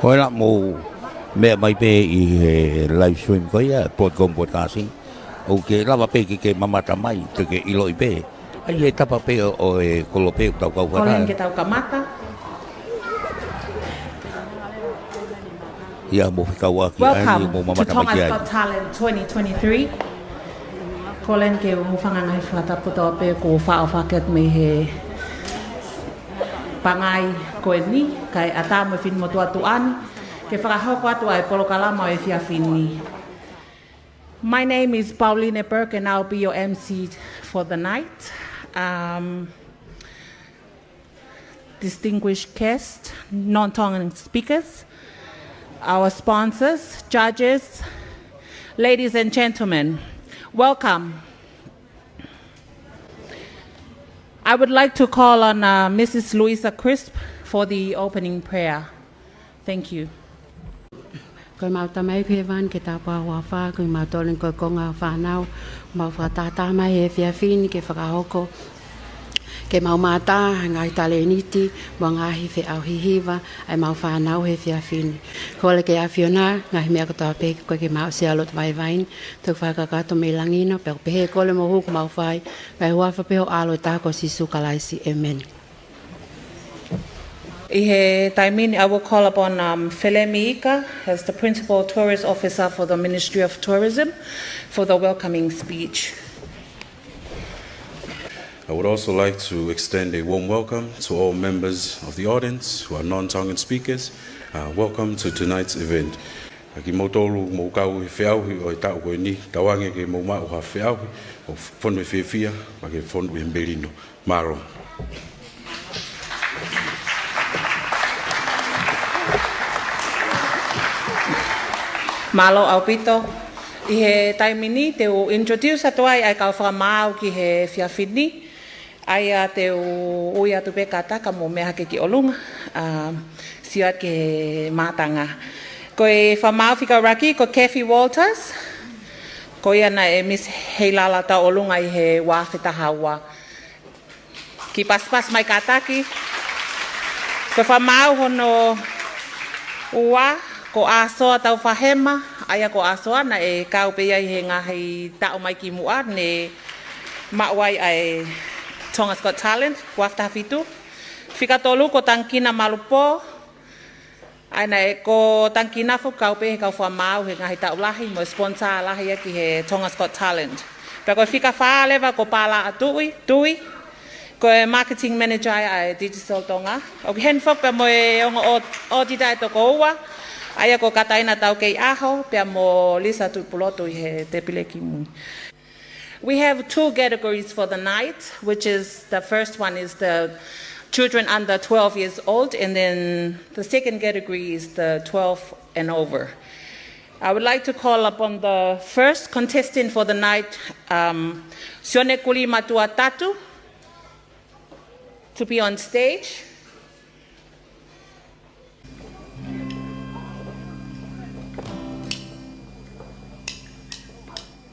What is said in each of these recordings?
Hola mo me mai pe I live stream ko ya Broadcom podcasting. Okay, lava pe ke mamata mai te ke ilo I pe. Ai e tapa pe o e kolope tau kau wara. Kolen ke tau kamata. Ia mo whikau aki Welcome mo to mamata Tonga's mai Got Talent 2023. Kolen ke mufanga ngai whataputa pe ko whaawhaket me he pangai koe ni, kai ata mo fin mo tuatu ani, ke whakahoko atu ai polokalama e whiawhini. My name is Paula Burke and I'll be your MC for the night. Distinguished guests, non-Tongan speakers, our sponsors, judges, ladies and gentlemen, welcome. I would like to call on Mrs. Louisa Crisp for the opening prayer. Thank you. Koe mau tamai phe van ke ta pa wa fa koe mau tolen koe konga fa nau mau fa ta mai e fia fini ke whakahoko ke mau mata ngai taleniti mo ngahi Fe'auhi hiva ai mau fa nau he fia fini kole ke afiona ngai mea ko ta pe koe ke mau se alot mai vain to fa ka to me langino pe pe kole mo hu mau fai mai wa fa pe o alo ta ko sisu kalaisi amen. I will call upon Felemi Ika as the Principal Tourist Officer for the Ministry of Tourism for the welcoming speech. I would also like to extend a warm welcome to all members of the audience who are non-Tongan speakers. Welcome to tonight's event. Ki motolu mo kau Fe'auhi o tau koe ni tawange ke mo ma o ha Fe'auhi o fono fefia ma ke fono emberino maro. Malo au pito. I he taimini te o introduce atu ai kau whakamau ki he whiawhini. Ai a te o ui atu pe kataka mo mea ke ki olunga. Siat ke he mātanga. Ko e whamau whika raki ko Kathy Walters. Ko iana e Miss Heilala ta olunga I he Wharf hawa. Ki paspas mai kataki. Ko whamau hono ua. Ko asoa tau whahema, aia ko asoa na e kau pe ai he ngahi tau mai ki mua ne mawai ai Tonga's Got Talent, Wharf tafitu. Whika tolu ko tankina malupo, ai na e ko tankina fu kau pe he kau whamau he ngahi tau lahi mo sponsor lahi ki he Tonga's Got Talent. Pea ko whika whaalewa ko Paula tui, ko e marketing manager ai Digital Tonga. O ki hen fok pe mo e ongo o dita e toko ua, aia ko kataina tau kei aho, pea mo lisa tu puloto I he te pile ki mui. We have two categories for the night, which is, the first one is the children under 12 years old, and then the second category is the 12 and over. I would like to call upon the first contestant for the night, Sione Kuli Matua Tatu, to be on stage.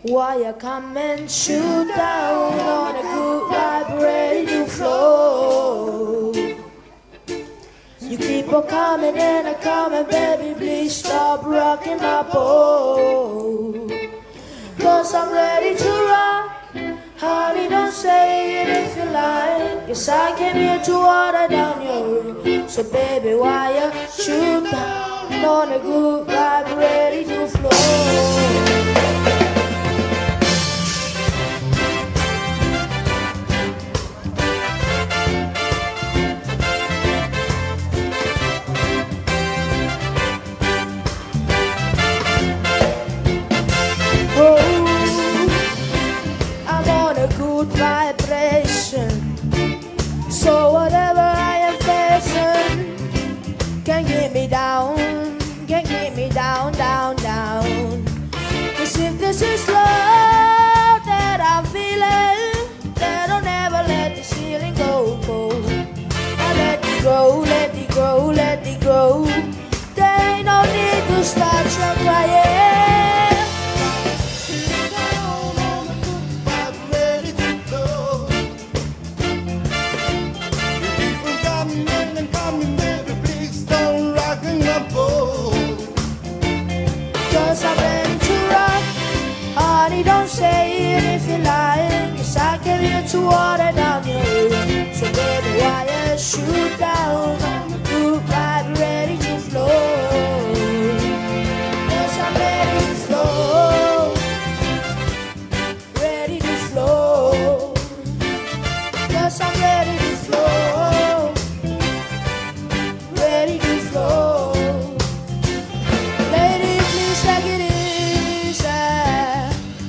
Why you come and shoot down on a good vibrating flow? You keep on coming and coming, baby, please stop rocking my boat. Cause I'm ready to rock, honey, don't say it if you like. Yes, I came here to water down your road. So baby, why you shoot down on a good vibrating flow? I'm on a good vibration, so whatever I am facing can't get me down, down. 'Cause if this is love that I'm feeling, then I'll never let the ceiling go. I let it grow. There ain't no need to start your crying. Coming, baby, please don't rock my boat. water down your road. So baby, why you shoot down on the good vibe ready to flow? Yes, I'm ready to flow. Ready to flow. Yes, I'm ready to flow. Ready to flow. Lady, please take it easy.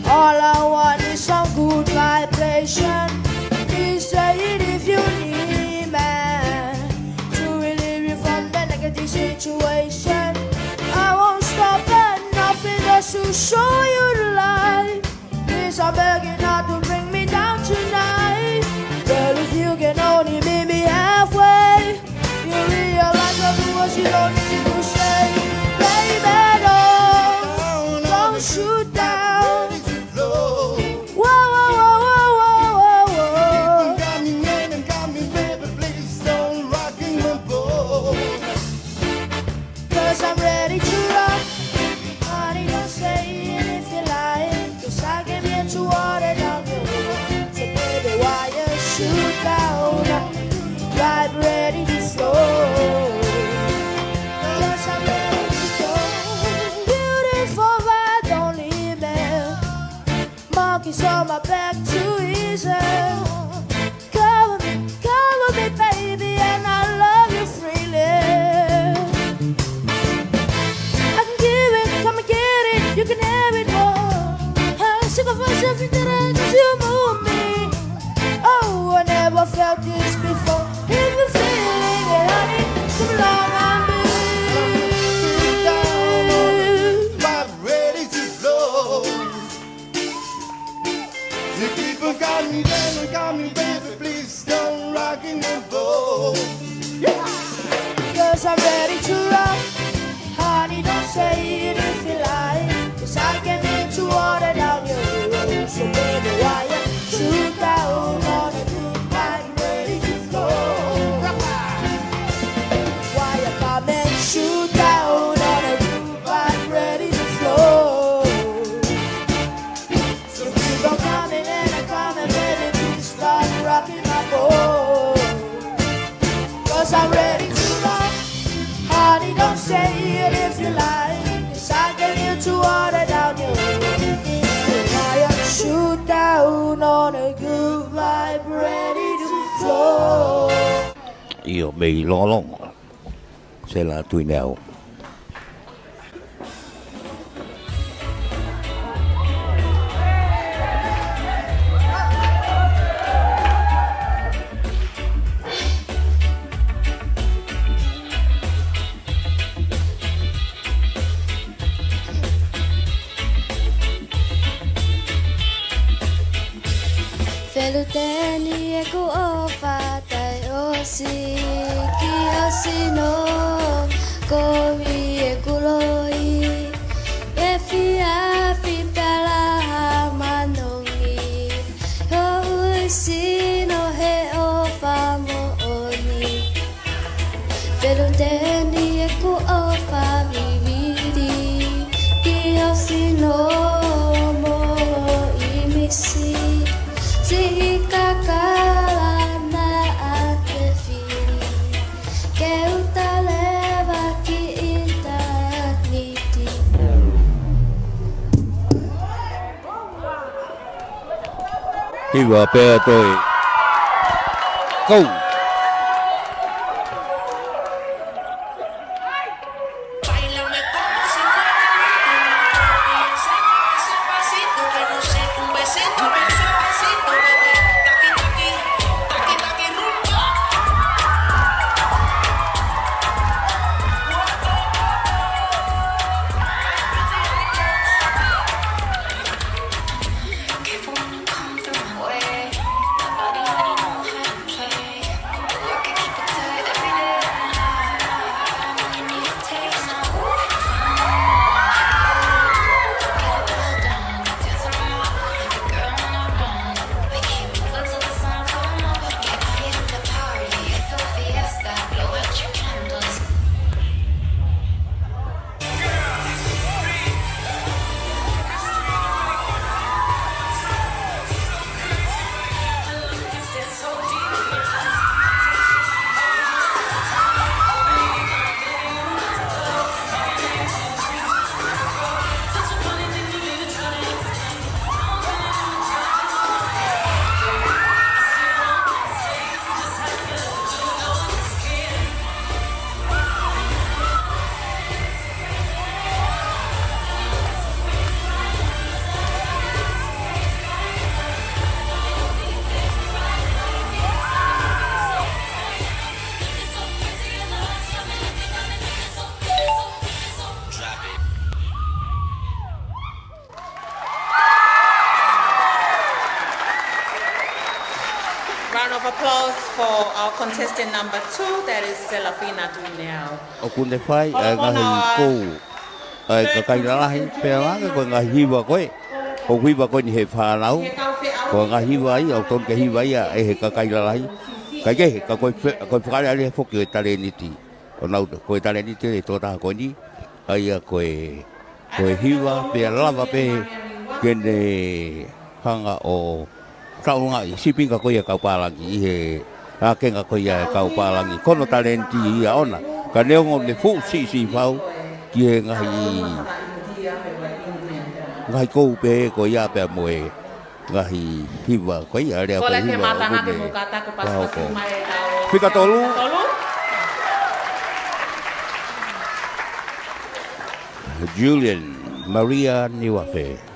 All I want is some good vibration. Please say it if you need me to relieve you from the negative situation. I won't stop at nothing just to show you the light. Please, I'm begging not to bring me down tonight. But if you can only meet me halfway, you realize that the words you don't need to say. Baby, don't shoot down. Whoa, whoa, whoa, whoa, whoa, whoa. Got me, man, and got me, baby, please don't rock in the boat. 'Cause I'm ready to rock. Honey, don't say it if you like. 'Cause I came here to water down your road. So baby, why you shoot down? Vibe ready to flow. 'Cause I'm ready to go. Beautiful vibe, don't leave me. Monkeys on my back, too easy. Cover me, baby, and I love you freely. I can give it, come and get it, you can have it all. I'm sick of myself in the rain, 'cause you move me. Oh, I never felt this before. If you're feeling it, honey, come along and be. Vibe ready to flow. You keep on got me, then and got me, baby, please don't rock in the boat. 'Cause I'm ready to rock. Honey, don't say it if you like. 'Cause I came here to water down your road. So baby, why you shoot down on a good vibe ready to flow? Why you come and shoot down on a good vibe ready to flow? So keep on coming and I'm coming, baby, please start rocking my boat. 'Cause I'm ready to rock. Honey, don't say it if you like. 'Cause I came here to water down your road. Why you shoot down on a good vibe ready to flow? Io mei lolong. Se la tui neo. Feluteni e ku ofa tai osi ki osino ko e kuloi e fia fitala manongi ho usino he ofa mo oni Feluteni e ku ofa vividi ki osino mo imisi si kakala ate fili ke utaleva ki Taleniti Hiwa pea toi. Go! Careful when you come through my way. Nobody really know how to play. for our contestant number 2, that is Selafina Tuneo. O kune whai, ngahi kou, ka kairalahi, pēr langa koe ngahi hiwa koe. O hiwa koe ni he whānau, ko ngahi hiwa ai, au ton ka hiwa ia, e he ka kairalahi. Ka kehe, ka koe whakare ale he whoki o Taleniti. O nau, koe Taleniti e tō taha koe ni, ai a koe hiwa, pēr lava pē, kene hanga o taunga i sipinga koe a kaupālangi, i he kenga koe a kaupālangi. Kono Talenti ia ona, ka neongo ne fu si whau, ki he ngahi kou pē ko ia pē moe ngahi hiwa koe ia rea koe hiwa o kune. Whika tolu. Julian Maria Niwafe.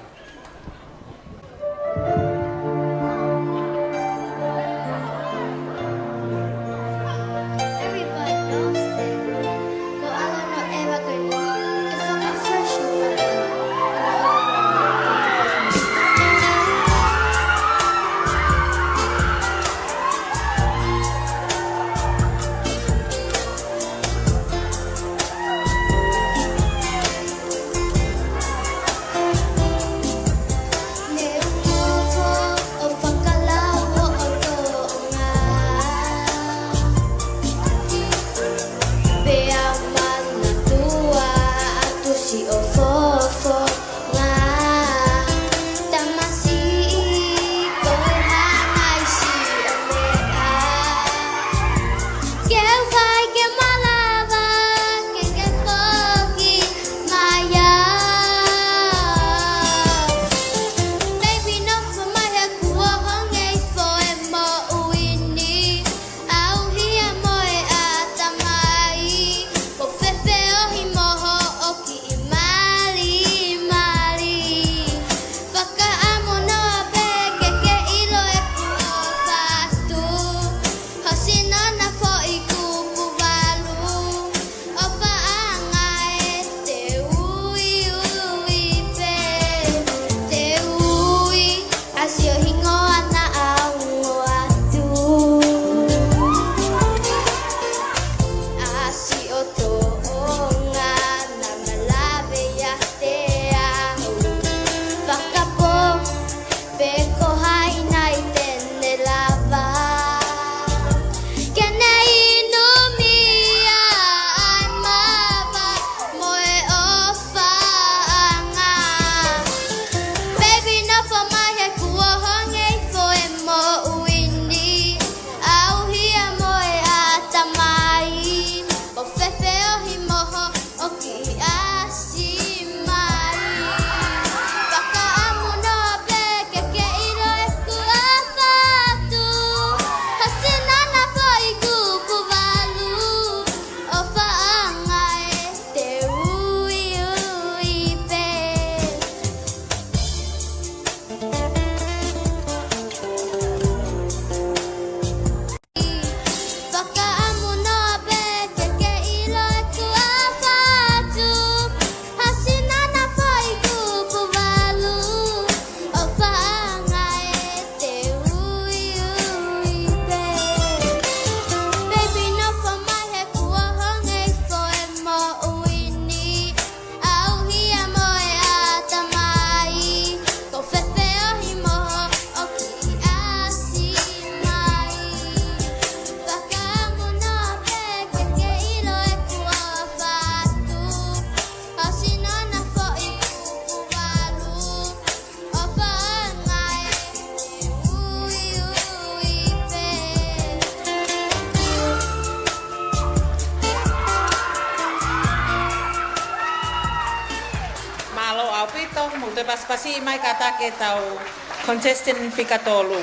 Pasi mai kata ke tau contestant pikatolu.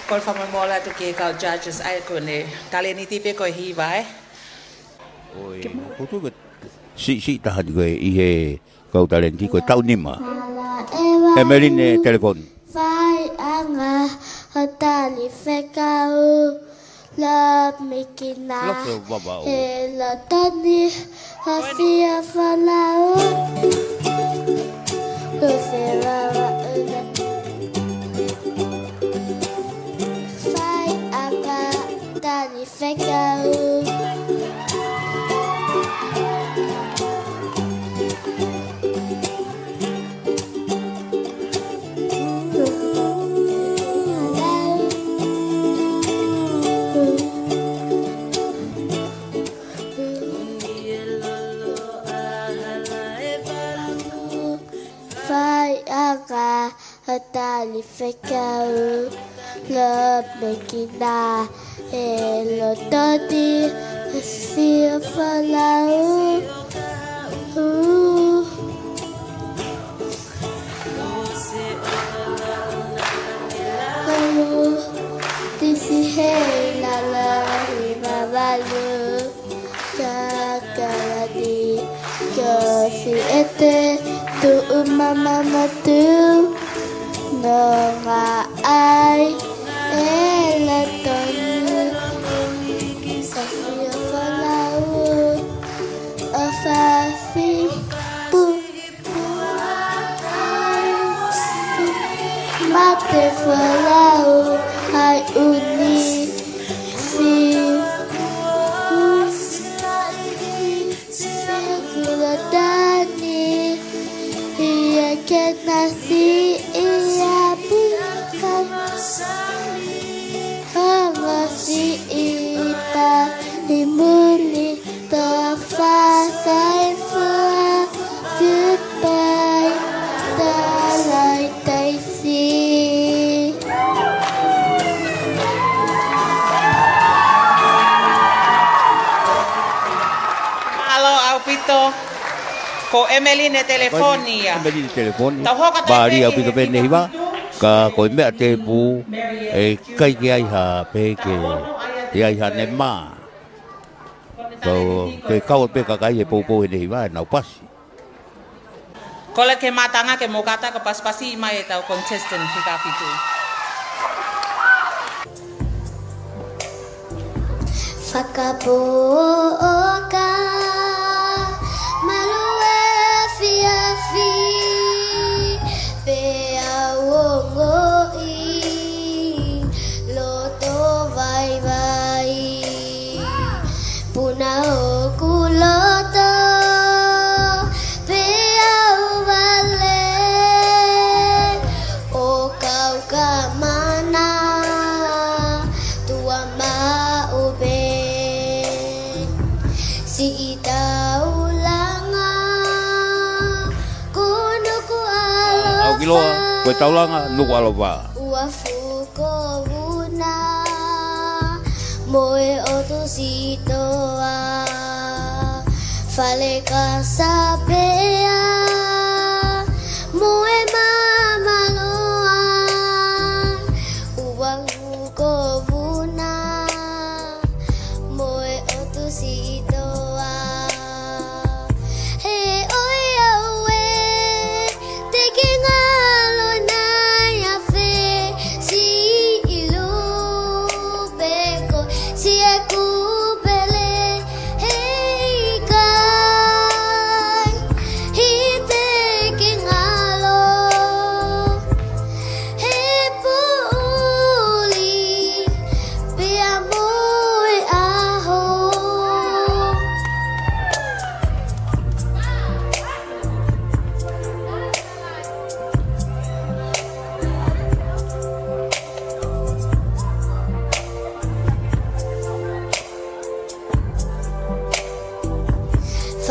Kol whamamola tu ke kau judges ai ko ne Taleniti pe ko hiwa Oi, kutu si tahan koe i he kau Talenti koe tau nima. Emeline telefon. Vai anga hatali whekau la mikina e la tani hawhia whanau Vai anga tali Fe'auhi. Tali Fe'auhi, love making that hello toti, feel for love. This is Heilala, Himabalu, Kakaladi, Kofi ete, tu mama tu. Nonga ai elatonu Safia falau Afafi pu Mate falau Hai uni fi Sekuladani Ia kenasi si ita imuni tafasai fua goodbye talai taisi. Halo Aupito ko Emeline telefonia. Emeline telefonia. Bari Aupito pene hiwa. Ka ko mea te pu e kai ki ai ha pe ke ai ha ne ma ko ke kau pe ka kai e po ni va na pasi Kola ke matanga ke mokata ka paspasi mai tau contestant fika fitu Fakapoka malue fiafi Fe'auhi loto vai vai Puna oku loto Fe'auhi vale o kau ka mana tua mau be si ita ulanga Nuku'alofa Koe taulanga Nuku'alofa Uafuko Vuna Moe otu sitoa Fale kasapea Moe mamaloa Uafuko Vuna Moe otu sitoa Hey oi awe Taking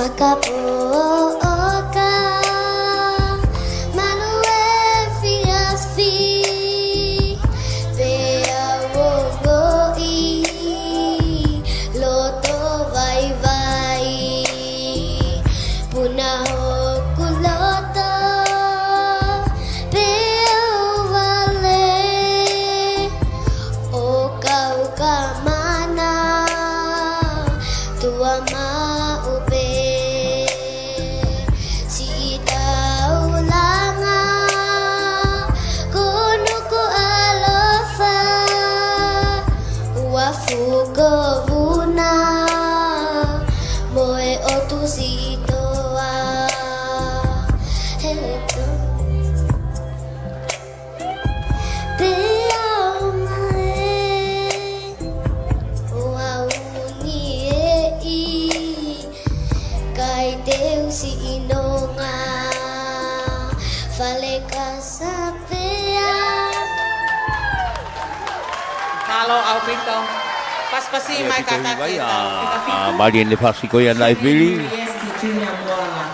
Fakapoka malue fiasfi Fe'auhi loto vai vai Puna hoku loto Fe'auhi vale o kau ka mana tua mau be Fuko Vuna Moe otu sitoa Heto Te au mai Ua si inonga Fale kasapea Halo au pito. Paspasi mai kata kita. Mari ni pasi ko ia nai pili. Yes, junior moala.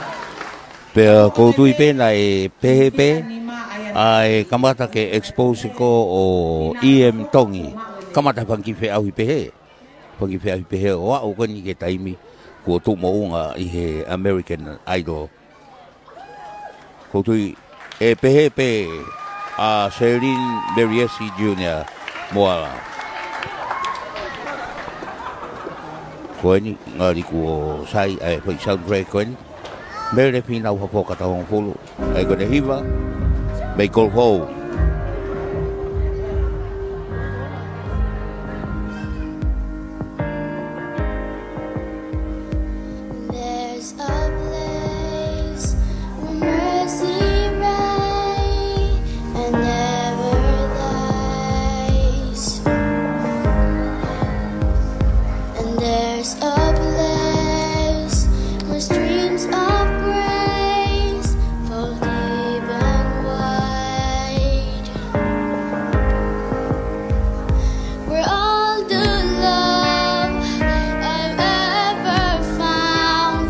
Pe ko tui pe nai pepe. Ai kamata ke expose ko o EM Tongi. Kamata pangi Fe'auhi pehe. Pangi Fe'auhi pehe o o koni ke taimi ko tu mo nga I he American Idol. Ko tui e pehe pe a Serene Beriesi Junior moala. Koeni ngari ko sai ai foi soundtrack koeni mere pina o hopo kata hong fulu ai ko hiva me kol ho There's a place where mercy reigns and never lies. And there's a place where streams of grace fall deep and wide. Where all the love I've ever found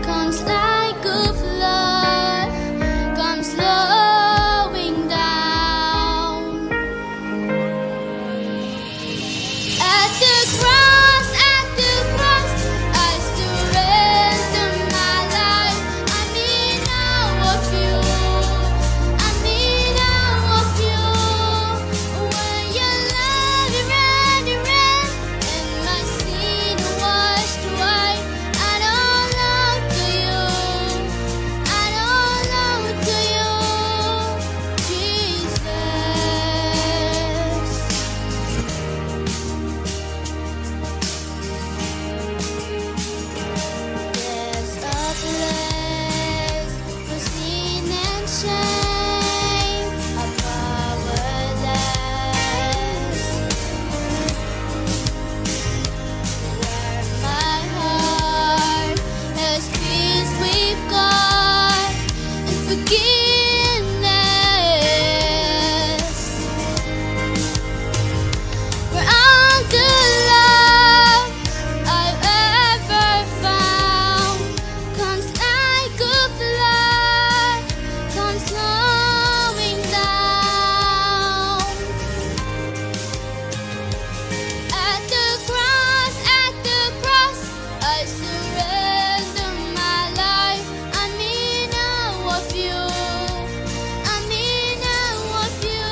comes like a flood, comes slowing down. At the cross, I surrender my life. I'm in awe of you. I'm in awe of you. When your love ran and my sin washed white, I don't know to you. I don't know to you, Jesus. There's a place for sin and shame are powerless, where my heart has peace with God and forgiveness. Where all the love I've ever found comes like a flood, comes slowing down. At the cross, I surrender my life. I'm in awe of you. I'm in awe of you.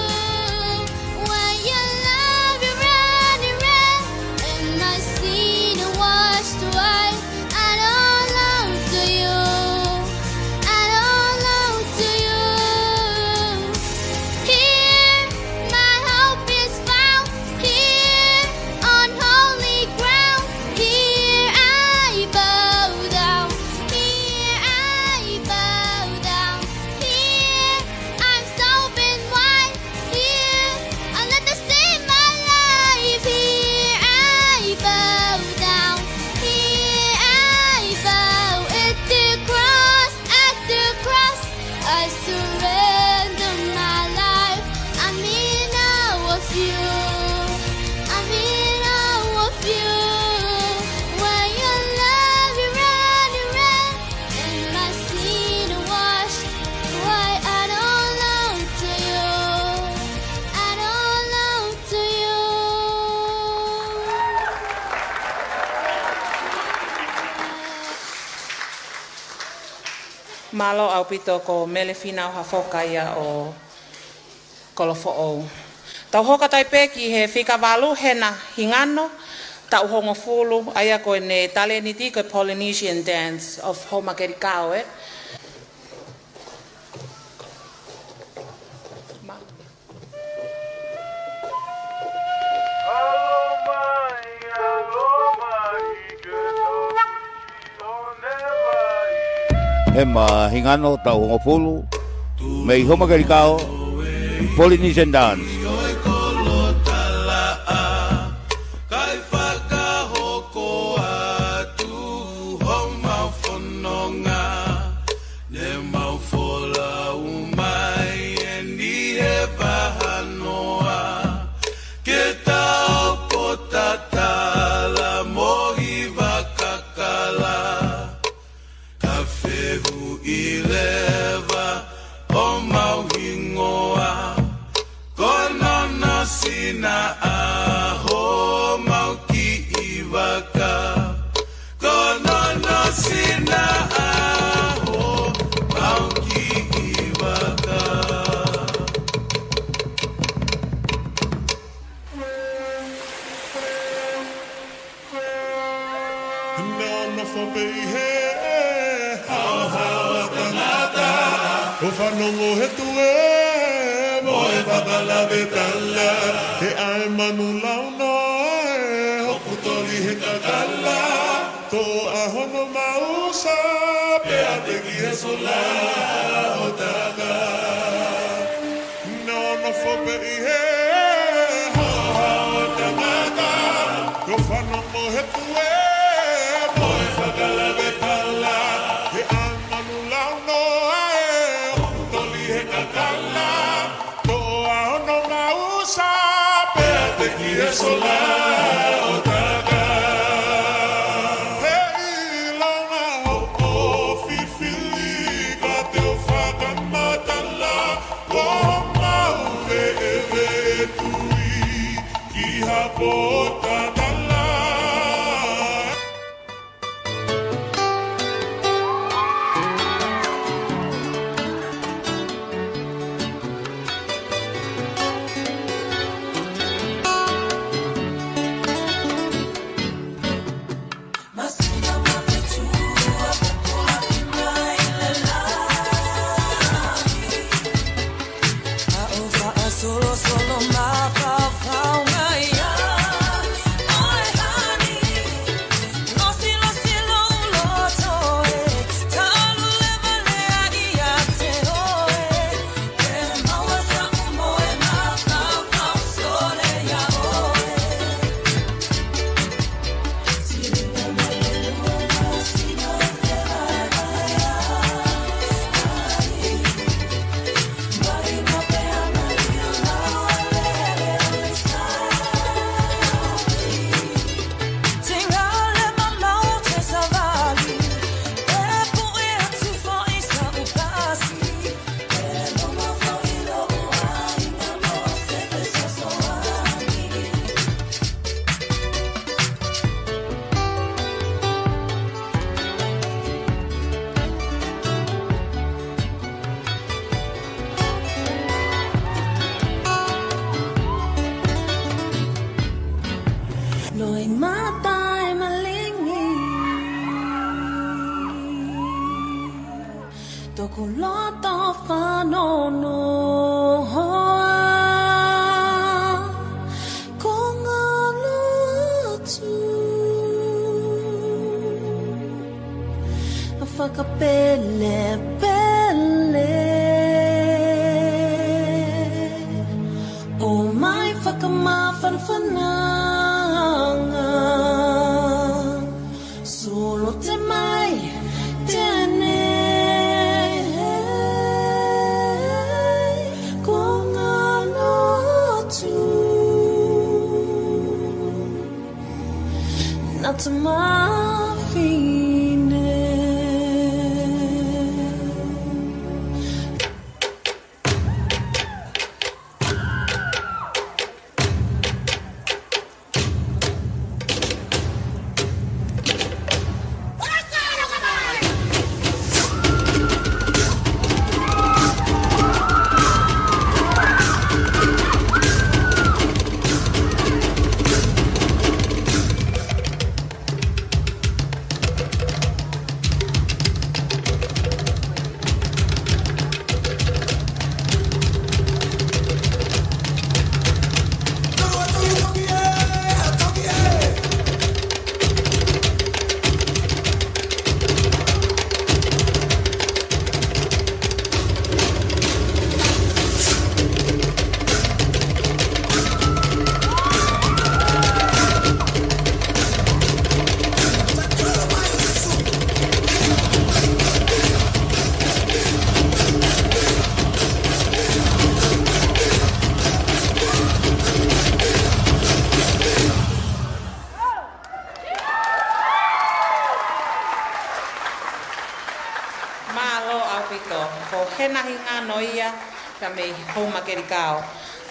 When your love ran and my sin washed white, I don't know to you. I don't know to you. Here my hope is found. Here on holy ground. Here I bow down. Here I bow down. Here I'm soaping white. Here I let the save my life. Here I bow down. Here I bow at the cross. I surrender my life. I'm in awe of you. I'm in awe of you. When your love ran and my sin washed white, I don't know to you. I don't know to you. Malo au pito ko mele fina o hafoka ia o kolofo o. Tau hoka taipe ki he whikawalu hena hingano, tau hongo fulu, aia koe ne Taleniti koe Polynesian dance of Homakerikao e. He ma hingano tau hongo fulu. Mei Homakerikao Polynesian dance. Kai whakahoko atu, homa whanonga. waka kono no sina aho maungi I waka no no for be here how tanata o fa no mo hetue mo e fa la betalla e ai manula no o putoli hetala to ahono mausa pe ateki esola o taga no no for be here how tanata o fa no mo hetue mo e fa la betalla e ai manula no Sola otaga Heilala o fifili ka te whakamatala ko mau ve'ewe tui ki hapota tala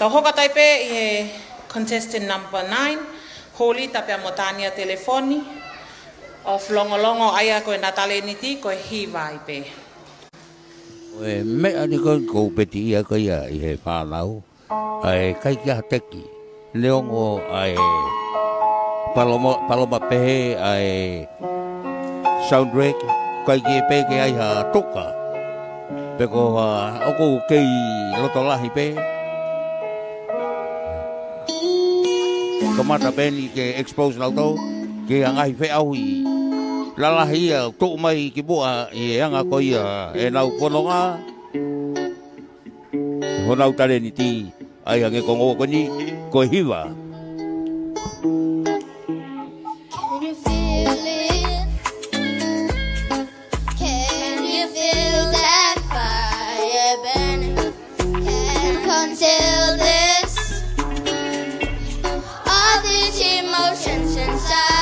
Tau hoka taipe I he contestant number 9, Polita pe motania telefoni. O flongolongo aia koe na taleniti koe hiwai pe. Mea ni ko peti ia ko ia I he whanau. Ai kai kia teki. Neongo ai paloma pehe ai soundtrack. Kai kia pe ke ai ha toka. Peko oko kei loto lahi pe. Kamata peni ke expose nau tau. Ke angai Fe'auhi. Lalahi ia tuk mai ki bua I anga ko ia e nau kononga. Honau taleniti ai ange kongo koni ko hiwa. Can you feel it? Can you feel that fire burning? Can't conceal this. All these emotions inside.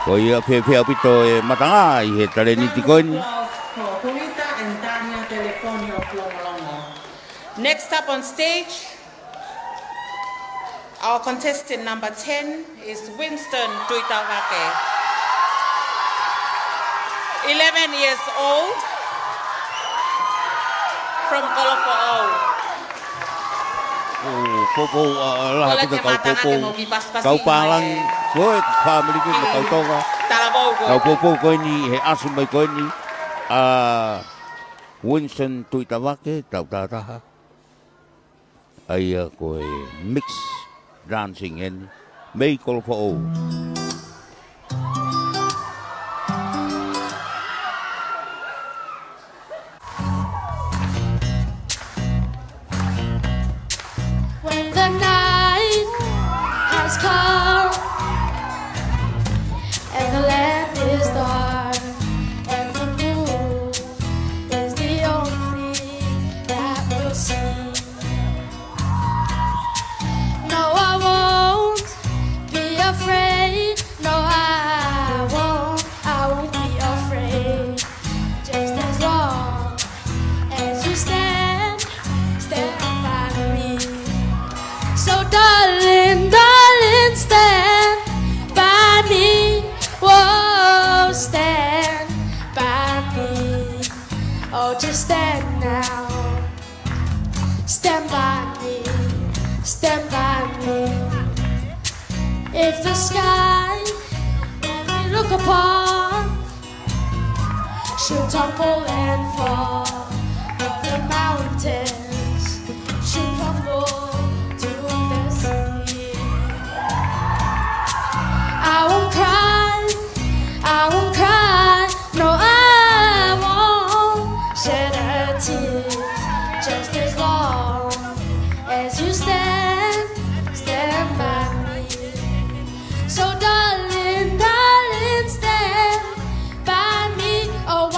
Ko ia Fe'auhi pito e matanga I he taleniti koni. Next up on stage, our contestant number 10 is Winston Tuitawake. 11 years old from Kolofo. Popo lah kita kau palang koe family ko kau Tonga kau popo ko ni he asu mai ko ni Winston Tuitawake tau tataha ai ko mix dancing en mei Kolofo. And the land is dark, and the moon is the only that we'll see. No, I won't be afraid. No, I won't be afraid. Just as long as you stand by me. So darling, darling, stand by me. Whoa, stand by me. Oh, just stand now. Stand by me. Stand by me. If the sky that we look upon should tumble and fall, if the mountains should crumble to the sea, I won't cry. I won't cry, no, I won't shed a tear. Just as long as you stand by me. So darling, darling, stand by me. Oh,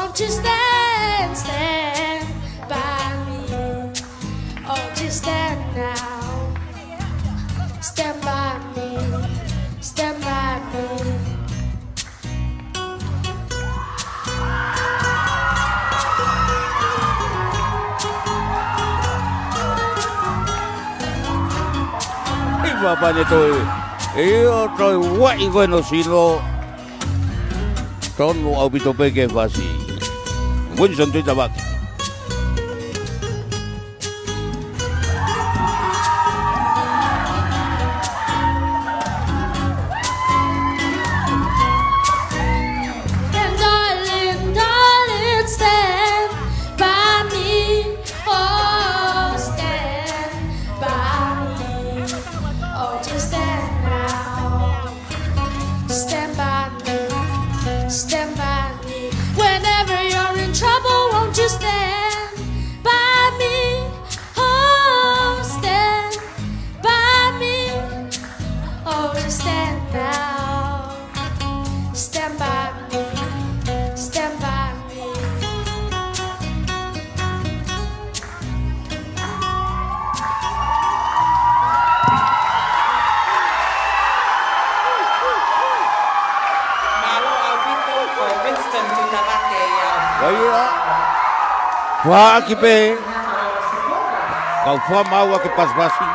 papa ne toi. E o toi wai koe no silo. Tonu au pito peke vasi. Winston tui tabaki. And darling, darling, stand by me. Oh, stand by me. Oh, just stand now. Stand by me. Stand by me. Whenever you're in trouble, won't you stand by me? Oh, stand by me. Oh, just stand now. Stand by me. Stand by me. Malo au pito ko Winston tu tabake ya. Waia. Wha aki pe. Kau wha mau ke pasbasi.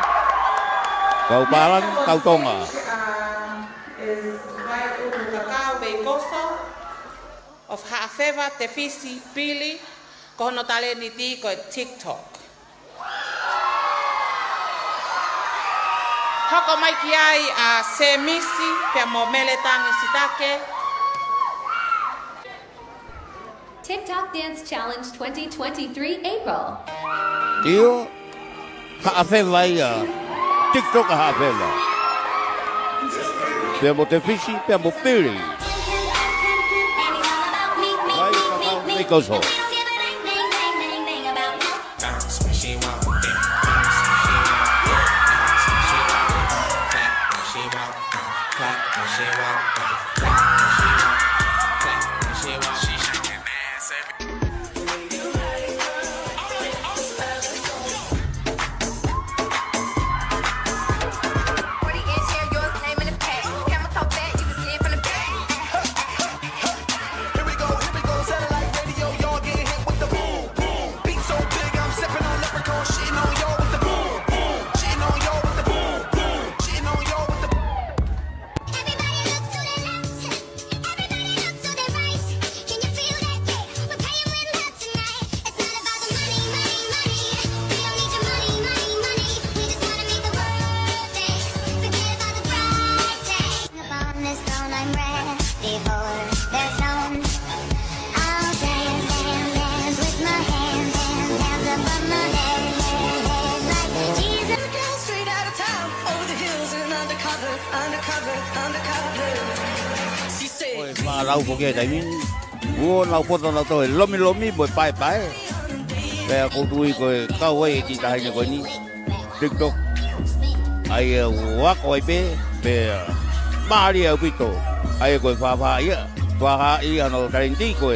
Kau palang, kau tonga. Is vai utu kakao veikoso of haafeva te fisi pili kono taleniti ko TikTok. Hoko mai ki ai a se misi pe mo meletangi sitake. TikTok Dance Challenge 2023 April. Io haafeva ia. TikTok haafeva. Pe mo te fisi, pe mo pili. Vai kakao veikoso. Lau ko ke dai min wo lau poto lau to lomi boy pai pe ko tui ko ka wai ki tai ne ko ni TikTok ai wa ko pe mari au pito ai ko fa ia wa ha i ano Taleniti ko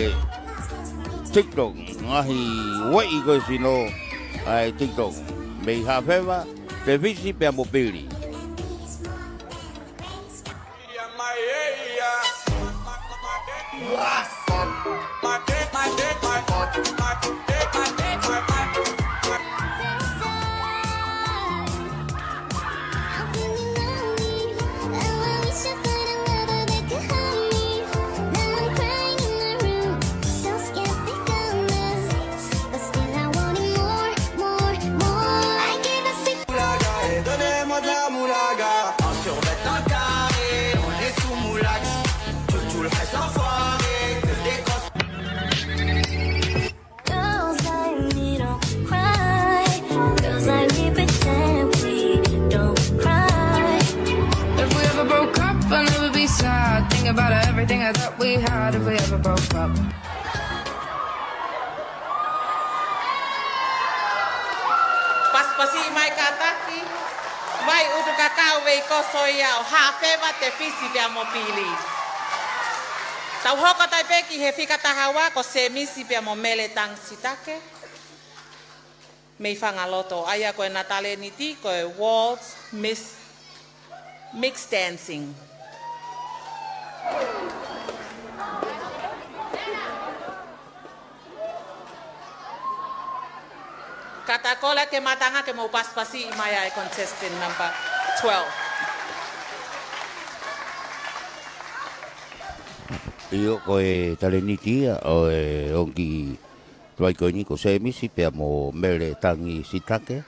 TikTok ngahi wai ko sino ai TikTok me ha feva te visi pe mo pili. About everything I thought we had if we ever broke up. Paspasi mai kataki. Vai utu kakao veikoso ia o haafeva te fisi pe mo pili. Tau hoko tai peki he fika tahawa ko se misi pe mo meletang sitake. Mei whangaloto aia koe na Taleniti koe waltz mixed dancing. Katakola ke matanga ke mo paspasi imaya e contestant number 12. Io koe taleniti o onki tuai koe ni ko se misi pea mo mele tangi sitake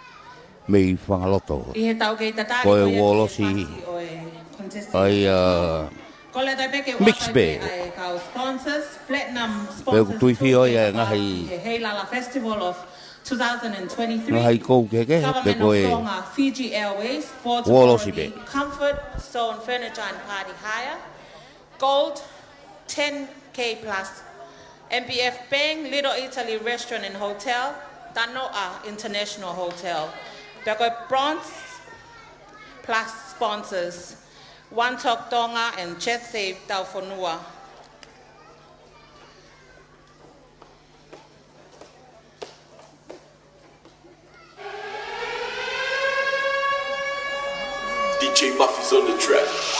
me I whangaloto. I he tau kei tatari Koe ko ia wolosi ki o e Contestant. ai Ko le tai peke mix wakai be. pe ai kau sponsors, platinum Pea sponsors. tui whio ia He ngahi Heilala Festival of 2023. ngahi kou keke pe Government of koe Tonga, Fiji Airways, Boards wolosi Authority, be. Comfort, Stone Furniture and Party Hire, Gold, 10K plus, MPF Bang, Little Italy Restaurant and Hotel, Tanoa International Hotel. Peko Bronze plus sponsors, One Talk Tonga and Chet Save Taufonua. DJ Muffy's on the track.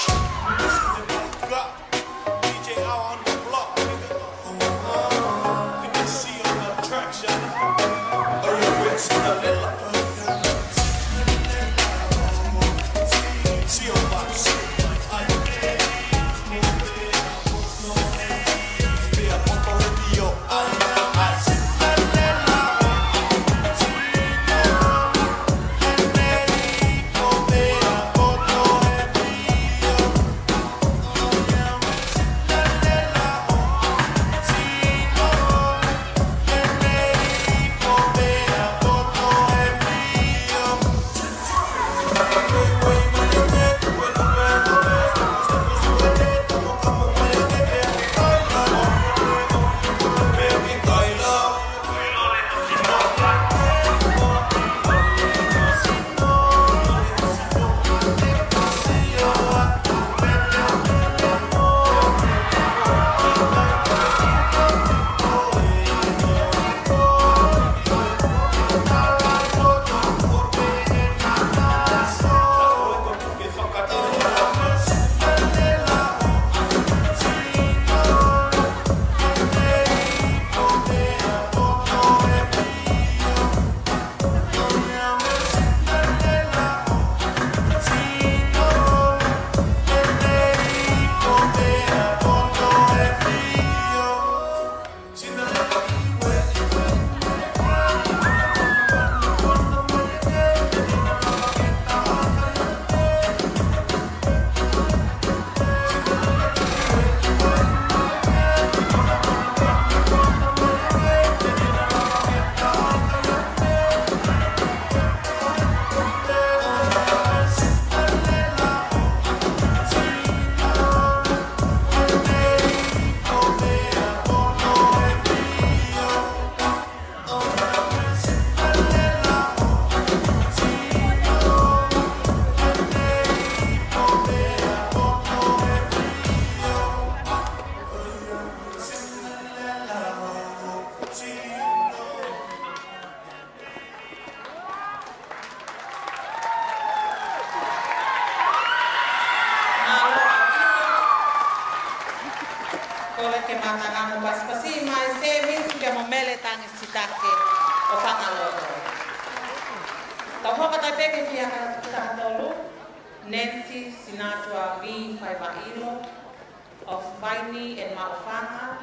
of Vaini and Maofanga,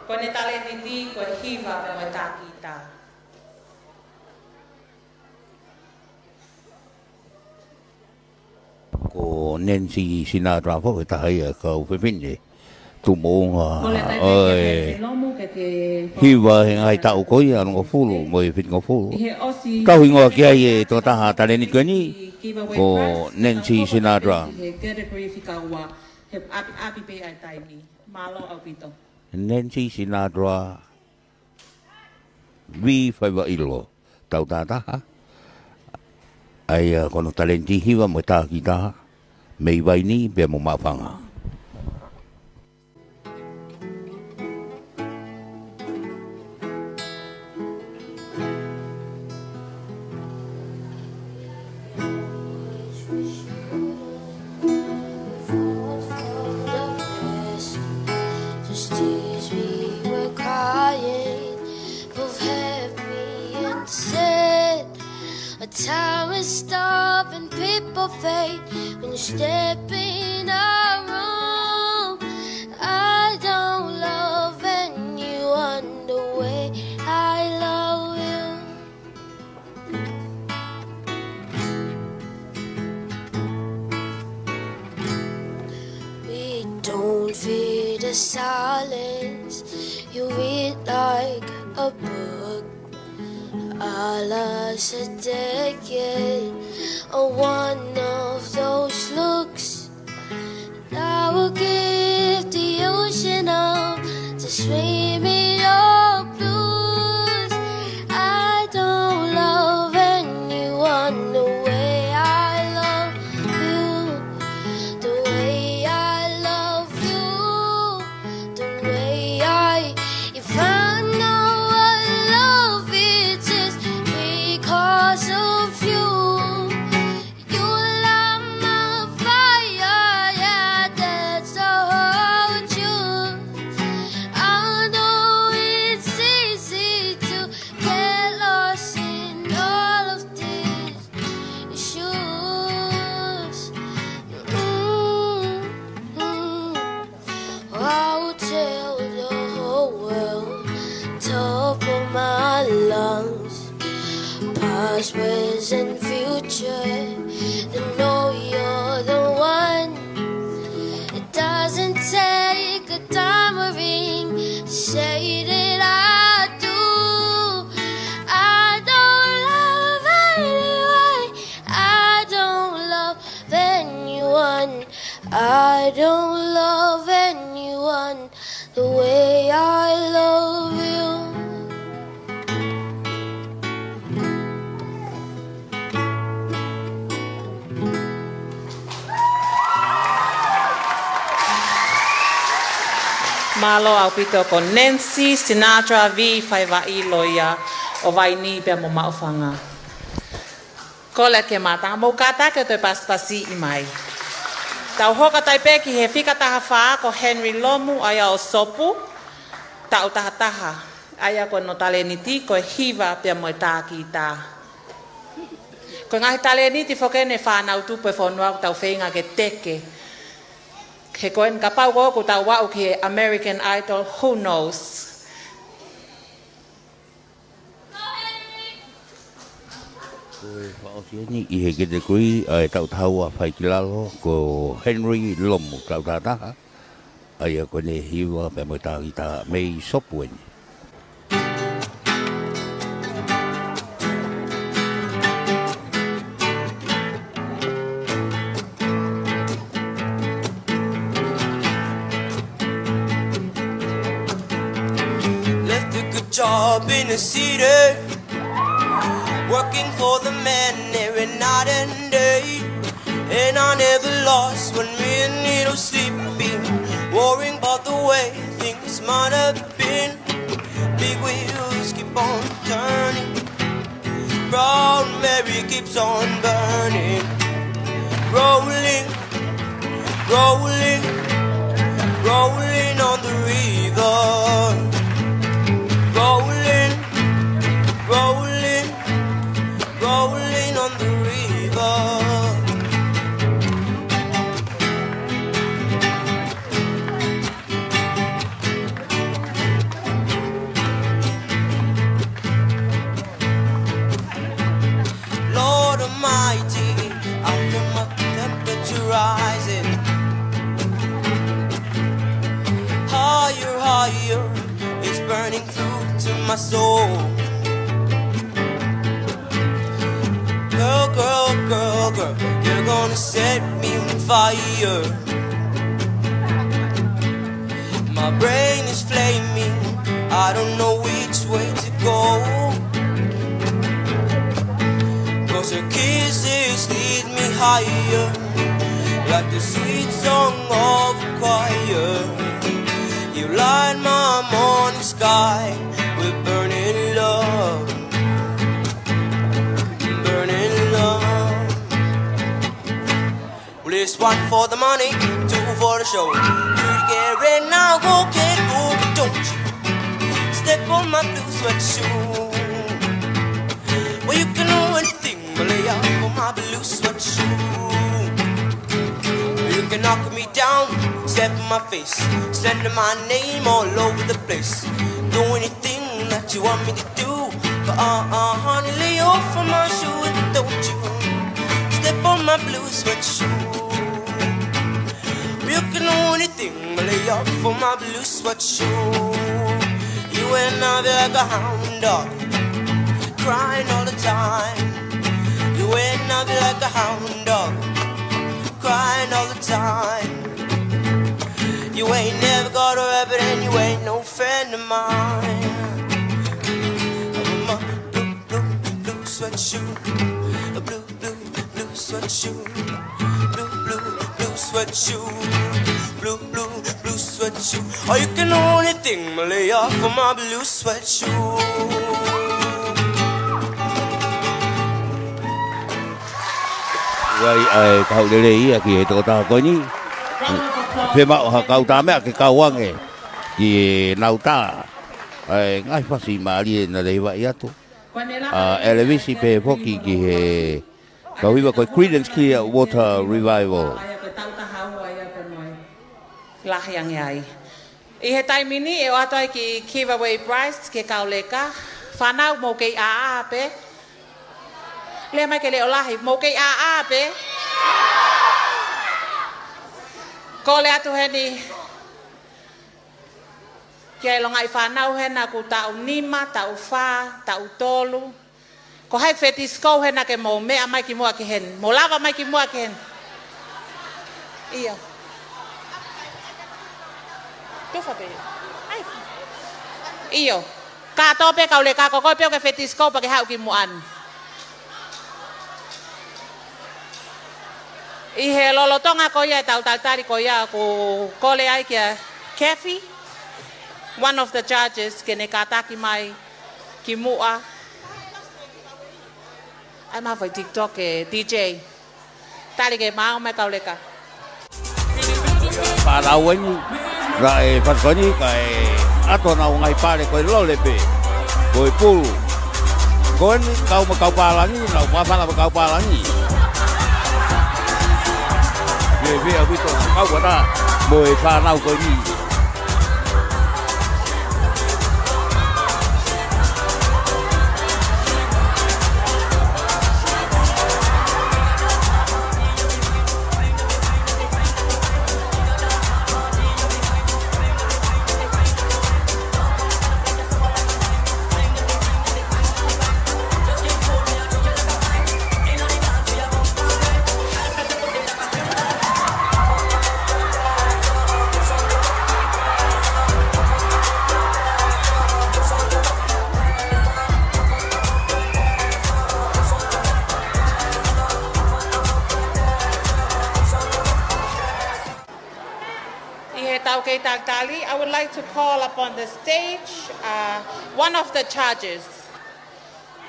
kone Taleniti, ko hiva me mo takita. Ko Nancy Sinatra fo ta hai ka Fifteenth tu mo hiva ngai ta ko ia no fulu mo fit ngo fulu ka hingo ki ai to ta ha Taleniti ni ko Nancy Sinatra Nancy Sinatra vi Fe'auhi tau ta ha ai kono Taleniti hiwa mo ta kita mei vai ni be mo mafanga Time is stop and people fade when you step in a room. I the silence, you read like a book. I lost a decade, or one of those looks. I will give the ocean up to swim in your blues. I don't love anyone the way I love you, the way I love you, the way I. If I know what love is, it's because of you. You light my fire, yeah, that's the whole truth. I know it's easy to get lost in all of these issues. I will tell the whole world, top of my lungs, past, present, future, to know you're the one. It doesn't take a diamond ring to say that I do. I don't love anyone. I don't love anyone. I don't love anyone the way I love you. Malo au pito ko Nancy Sinatra vi whaiwai loia o vai ni pia mo maufanga. Ko le ke mata mo kata ke te paspasi i mai. Tau hoka taipe ki he whika taha wha ko Henry Lomu aia o sopu. Tau taha taha aia ko no Taleniti ko hiva pia mo tā ki tā. Ko ngahi Taleniti whokene whanau tupu e whanau tau whenga ke teke. He koen ka pau ko tau wau ki American Idol, who knows? Koe whaotiani i he kete kui ai tau taua whai ki lalo ko Henry Lomu tau tātaha. Ai a kone hiwa pe mo tāki tā mei sopueni. Job in the city, working for the man every night and day, and I never lost 1 minute of sleeping, worrying about the way things might have been. Big wheels keep on turning, brown Mary keeps on burning, rolling, rolling, rolling on the river. Rolling, rolling, rolling on the river. Lord Almighty, I feel my temperature rising. Higher, higher, it's burning through to my soul. Girl, girl, girl, girl, you're gonna set me on fire. My brain is flaming, I don't know which way to go. Cause her kisses lead me higher, like the sweet song of a choir. You light my morning sky with burning love, burning love. Well, it's 1 for the money, 2 for the show. You get ready now, go get go, but don't you step on my blue sweat shoe. Well, you can know anything, but lay out on my blue sweat shoe. You can knock me down, step in my face, sending my name all over the place. Do anything that you want me to do, but honey, lay off from my shoe, don't you step on my blue sweat shoe. You can only thing me lay up for my blue sweat shoe. You and I be like a hound dog, crying all the time. You and I be like a hound dog, crying all the time. You ain't never got a rabbit and you ain't no friend of mine. I'm a blue sweat shoe, a blue sweat shoe, blue sweat shoe, blue sweat shoe. Oh, you can only thing me lay off for my blue sweat shoe. Vậy cậu để ý kì tụi ta có nhỉ phía mạo họ cậu ta mẹ cái cậu anh ấy thì nào ta ngay phát sinh mà liền là đấy vậy á tu Eleventh về phố kỳ kỳ cậu biết có Creedence Clearwater Revival lah yang yai i tai mini e atoi ki giveaway prize ke kauleka fanau mo ke a pe le mai ke le olahi mo ke a pe ko le atu heni ke lo ngai fanau hena ku tau nima tau fa tau tolu ko hai fetisco hena ke mo me mai ki mo ke hen mo lava mai ki mo ke hen iya tu fa pe ai iyo ka to pe ka le ka ko pe ke fetisco pa ke hau ki mo an i he lolo tonga ko ia tau tari ko ia ko le ai kia Kathy, one of the judges ke ne kataki mai ki mua ai ma vai TikTok ke DJ tali ke mau me ka le ka para wen lại phát có như cái ato nào ngày pa để coi lo lepe coi pulu con kau mà kau pa lagi nào pa pa mà kau pa lagi về ở bên tổ kau của ta mồi pa nào coi gì I would like to call upon the stage one of the judges,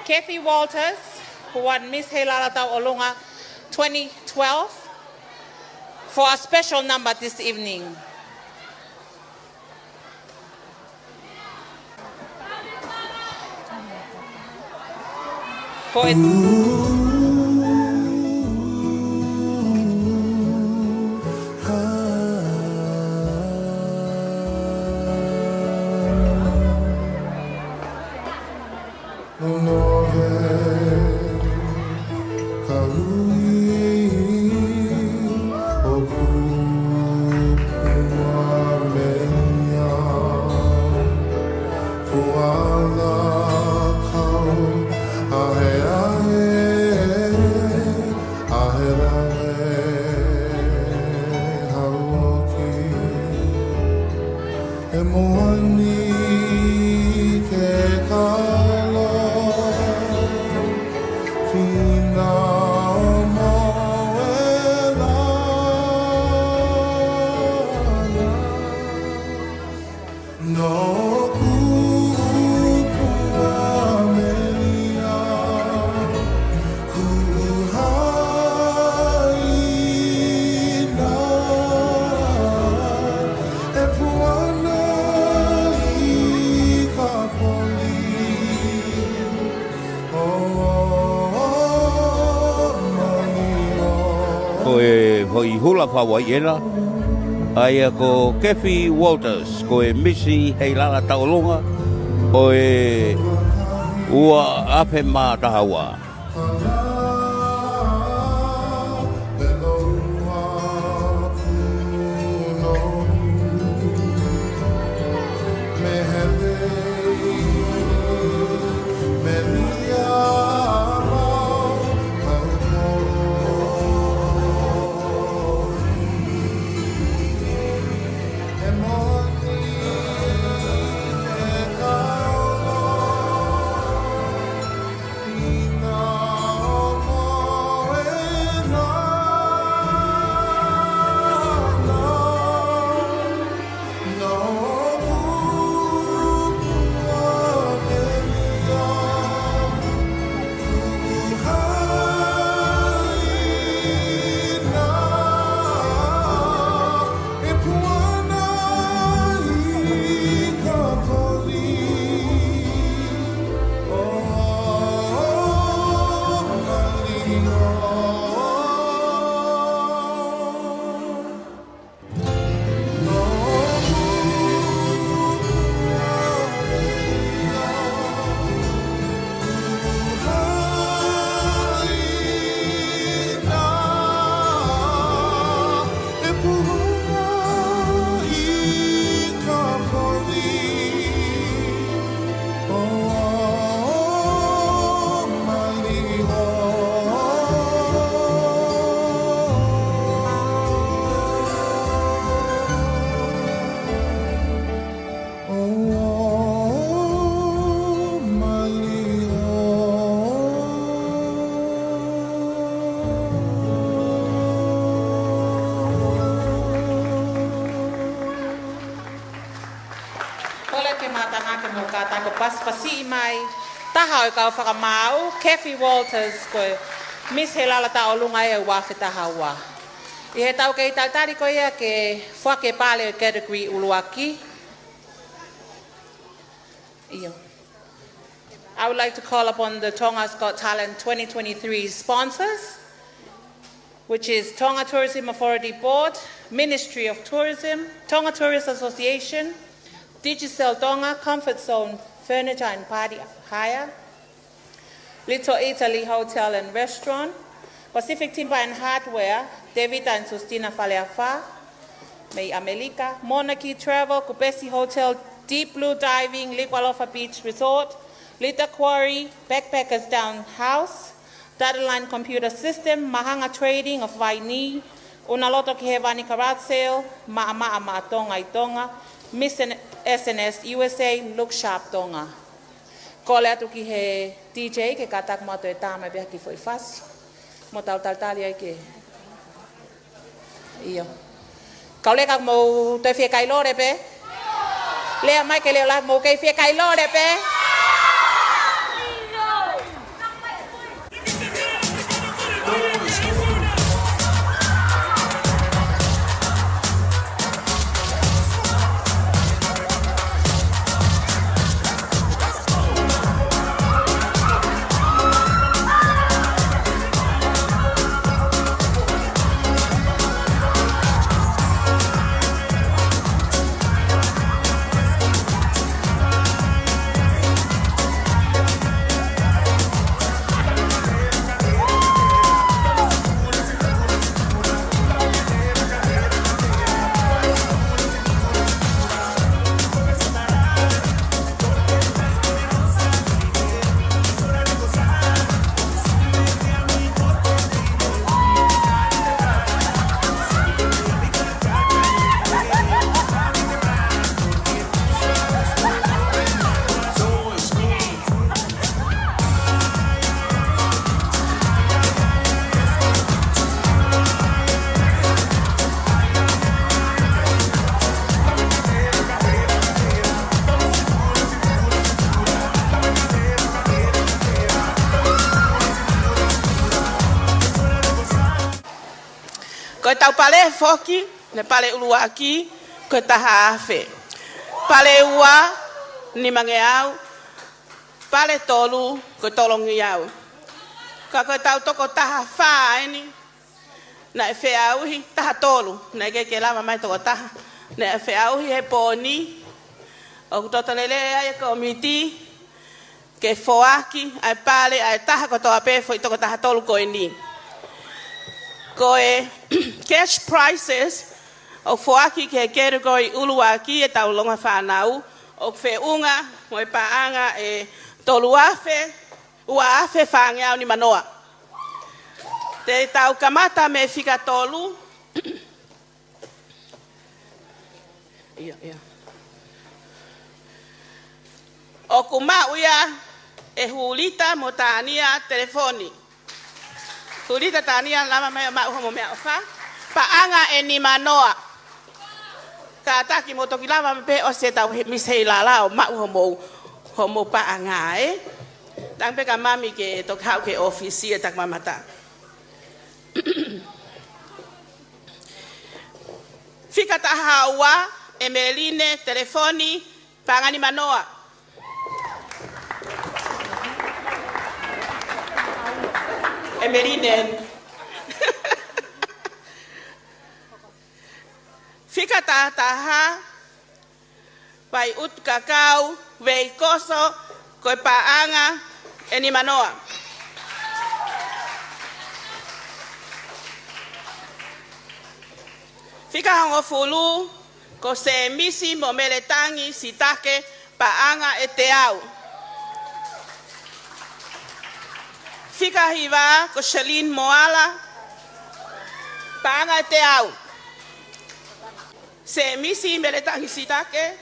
Kathy Walters, who won Miss Heilala Tau Olunga 2012, for a special number this evening. Hula Hawaii ena ai ko Kathy Walters ko Missy Heilala Tau Olunga o ua ape ma tahawa paspasi mai taha o ka whakamau, Kathy Walters ko Miss Heilala ta o lunga e Wharf taha wa. I he tau kei tautari ko ia ke whake pale o category uluaki. Iyo. I would like to call upon the Tonga's Got Talent 2023 sponsors, which is Tonga Tourism Authority Board, Ministry of Tourism, Tonga Tourist Association, Digicel Tonga, Comfort Zone Furniture and Party Hire, Little Italy Hotel and Restaurant, Pacific Timber and Hardware, David and Sustina Faleafa, May America, Monarchy Travel, Kupesi Hotel, Deep Blue Diving, Nuku'alofa Beach Resort, Lita Quarry, Backpackers Down House, Dataline Computer System, Mahanga Trading of Vaini, Unaloto Kihevani Karat Sale, Ma'ama Tonga I Tonga, Miss SNS USA, Look Sharp Tonga. Ko le atu ki he DJ ke katak mato e tama bea ki foi fasi. Mo tau taltali ai ke. Iyo. Kau le kak mo te fie kai lore pe? Lea mai ke leo la mo ke fie kai lore pe? Ko tau pale foki, ne pale ulua aki, ko taha afe. Pale ua, ni mange au, pale tolu, ko tolongi au. Ka ko tau toko taha wha eni, na e fe'auhi, taha tolu, na e ke lama mai toko taha. Na e fe'auhi he poni, o kutotolele ai komiti, ke foaki, ai pale, ai taha ko toa pefo i toko taha tolu ko eni. Ko e cash prices o foaki ke category uluaki e tau longa whanau o fe'unga mo e paanga e tolu afe ua afe whangeau ni manoa. Te tau kamata me fika tolu o kuma uia e hulita mo tania telefoni. Tulita tania lama mai homo me ofa pa anga eni manoa ka taki motoki lama pe o se ta Miss Heilala o ma homo pa anga tang pe ka mami ke to kau ke ofisi tak mamata fika ta hawa emeline telefoni pa anga ni manoa Emerinen. Fika taha pai ut kakau vei koso koi paanga eni manoa. Fika hango fulu ko se misi mo meletangi sitake paanga e teau. Fika hiva ko Shalin Moala paanga te au. Se misi mele tangi sitake.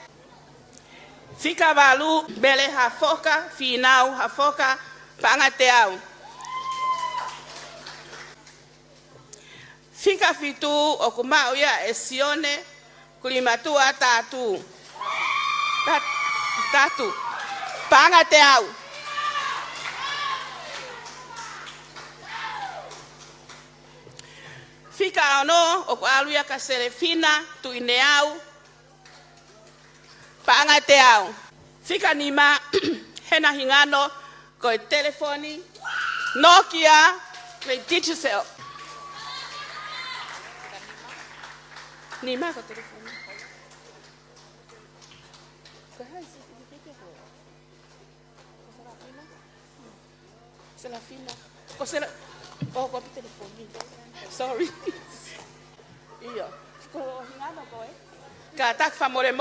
Fika valu bele hafoka finau hafoka paanga te au. Fika fitu o kumau ya esione kulimatua tatu. Tatu. Paanga te au. Fika ano o aluia ka serefina tu ineau. Paanga te au. Fika nima hena hingano ko telefoni Nokia with digital. Nima ko telefoni. Serafina. Oh, ko telefoni. Sorry. Iyo. Ko hingano ko Katak fa mole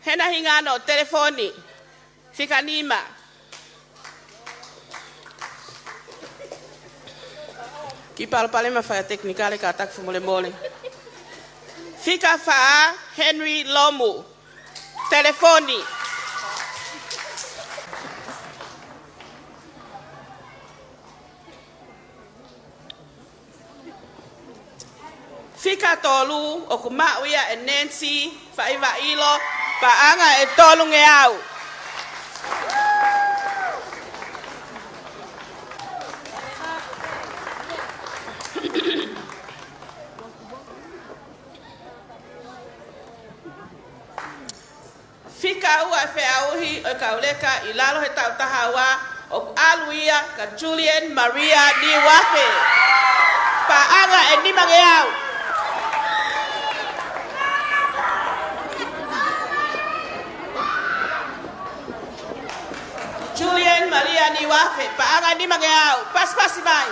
hena hingano telefoni. Fika nima. Ki pale mafaya teknikale katak fa mole. Fika fa Henry Lomu. Telefoni. Fika tolu o kumauia e Nancy faiva ilo paanga e tolu ngeau. Fika ua Fe'auhi o kauleka I lalo he tautahawa o aluia ka Julian Maria ni wafe. Paanga e ni mangeau. Julian Maria ni wafe. Paanga ni mangeau. Pas mai.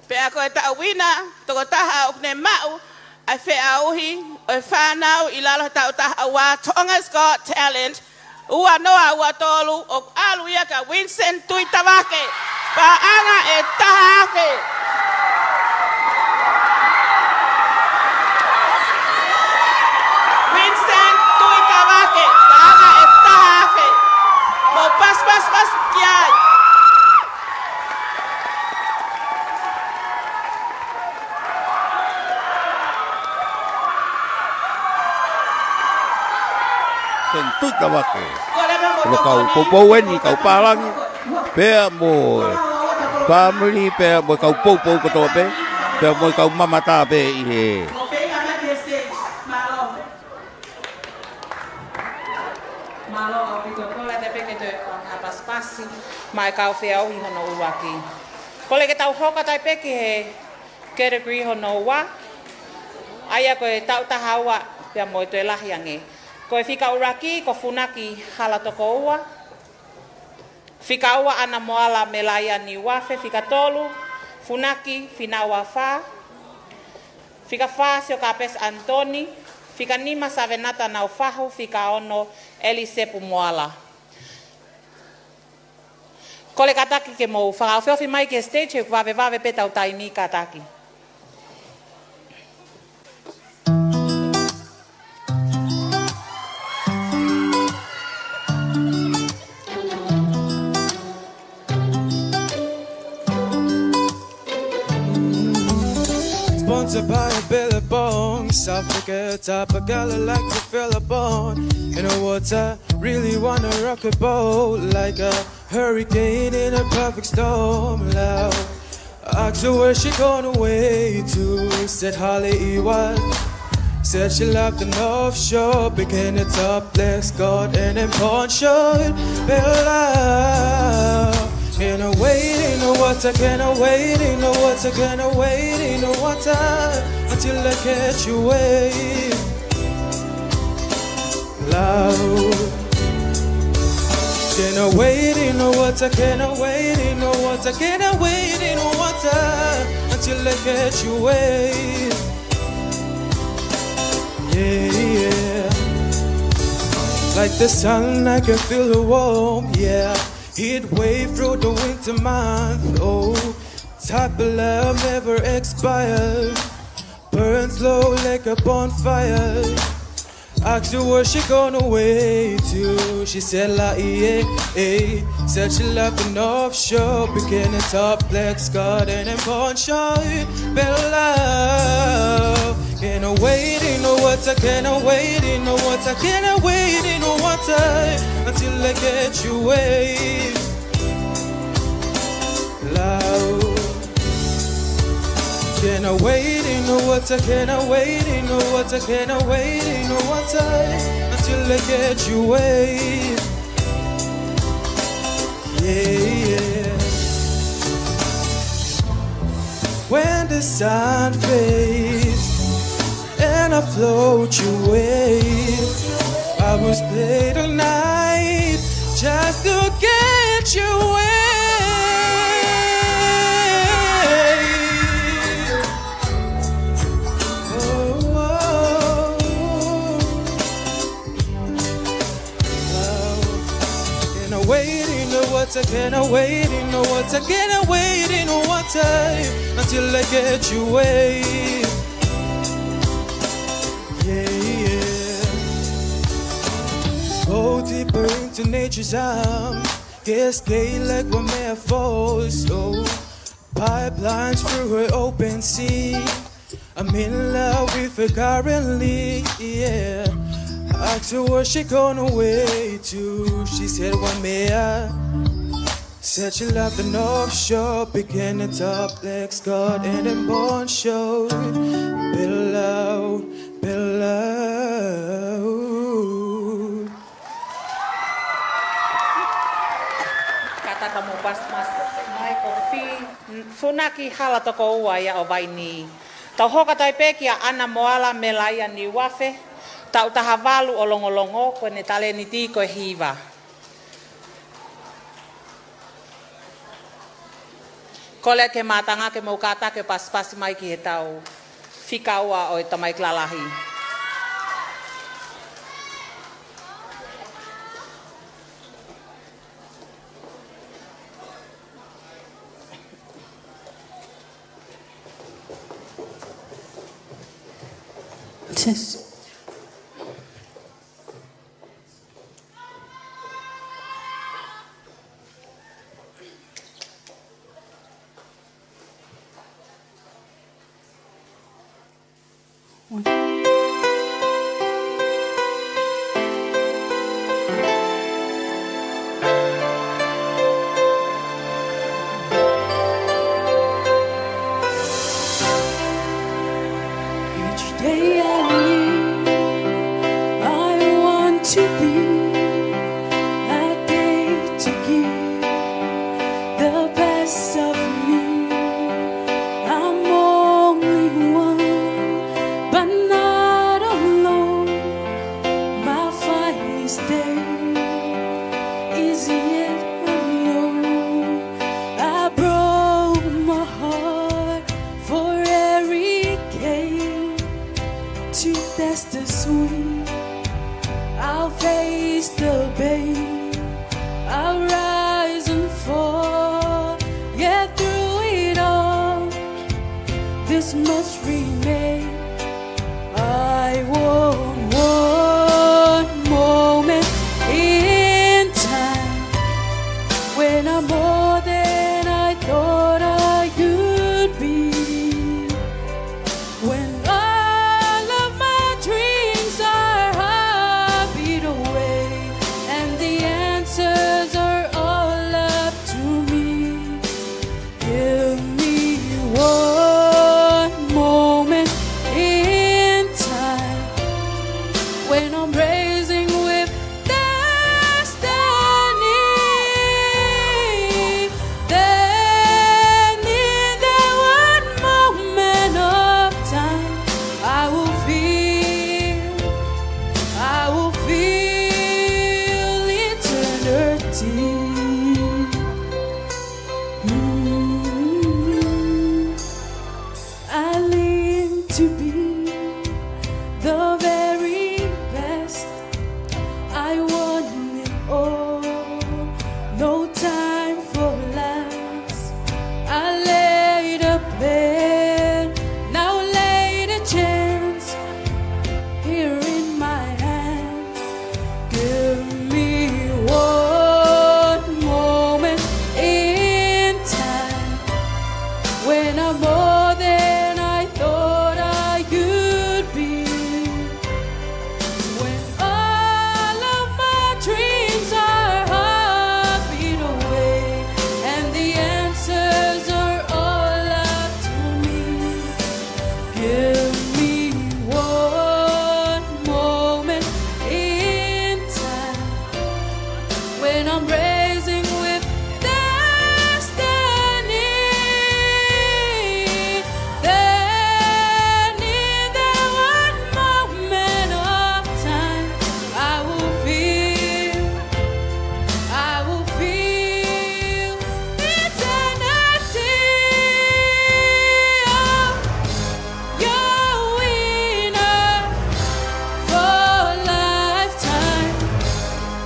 Pea ko e ta'awina, toko taha o kne mau, ai Fe'auhi, o e whanau I lalo tau taha wa Tonga's Got Talent, ua noa ua tolu, o aluia ka Vincent Tuitawake, paanga e taha ake. Vincent Tuitawake, paanga e taha ake. Mo pas kiai. Sentut tawake. Kalau kau popoen ni kau palang, pea mo family pea mo kau popo ko to pe, pea mo kau mamata pe I. Malo au pito kola te peke te hapas pasi, mai kau Fe'auhi hono uwaki. Kole ke tau hoka tai peke he category hono wa, aia ko e tau tahawa pea mo te lahiange. Ko e fika uraki, ko funaki hala toko ua. Fika ua ana moala melaya ni wafe, fika tolu, funaki, fina ua fa. Fika fa sio kapes Antoni, fika nima savenata na ufahu, fika ono Elisepu moala. Kole kataki ke mo whakaofeofi mai ke stage, he vave peta o taini kataki. Sponsored by a billabong, South Africa, top a gal like to fill a bone. In the water, really wanna rock a boat like a hurricane in a perfect storm. Loud, asked her where she gone away to. Said Holly Ewan. Said she loved the North Shore, bikini topless, got in and pawn short. Bella. Can I wait in the water, can I wait in the water, can I wait in the water until I catch you wave loud. Can I wait in the water, can I wait in the water, can I wait in the water until I catch you wave. Yeah, like the sun I can feel the warmth, yeah. Heat wave through the winter month, oh. Type of love never expires. Burns low like a bonfire. Asked her where she gone away to. She said la said she left the North Shore, bikini top, black garden and poncho. Bella, can I wait in the water? Can I wait in the water? Can I wait in the water until I get you away? Loud. Can I wait in the water? Can I wait in the water? Can I wait in the water until I get you away? Yeah. When the sun fades and I float you away, I will stay the night just to get you away. Can I wait in the water? Can I wait in the water until I get you away? Yeah. Go deeper into nature's arms. Cascade like one may fall slow. Pipelines through an open sea. I'm in love with her currently, yeah. I asked her where she gone away to. She said, "What may I?" Said she left the North Shore, bikini top, black scarred and then born show. Below, below. Kata kamu pas mas mai kofi funaki hala toko ua ia o vaini. Tau hoka tai pekia ana moala melaya ni wafe. Tau tahavalu o longolongo ko ne taleniti ko hiva. Kole ke matanga ke maukata ke pas mai ki he tau whikaua o e tamai klalahi. Test. Here in my hand. Give me one moment in time when I'm raising with destiny. Then in that one moment of time, I will feel eternity. You're a winner for lifetime.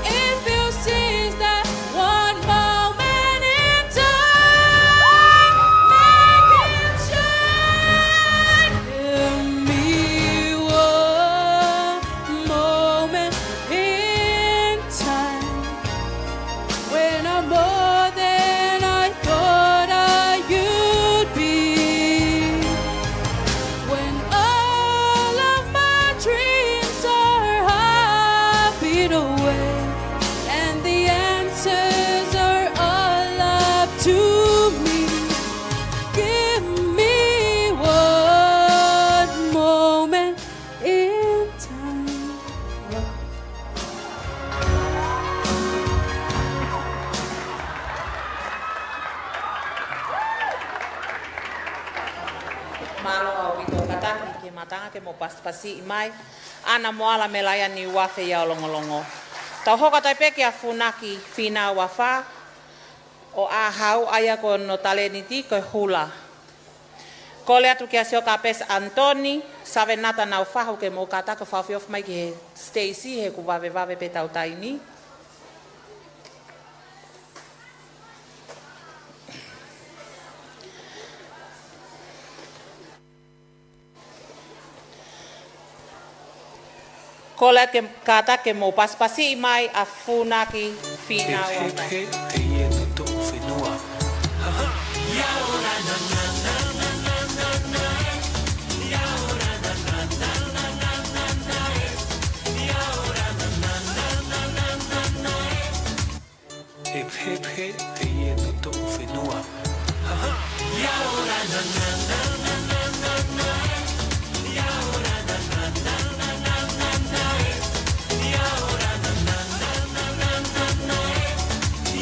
If you seize that one moment in time, make it shine. Give me one moment in time when I'm more than I thought I would be. When all of my dreams are hobbied away and the answers are all up to me. Give me one moment in time. Malo au i Tongatapu ke matanga ke mo pasipasi i mai. Ana moala me laia ni wafe ia o longolongo. Tau hoka tai peke a funaki fina wafa o a hau aia ko no Taleniti ko hula. Ko le atu ke asio ka pes Antoni, save nata nau fahu ke mo kata ko whawhiof mai ki he Stacy he ku vave pe tau taini. Ko le ke kata ke mo pasipasi i mai a funaki fina wafa. Hip hip hip, hey no to whenua. Ya ora na na na na na na na. Ya ora na na na na na na na. Ya ora na na na na na na na.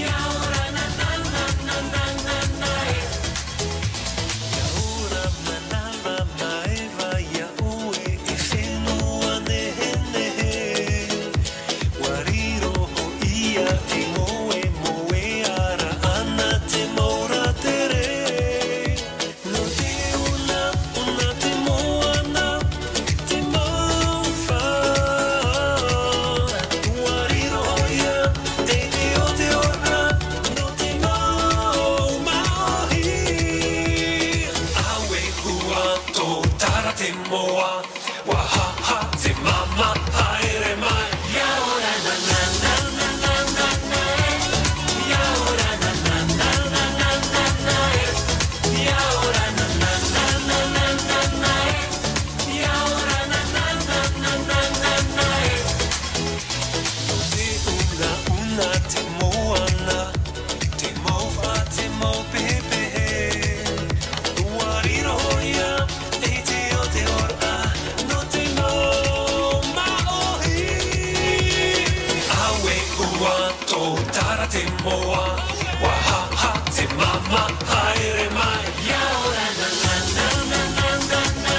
Ya ora na na na na na na na. Ya ora na na na eva ya ue e whenua nehe nehe. Wariro ho ia e moe moe ara ana te maura te re. No te una te moana te mauwha. Wariro ho ia e o te ora no te mau maohi. Awe hua tō tara te moa. Wahaha te mama haere mai. Ya ora na na na na na na na. Ya ora na na na na na na na. Ya ora na na na na na na na. Ya ora na na na na na na na. Te una te moana. Te mauwha te mau pepe. Wariro ia e te o te ora no te mau maohi. Awe ua tō tara te moa. Wahaha te mama haere mai. Ya ora na na na na na na na.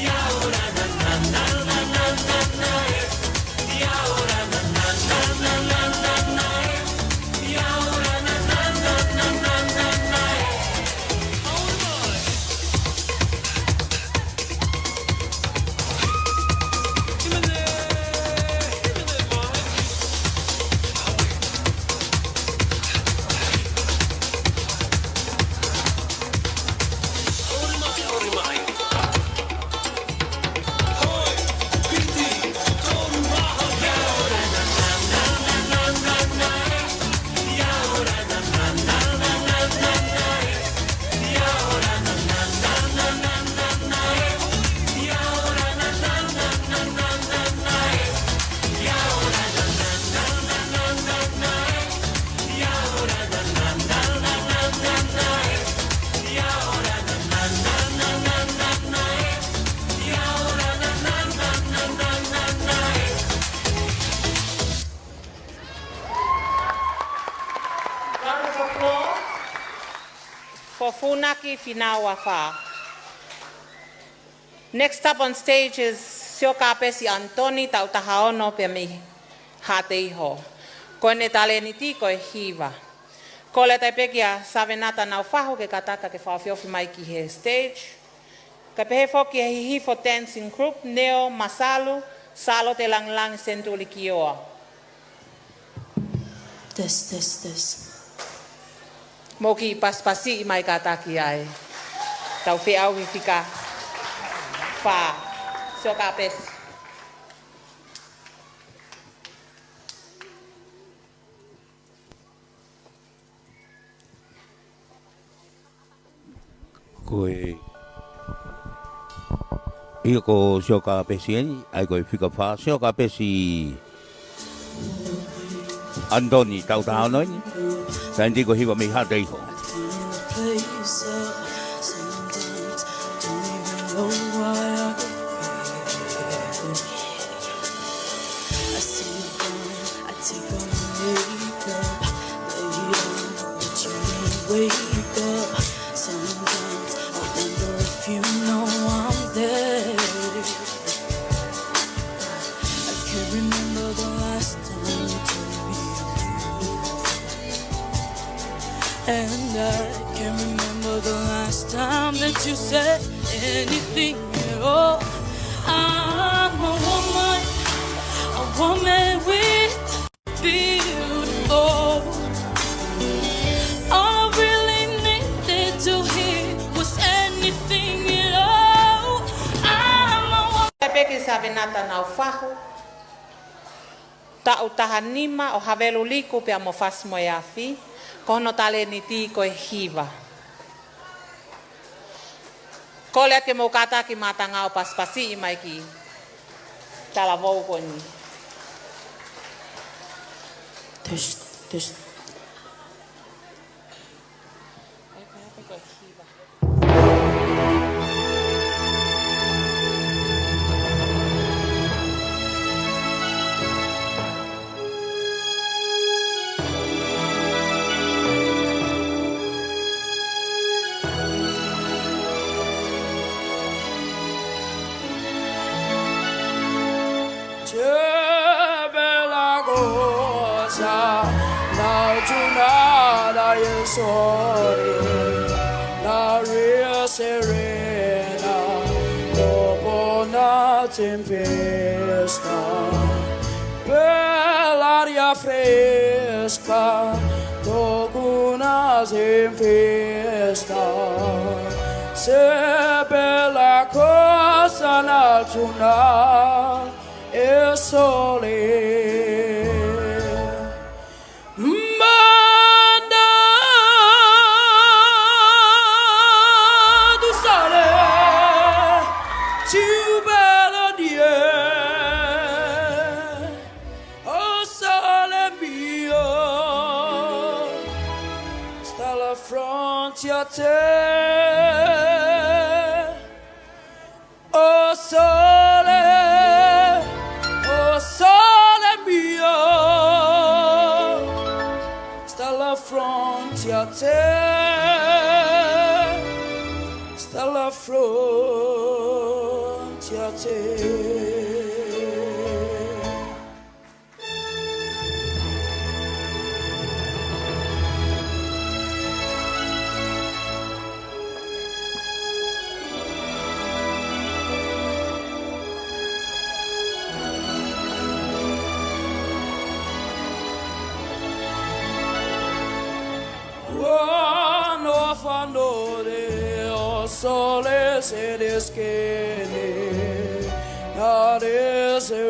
Ya ora na na na na na na na. Ya ora na na na na na na na. Ya ora na na na na na na na. funaki finawa fa. Next up on stage is Siokapesi Antoni tautahaono pe mi hateiho. Koine taleniti koe hiva. Kole tai pekia savenata nau fahu ke kataka ke whawhiofi mai ki he stage. Ka pehe foki he hihifo dancing group Neo Masalu Salo te lang lang sentuli kioa. This. Moki paspasi i mai kataki ai. Tau Fe'auhi fika fa Siokapesi. Koe ia ko Siokapesi ai koe fika fa Siokapesi Antoni tautahaono ni Santi ko hiwa mi hateiho. And I can't remember the last time that you said anything at all. I'm a woman with beautiful. All I really needed to hear was anything at all. I'm a woman. Peki savenata nau fahu. Ta utahanima o havelu liku pe amo fasmo yafi. Kono taleniti koe hiva. Kole ake mo kata ki matanga o paspasi i mai ki tala vou koni. This. La ria serena, dopo una tempesta, bell'aria fresca, dopo una tempesta, se bella cosa naltuna e sole. Te, oh sole mio, sta la fronte a te, sta la fronte a te. Sole se deschiede, la desereda,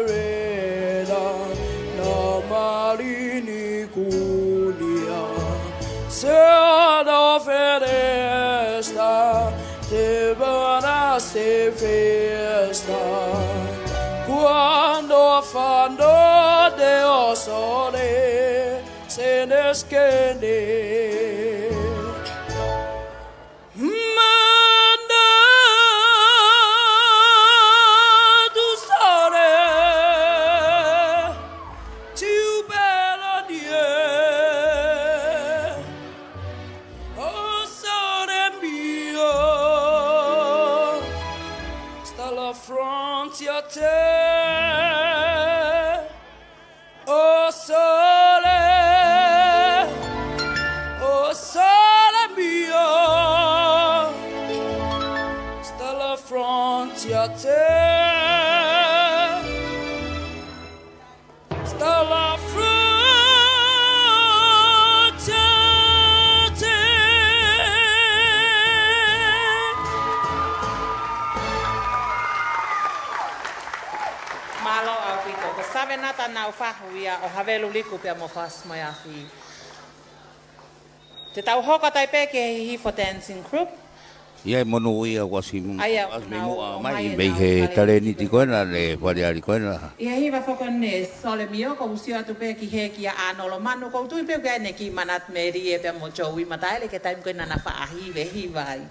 la marini culia, se da festa, te van se festa, quando fanno de sole se deschiede. Stalla frontier te, oh sole mio, stalla frontier te, stalla frontier te. Malo au piko, ko save nata nau whahuia o havelu liku pia mo whasmoi a whi. Te tau hoka tai peke he for dancing group. Ia monu ia wasi Aia, asme nau- mua o mai mai bei nau he Taleniti. taleniti koina le pariari koina. Ia hiwa whoko ne sole mio ko usio atu pe ki he ki a anolo manu ko tui pe kia ne ki manat meri e pe mo chowi mataele ke taim koina na whaahiwe hiwai.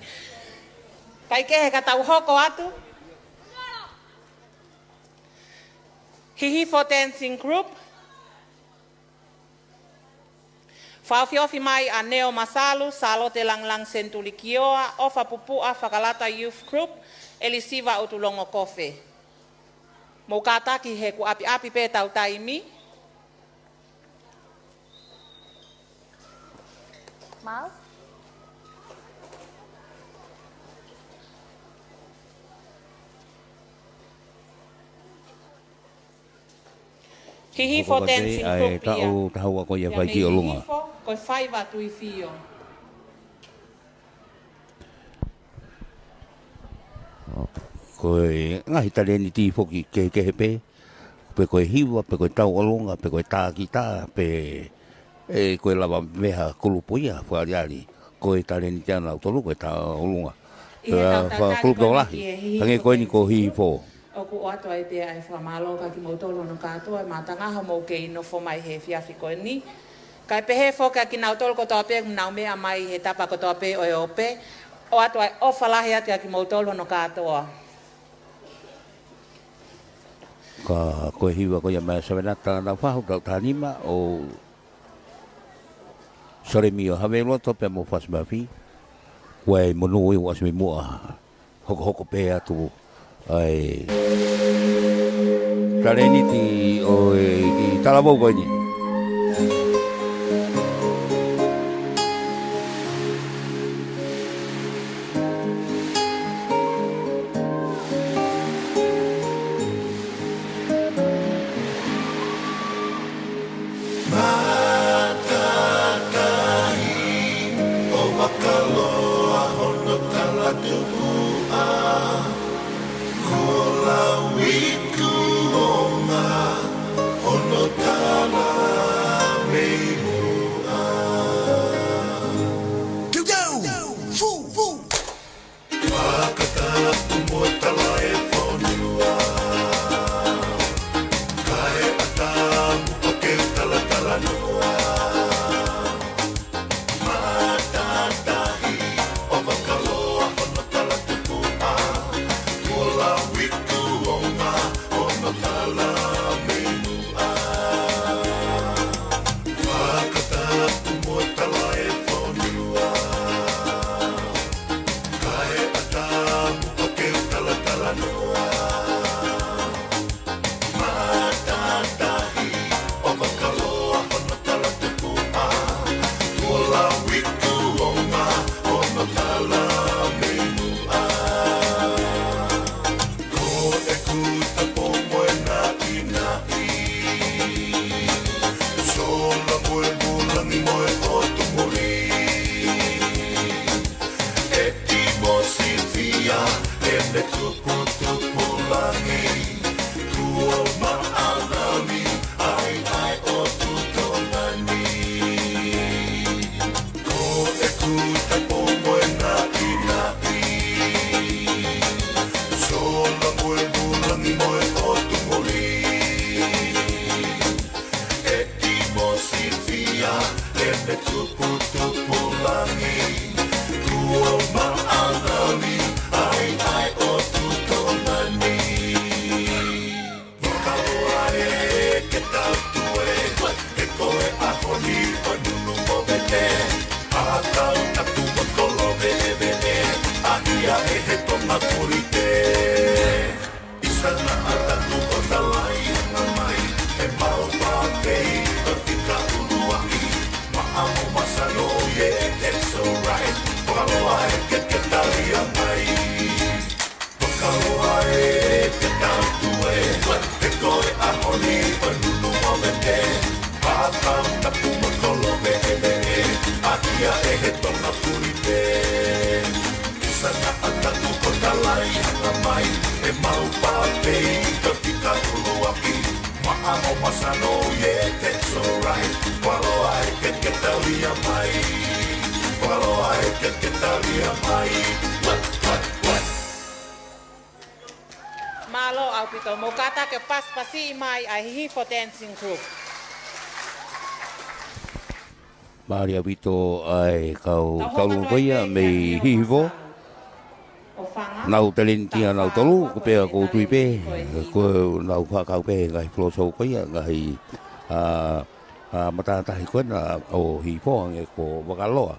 Kai ke he ka tau hoko atu? Hihi for dancing group. Whawhiofi mai a Neo Masalu, Salote Langlang Sentuli Kioa, Ofa Pupua Whakalata Youth Group, Elisiva Utulongo Kofe. Mo kātaki he ku api api pe tau taimi. Mau? Hihi for dancing ai group ia. tau tahua ko ia vai ki o lunga. Ko whai watu i whio. Koe ngahi taleniti foki ke he pe. Pe koe hiwa, pe koe tau o lunga, pe koe tā ki tā, pe koe lava meha kulupuia whariari. Koe taleniti ana utolu koe tā o lunga. Kulup do lahi. Tange koe ni ko hihi fo. O ku ato ai pia ai whamalo ka ki mautolo no kātua e mātangaha mou ke ino fo mai he whiawhi koe ni. Kai pehe whoka ki nau tolo ko tō pe nau mea mai he tapa ko tō pe o e o pe. O ato ai o whalahi ati a ki mautolo no kātua. Ka koe hiwa ko ia mai sawenata na whahu tau tānima o sore mio hawe loto pe mo whasmafi. Koe monu i wasmi mua. Hoko hoko pe atu. Ai Taleniti o i Talavou koe ni. Tuo ma'anami, ai o tuto mau pape ka pika uluaki ma'a o masano ye that's alright walo ai ke talia mai walo ai ke talia mai what Malo au pito mo kata ke pas pasi mai ai hi for dancing group. Maria Vito ai kau talu koia me hivo. Nau Taleniti nau talu ko pe ko tui pe ko nau fa kau pe ngai floso koia ngai mata tahi ko na o hivo nge ko wakaloa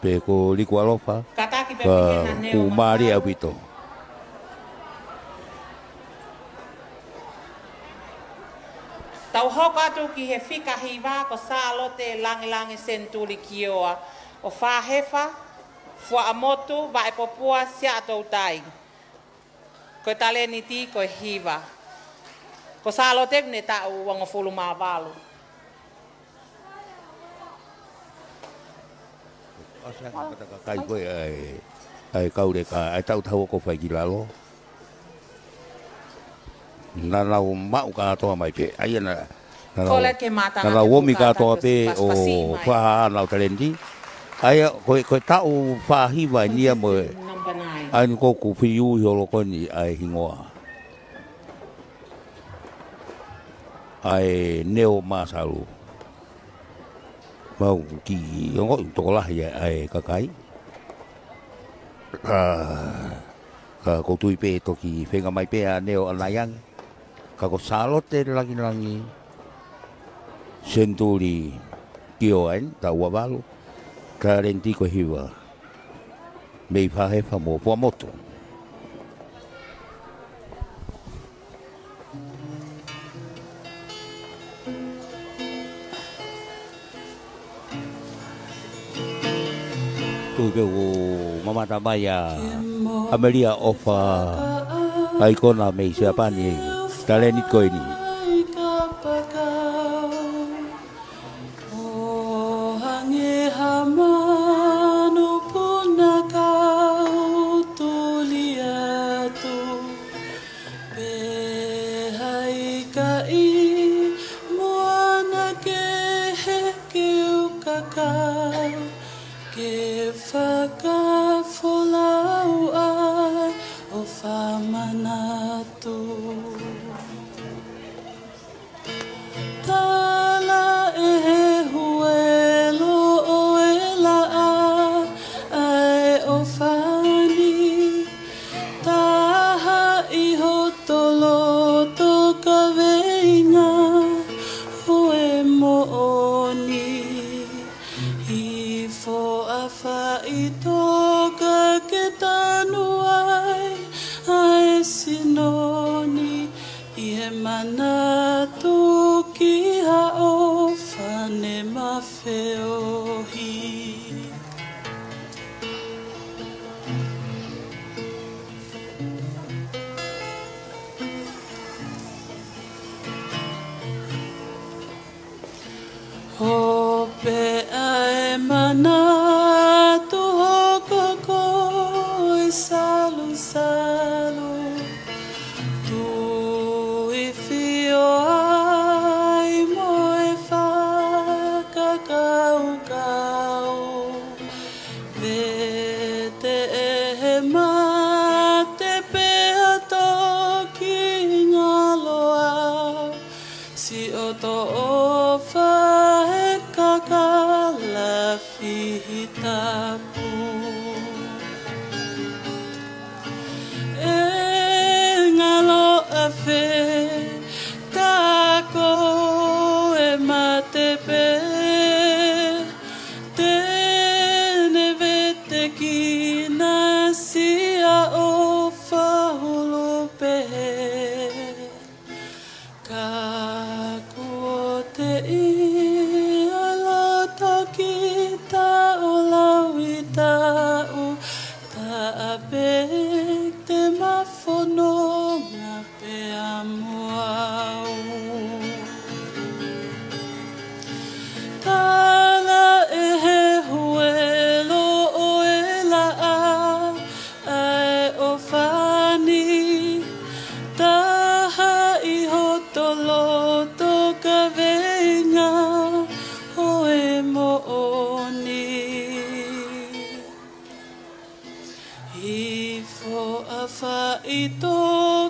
pe ko Nuku'alofa. Kata ki pe ku Maria Vito. Tau hoka atu ki he whika hiwa ko salote langi senturi ki oa o whahefa, fua amotu, wa e popua sia atou tai. Ko taleniti ko hiwa. Ko salote ne tau wanga fulu mawalu. Asa kata kai koe ai kaure ka ai tau ko whai ki lalo. Na lau mau ka toa mai pe ai na na lau omi ka toa pe o wha nau Taleniti ai koe tau wha hiwa nia mo ai ko ku whiu holo koni ai hingoa ai neo masalu mau ki ngo tokolahi ai kakai ka ko tui pe toki whenga mai pe a neo anayang kako salote langi senturi kioen ta wabalu Taleniti ko hiwa mei whahefa mo puamoto tui pe o mamata maya Amelia ofa ai kona mei siapani Taleniti ko ini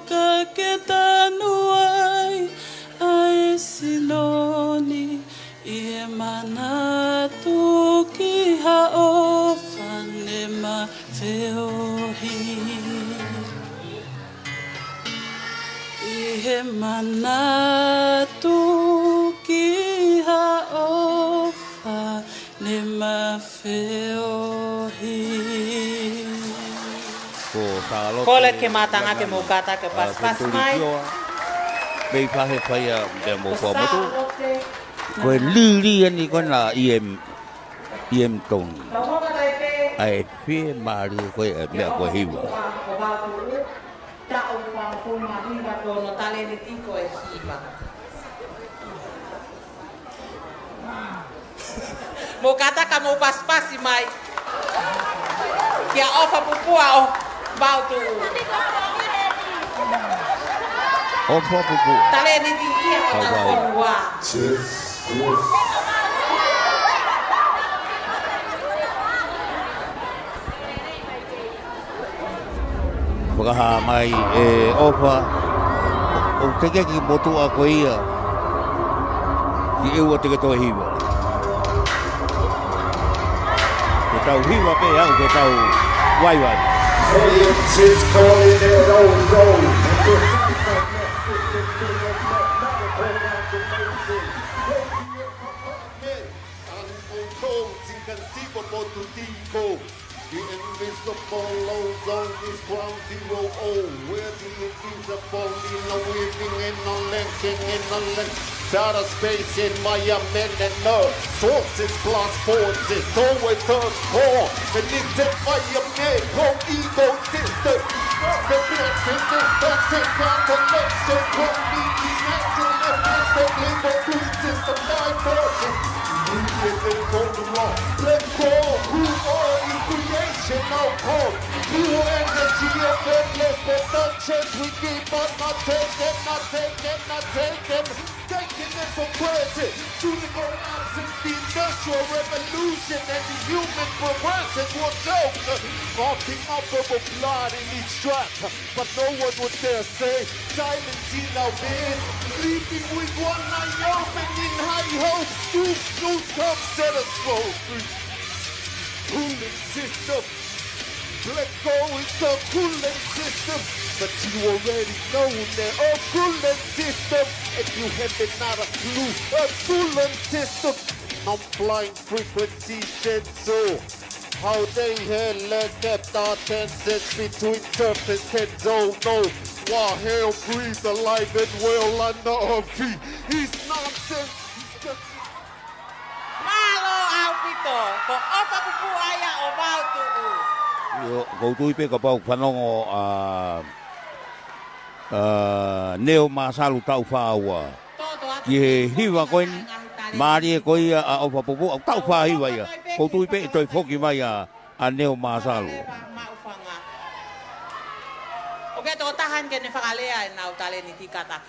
ka ke tanu ai ai sinoni I he mana tu ki haofa ne ma fe'auhi I he mana tu ki haofa ne ma fe'auhi Kole ke matanga ke mokata ke pas mai. Bei pahe paia me mo ko motu. Ko lili ni ko na iem tong. Ai fi mari ko me ko hiwa. Ta o fa ko ma hiwa to no taleniti ko e hiwa. Mokata ka mo pas mai. Kia ofa pupua o bau tu. Ofa pupu. Taleniti kia o ta fonua. Wakaha mai ofa o teke ki motu a ko ia. Ki ewa teke to hiwa. Ke tau hiwa pe au ke tau wai. Science calling their own road. Inconceivable to decode. The invisible ozone is ground zero O. Where the invisible in a weaving in a linking in a link. Data space in my amended nerve. Sources plus forces. Always third core. And it's in my amended ecosystem. The blessing is touching constellation. From me, imagine the labor food system diversion. Let go, who are in creation now called pure energy of endless productions. We keep on not taking it for granted. Universe absence, the industrial revolution and the human progression will joke. Marking up of a blood in each track, but no one would dare say silence in our beds. Sleeping with one eye open in high hopes. Truth come set us free. Cooling system. Let go is a cooling system. But you already know they're a cooling system. And you have it not a clue. A cooling system. I'm flying frequency sensor. How they had kept our tenses between surface and zone. No. While hell breathes alive and well under our feet. He's nonsense. Malo aupito, ko ofa pupu aya o bau tu. Yo go tui pe ka pau whanongo neo masalu tau whaua. Ki he hiwa koin, maari e koi a ofa pupu au tau wha hiwa ia. Go tui pe toi whoki mai a neo masalu. Oke, to tahan ke ne whakalea e nau taleniti kata.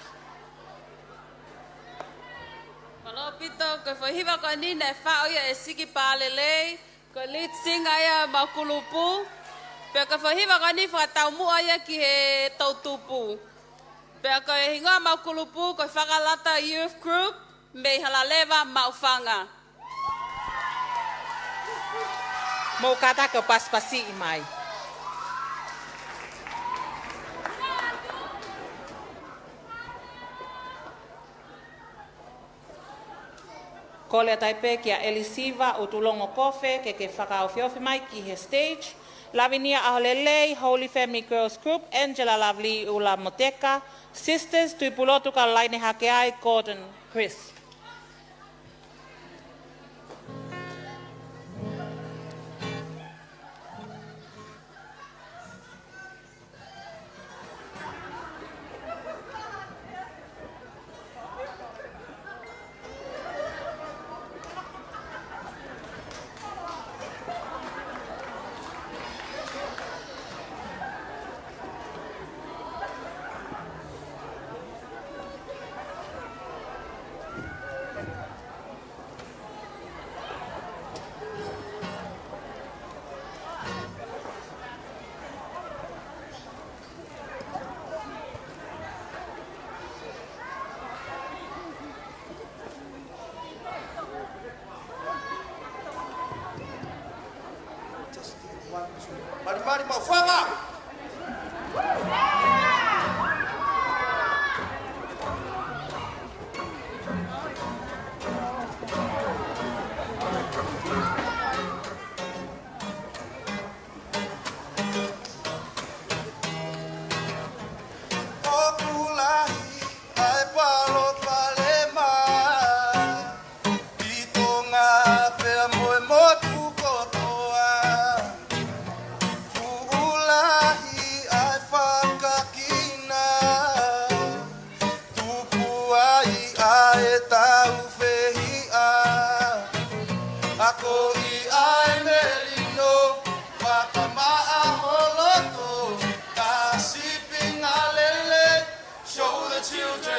Malo pito, ko whahiwa ko ni ne whaoia e siki pālelei, ko lead sing aia makulupu, pe ko whahiwa ko ni whakatau mu aia ki he tautupu. Pe ko e hingoa makulupu, ko whakalata youth group, me halaleva maufanga. Mau kata ke pas-pasi imai. Kole taipe kia elisiva o tulongo kofe ke whakaofiofi mai ki he stage. Lavinia Aholelei, Holy Family Girls Group, Angela Lovely Ula Moteka, Sisters Tuipulotu ka laine hakeai Gordon Chris.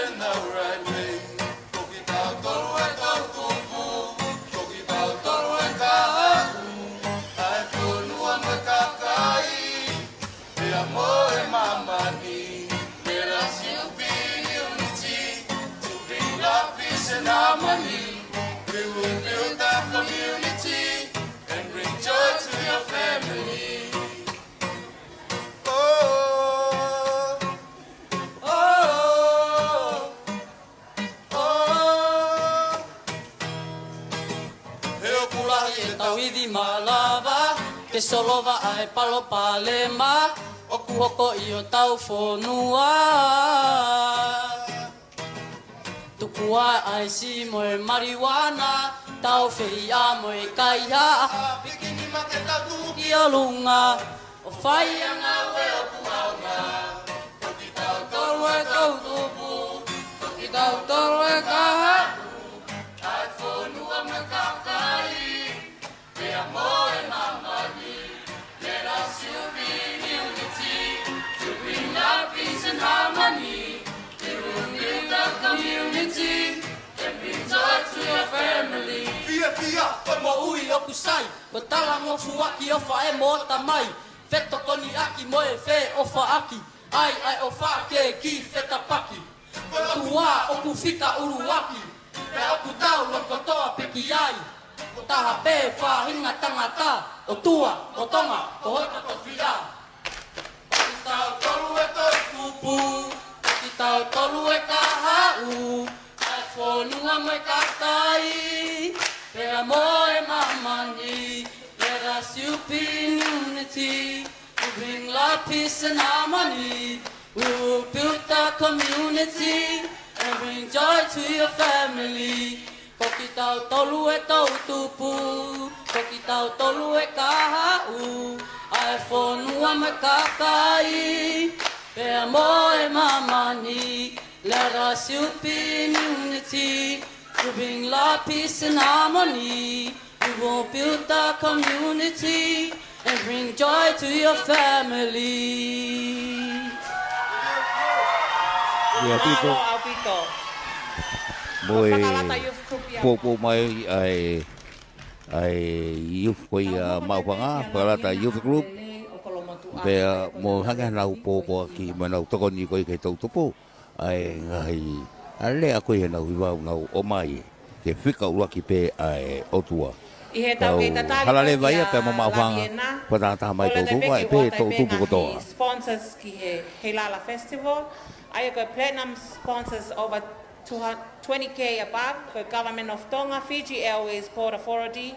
in the right way. Toki tau tolu e tau tupu, toki tau tolu e kahaku. Ai whonua me kakai, pea moe mamani. Let us be unity to bring love, peace and harmony. We will build that community and bring joy to your family. Tauivi malava, ke solova ai palo palema, oku hoko I o tau whonua. Tukua ai si moe marijuana, tau whia moe kaiha. Pikini make tau tuki o lunga, o whaianga we o kuaunga. Toki tau tolu e tau tupu, toki tau tolu e kahaku. Ai whonua me kakai. Moe mamani, let us be unity to bring love, peace and harmony. We will build a community and bring joy to your family. Fia fia, koe mo ui o kusai, ko tala mo fuaki o fa e mo tamai. Feto koni aki moe fe o fa aki, ai o fa ke ki feta paki. Tua o kufika uruaki, pe o kutau lo kotoa peki ai. Taha pe whahinga tangata, o tua, o tonga, o hoika to whia. Ki tau tolu e tau tupu, ki tau tolu e kahau, ai whonua me katai, pea moe mamani. Let us be in unity, to bring love, peace and harmony. We will build the community and bring joy to your family. Koki tau tolu e tau tupu, koki tau tolu e kahau, ai whonua me kakai, pea moe mamani. Let us be in unity, to bring love, peace and harmony. We will build the community and bring joy to your family. Yeah, people. Moi popo mai ai youth koi maupanga palata youth group be mo hanga na popo ki mana tokoni koi ke tupu ai ngai ale a koi na uwa na o mai ke fika ua ki pe ai otua I he tau ke tatari halale vai pe mo maupanga pa ta mai tupu ai pe tupu ko to sponsors ki he Heilala festival ai ko platinum sponsors over 20K above for Government of Tonga, Fiji Airways, Port Authority,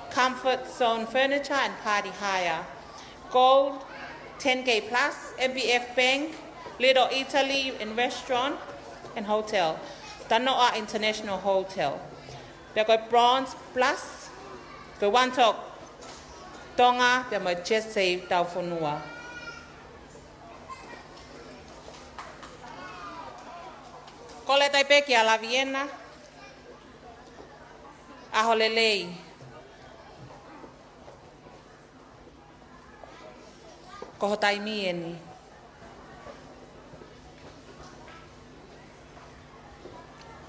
Comfort Zone Furniture and Party Hire. Gold, 10K plus, MBF Bank, Little Italy and Restaurant and Hotel. Tanoa International Hotel. They got Bronze Plus, the one talk Tonga, they might just say Taufonua. Kole taipe ki a la Vienna, a holelei. Ko taimi eni.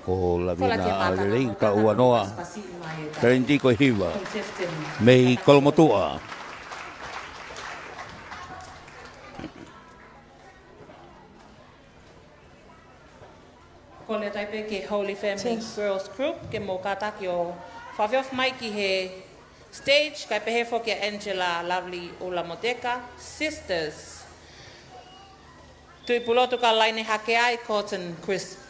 Ko la Vienna a lelei ta ua noa. Taleniti ko hiwa. Mei kolomotua. Ko le taipe ke Holy Family Girls Group, ke mo kataki o whawhiof mai ki he stage, kai pehe fo ke Angela Lovely Ulamoteka, Sisters. Tui pulotu ka laine hake ai, Cotton Crisp.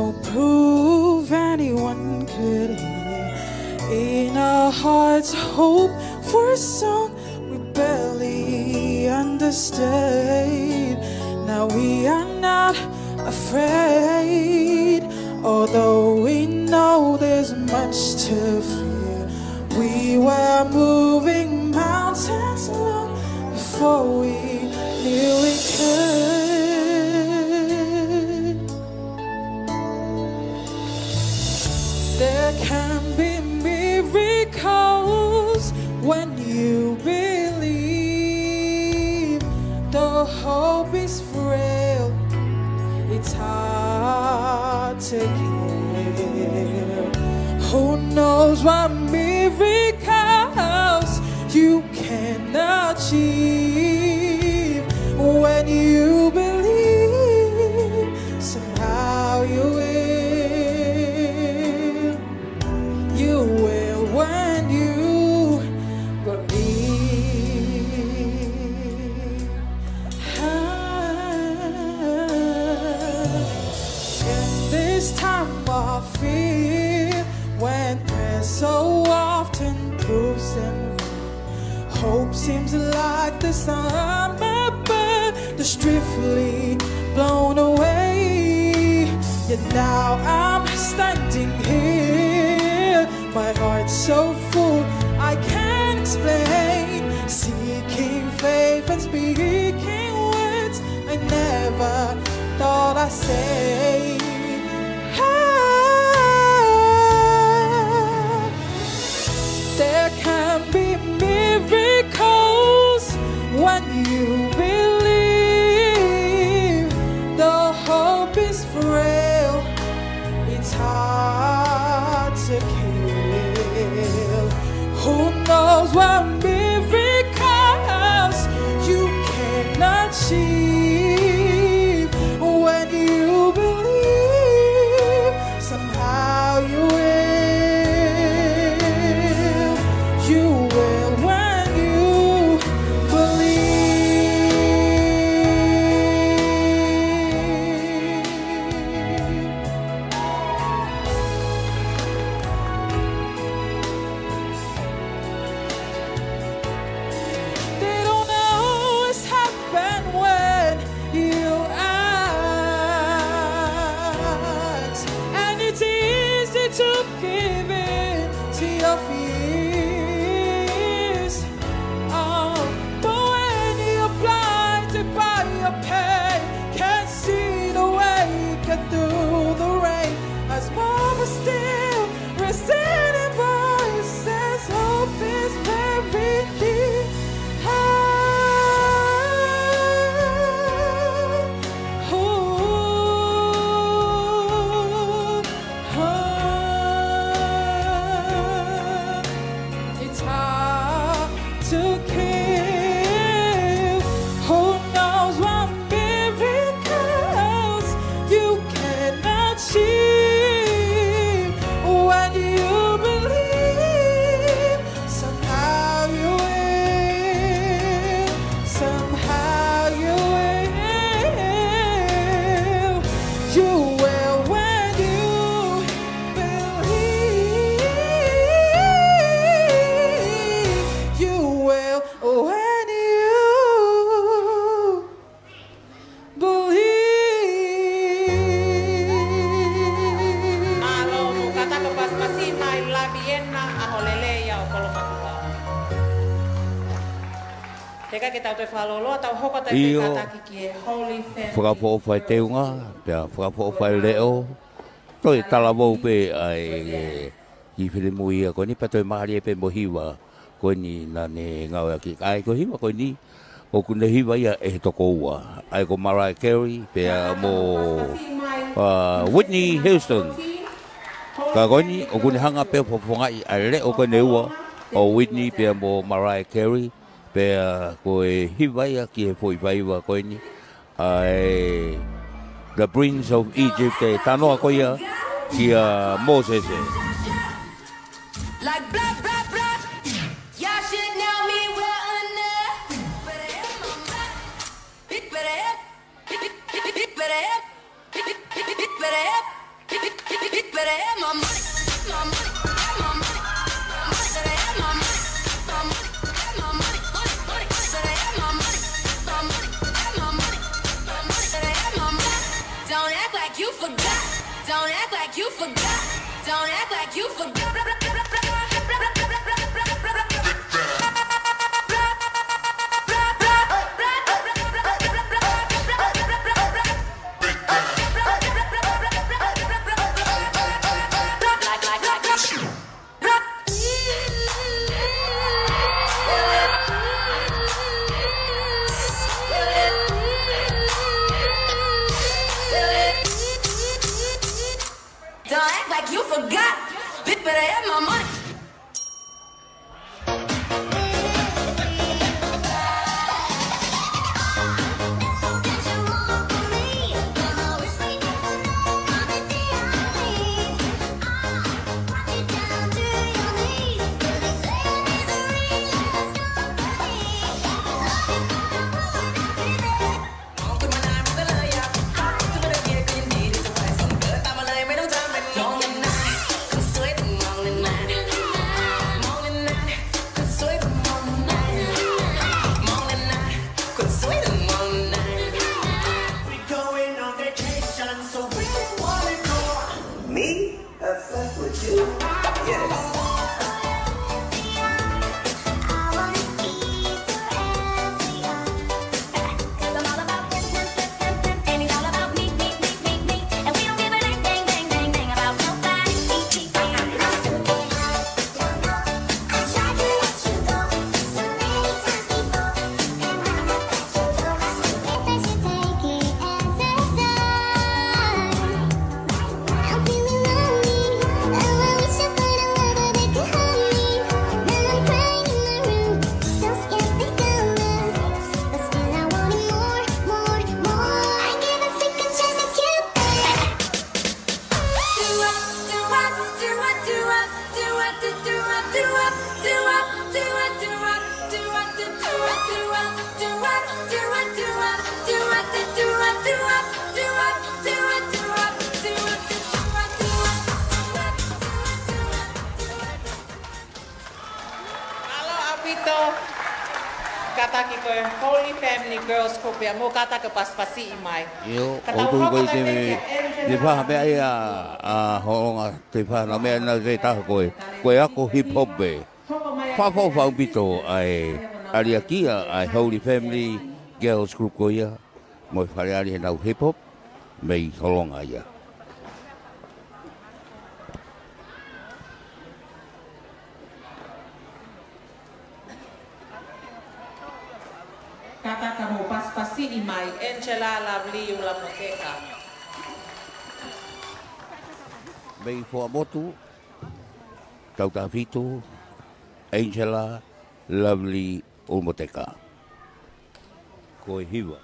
no proof anyone could hear. In our hearts, hope for a song we barely understood. Now we are not afraid, although we know there's much to fear. We were moving mountains long before we knew we could. There can be miracles when you believe. Though hope is frail, it's hard to kill. Who knows what miracles you can achieve when you believe. Somehow you will. You will when you believe. In this time of fear, when prayer so often proves them, hope seems like the summer bird that's swiftly blown away. Yet now I'm standing here, my heart's so full I can't explain, seeking faith and speaking words I never thought I'd say. There can be miracles when you believe. The hope is frail, it's hard to kill. Who knows what miracles you can achieve when you believe. Somehow you will. You will when you believe. They don't always happen when you ask, and it's easy to give in to your fears. But when you're blinded by your pain, can't see the way, get through the rain, as mama still reciting voices, hope is very deep. It's hard to kill. Who knows what miracles you can achieve when you believe. Somehow you will. Somehow you will. You will when you believe. You will when you believe. Malo Nukataka Paspasina, Labiena, Aholeleia, o Kolopakua. Teka ke tau te whaloloa, tau hoko te Io. pekataki ki e Holy Family. Whakapōwhai teunga, pia whakapōwhai leo. Toi tala wau pe ai i whiri mui a koe ni, patoi mahari e pe mohiwa koe ni na ne ngau aki. Ai ko hiwa koe ni, o kune hiwa ia e he toko ua. Ai ko Mariah Carey, pia mo Whitney Houston. Ka koe ni, o kune hanga pe whapongai ai le o koe ne ua, o Whitney pia mo Mariah Carey. Pea koe hiwai ki he whoiwaiwa koe ni. Ai The Prince of Egypt e tanoa koe ia ki a Moses e. Like blah blah blah. Y'all should know me well enough. Better help my mind. Better help. Better help. Better help. forgot. Don't act like you forgot. Don't act like you forgot. Don't act like you forgot. Bitch, better have my money. Kata ki koe Holy Family Girls Group ya mo kata ke paspasi imai. Yo, o ko te fa me ai a honga te fa na me na ze ta koe. Koe ako hip hop be. Fa bito ai ali aki ai Holy Family Girls Group ko ya. Mo fa ali na hip hop me holonga ya. Kata kamu paspasi imai Angela Lovely Ulamoteka. Mei fo motu Tongatapu Angela Lovely Ulamoteka. Koe hiwa.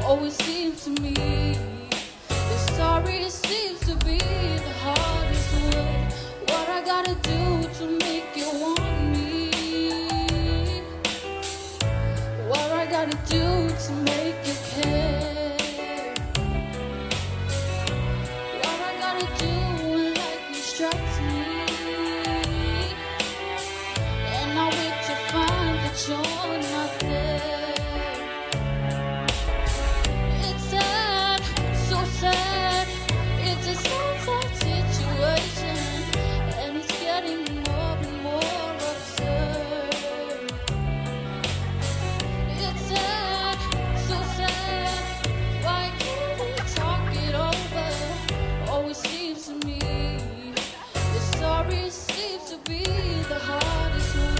always seemed to me gotta do to make you care? What I gotta do when life distracts me, and I wait to find that you're not there. It's sad, so sad. It's a so-sad situation, and it's getting more and more absurd. It's sad, so sad. Why can't we talk it over? Always seems to me the sorry seems to be the hardest word.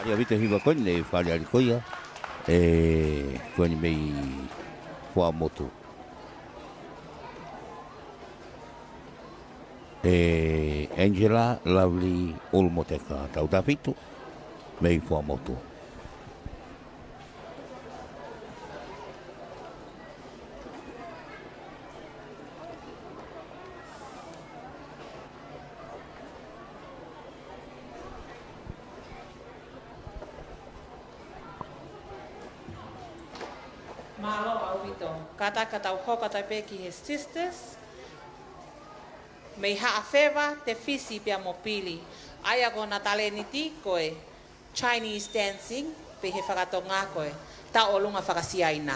Aria vite hiva koe ne whare ari koia. Koe ni mei wha motu. Angela, Lovely, Olmoteka, Tautapitu, mei wha motu. Malo au wito. Kata kata uhoka tai pe ki he sisters. Mei haawhewa te fisi pia mopili. Aia ko na taleniti koe Chinese dancing pe he whakatonga koe. Ta o lunga whakasiaina.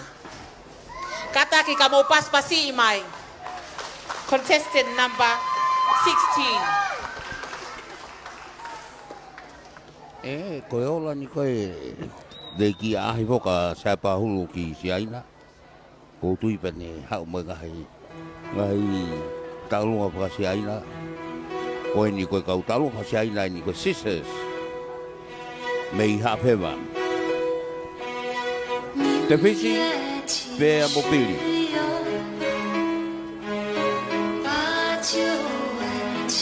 Kata ki ka mo paspasi i mai. Contestant number 16. Koe ola ni koe de ki ahi voka sapa hulu ki siaina. Ko tui pene hau mo ngai talunga pa siaina. Koe ni koe kau talunga siaina ni koe sisters. Mei hapeva. Te fisi pe mopili. 把酒问青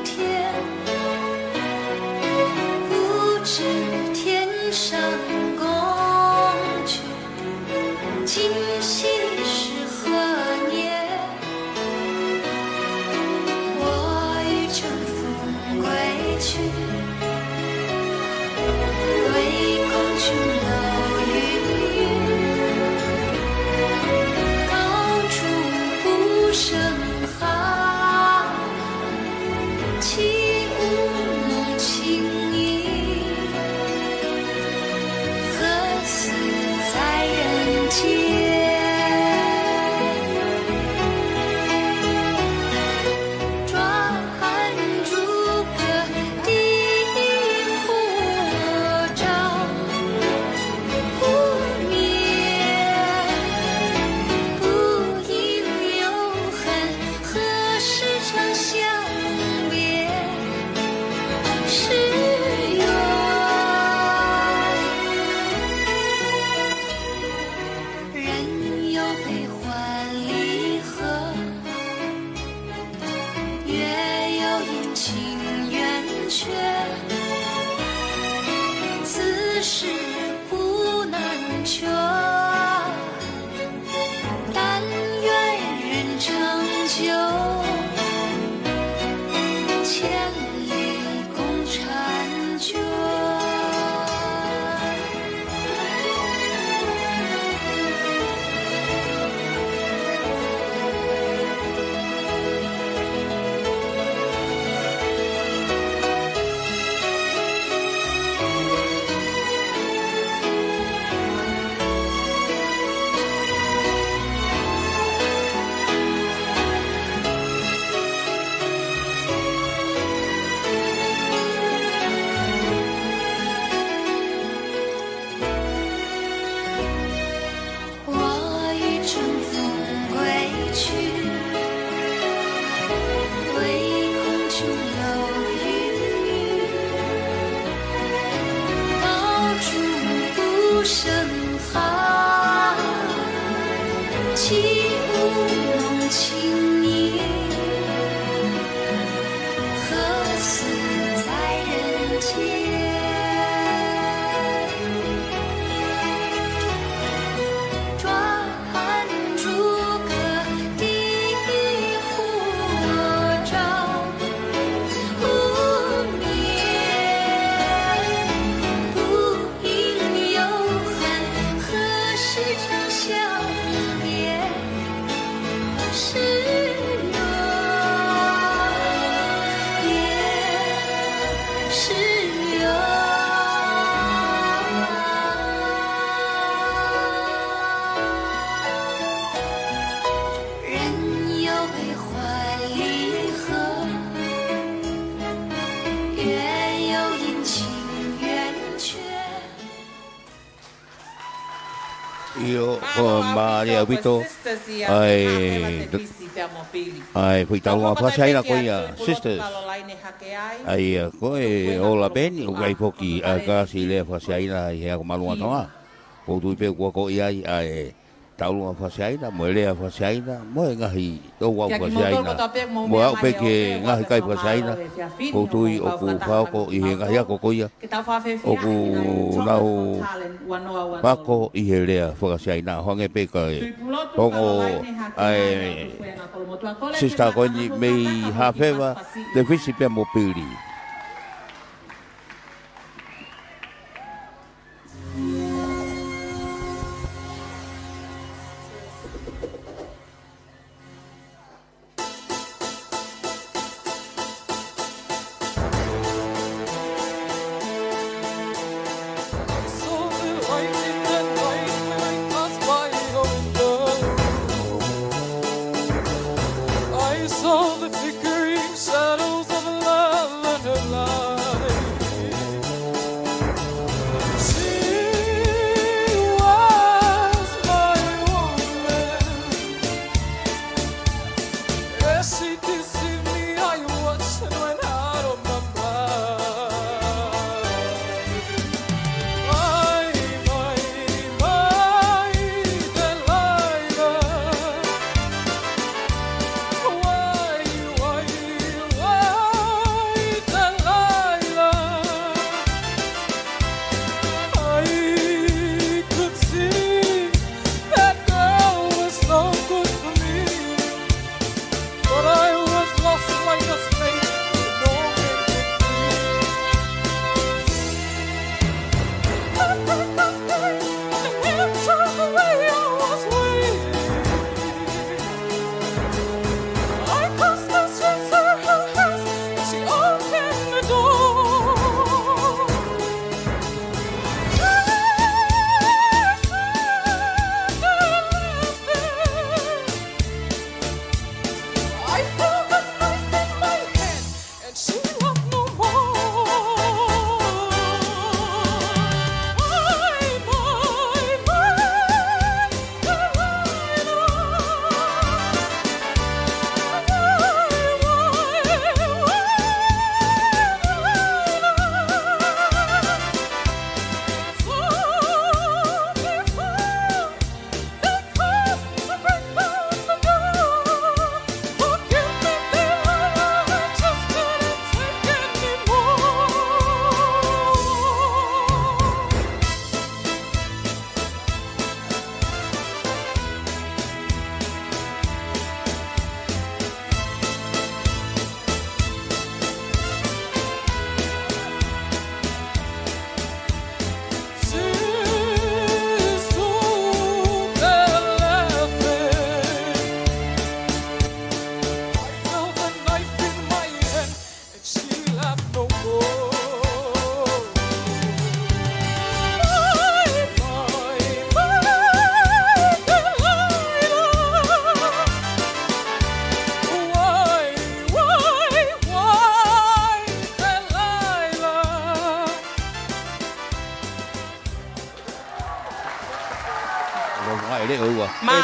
天，不知天上宫阙，今夕是何年？我欲乘风归去，唯恐琼楼玉宇，高处不胜寒。起舞弄清影，何似在人间？转朱阁，低火照，不眠，不应有恨，何时长相别？是缘。人有悲欢离合，月有阴晴圆缺，此事古难全。但愿人长久，千里共婵娟。我欲乘风归去，唯恐琼楼玉宇，高处不胜寒。起舞弄清影，何似在人间？转朱阁， ko Maria Vito ai fui talo fa sai na ko ia sisters ai ko e ola ben o gai foki a ka si le fa sai na ia ko malua toa ko tu pe ko ia ai talo fa sai na mo le fa sai na mo ngahi to wa fa sai na mo au pe ke ngahi kai fa sai na ko tu o ku fa ko i ngahi ko ko ia o ku nau Pako i he lea whakasiai nā honge pe kai hongo ai sista koini mei hawhewa te whisi pia mo piri.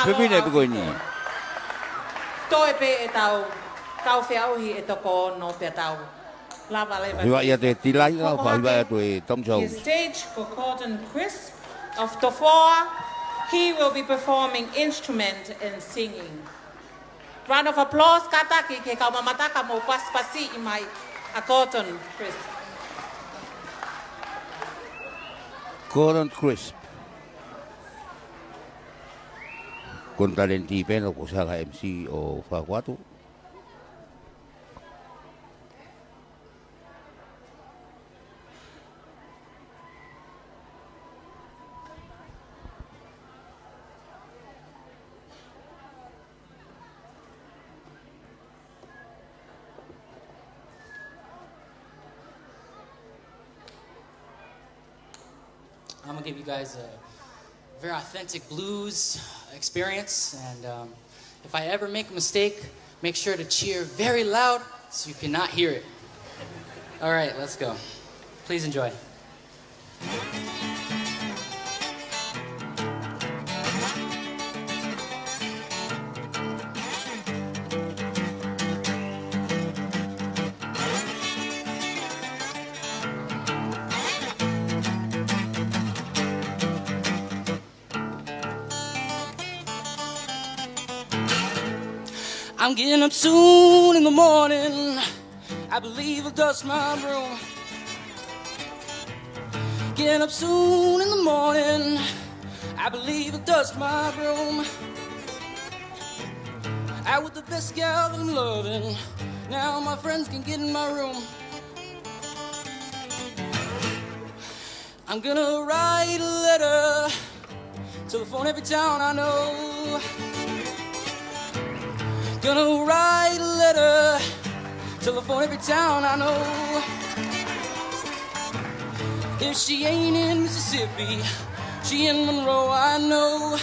Pepine pe koini. Toi pe e tau Fe'auhi e toko no pe tau. Lava leva. Hiwa ia te tilai la fa hiwa tu e tomso. Stage for Cotton Crisp of Tofoa. He will be performing instrument and singing. Round of applause kata ki ke kau mamataka mo paspasi i mai a Cotton Crisp. Cotton Crisp. Con Taleniti peno ko sa MC o Faguatu. I'm gonna give you guys a very authentic blues experience, and if I ever make a mistake, make sure to cheer very loud so you cannot hear it. All right, let's go. Please enjoy. I'm getting up soon in the morning. I believe I'll dust my broom. Getting up soon in the morning. I believe I'll dust my broom. Out with the best gal that I'm loving. Now my friends can get in my room. I'm gonna write a letter, telephone every town I know. Gonna write a letter, telephone every town I know. If she ain't in Mississippi, she in Monroe, I know.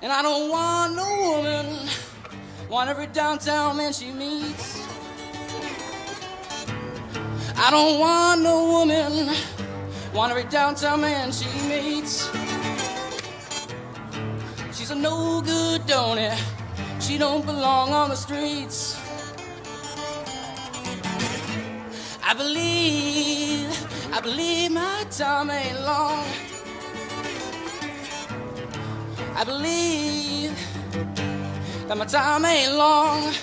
And I don't want no woman, want every downtown man she meets. I don't want no woman, want every downtown man she meets. She's a no good donut, she don't belong on the streets. I believe my time ain't long. I believe that my time ain't long.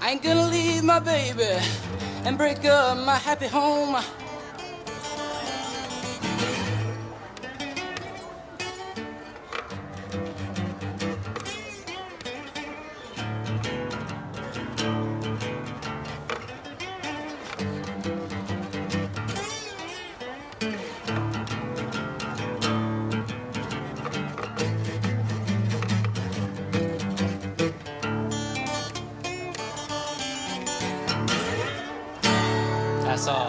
I ain't gonna leave my baby and break up my happy home. That's all.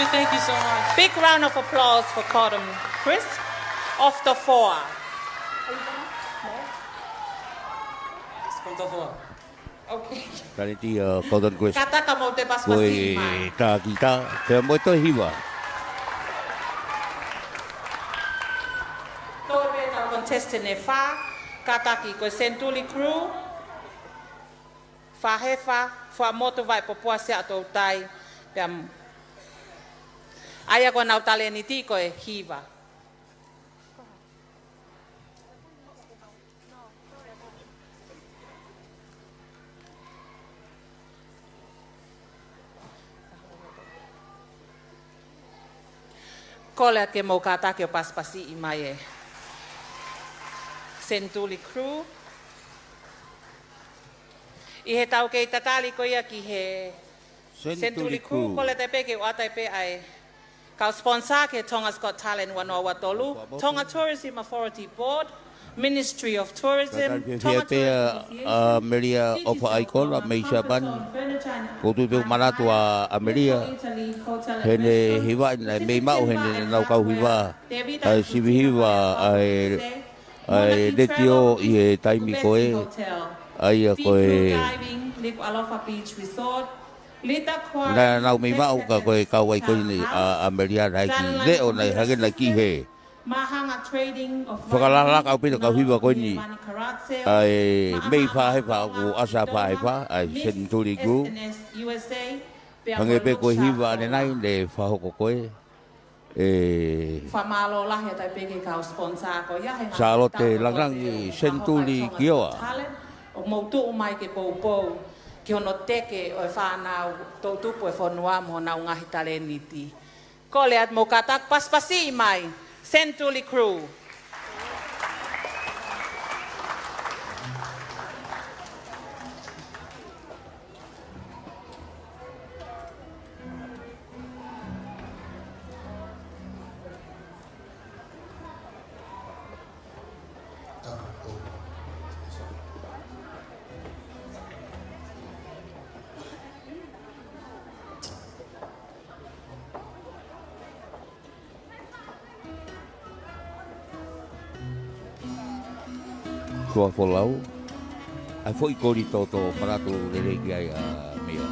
Thank you so much. Big round of applause for Cotton Chris of the four. From the four. Okay. Taleniti Cotton Chris. Kata ka mo te paspasi mai. Ta kita te mo to hiwa. Tobe na contestant e fa kata ki ko Century Crew. Fa hefa fa moto vai popua se ato tai pam. Aya ko na Taleniti ko e hiwa. Kole ke mo kata ke paspasi i mai e. Century Crew. I he tau kei tatali ko ia ki he Century Crew. Kole te pe ke o atai pe ai. Kau sponsor ke Tonga's Got Talent wanoa watolu. Tonga Tourism Authority Board. Ministry of Tourism. Tonga Tourism Melia opa aikola meisha ban. Kotu pe malatu a Melia. Hene hiwa na me mau hene nau kau hiwa. Ai sivi hiwa ai detio I taimi koe. Ai koe. Nuku'alofa Beach Resort. Na nau me mau ka koe kawai koe ni a Melia rai ki leo na hagen na ki he. Mahanga Trading of Whakalala kau pita kau hiwa koe ni. Ai mei whahewa ko asa whahewa ai Century Crew. Hange pe koe hiwa ane nai le whahoko koe. Whamalo lahe tai peke kau sponsor ko ia he Charlotte langangi Century Kioa. O mautu o mai ke poupou ki hono teke o e whanau tau tupu e whanua mo nau ngahi Taleniti. Ko le at mo katak paspasi mai. Century Crew. Kua folau. Ai foi kori toto parato leleki ai a mea.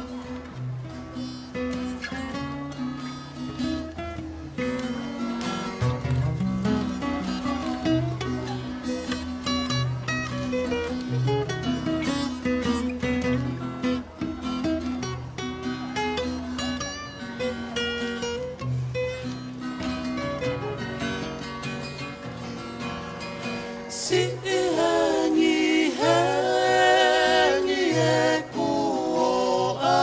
si hengi e kuoa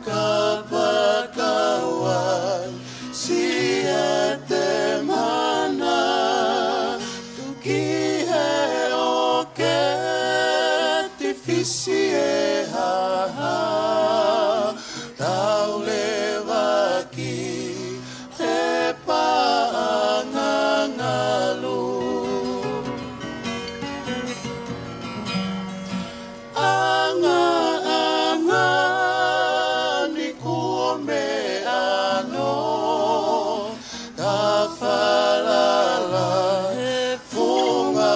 kapakawan si te mana tuki he o ke tifisi e ha tau lewaki he paangangalu anga ni kuome ano tafalala he funga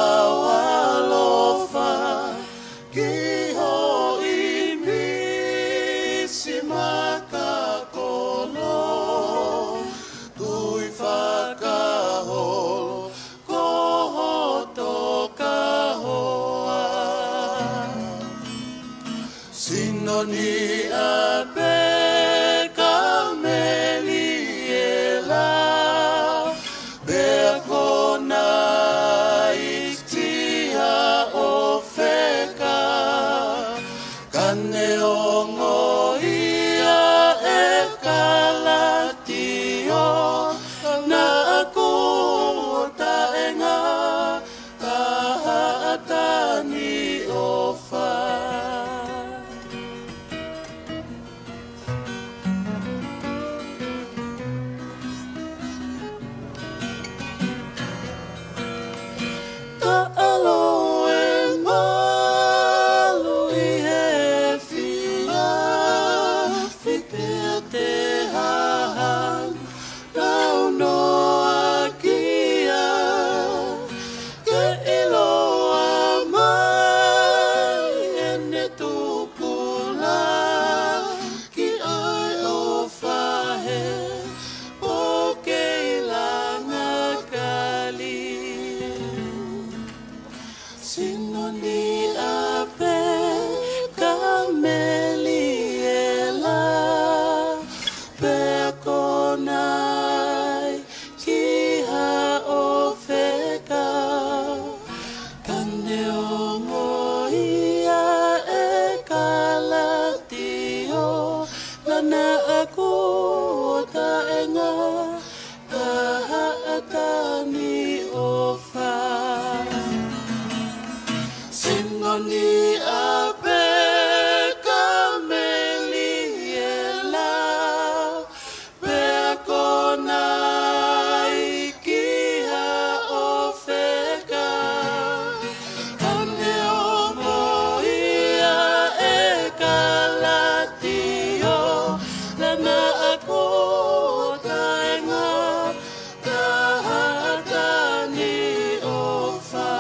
awalofa kiho imi simakakolo tui fakaholo kohoto kahoa sinoni abe kameliela bekona itia ofeka kaneongo ia ekalatio na aku taenga tahatani ofa ta'alo e malu i he fia fipea te hahan nau no akia ke iloa mai ene tupula ki ai o fahe o ke ilanga kali sinoni ape kameliela pekonai kiha ofeka kaneongo ia ekalatio lana aku taenga tahatani ofa sinoni ape kameliela pekonai kiha ofeka kaneongo ia ekalatio lana aku taenga tahatani ofa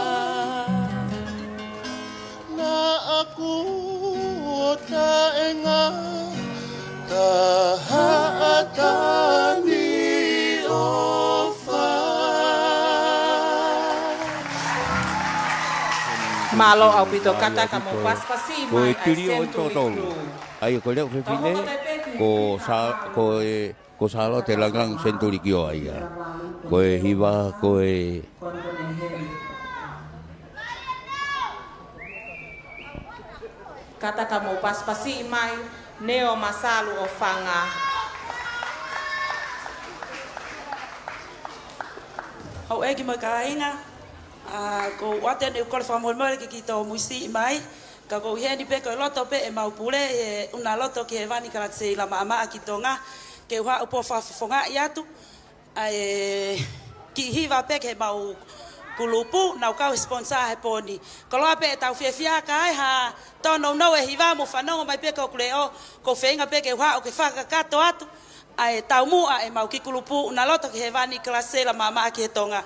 na aku taenga tahatani ofa Malo au pito kata ka mo paspasi Ko mai e tiri o totolo. Ai ko leo fefine ko salo te langang senturi kio ai. Ko e hiva ko e kata ka mo paspasi mai neo masalu o fanga Hau eki mo ka inga, ko wate ne ukole whamormore ki tō muisi mai, ka ko heni pe ko loto pe e maupule e una loto ki e vani karat se la mama ki Tonga, ke uha upo whafonga i atu, ki hiva pe ke mau kulupu, nau kau sponsor he poni. Ko loa pe e tau whiawhia ka ai ha, tono no e hiva mo whanongo mai pe ko kule o, ko whenga pe ke uha o ke whakakato atu, ai tau mua e mau ki kulupu una loto ki he vani klase la mama ki he Tonga.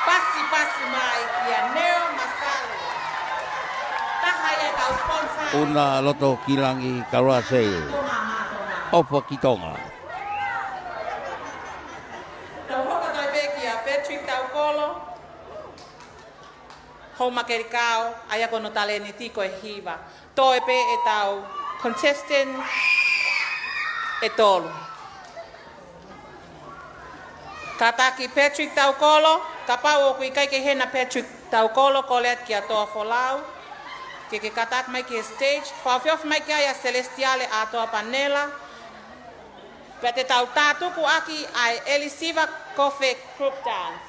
Pasi mai kia neo masalo. Taha ia kau sponsor. Una loto kilangi karoa sale. Opa ki Tonga. Tau hoka toi peki a Patrick tau kolo. Hou makerikao, aia kono taleniti ko e hiva. Toi pe e tau Contestant e tolu. Kataki Patrick tau kolo, kapau o kui kai ke hena Patrick tau kolo kolet ki a toa folau. Ke katak mai ki stage, whawhiof mai ki aia celestiale a toa panela. Pete tau tātuku aki ai Elisiva Coffee Group Dance.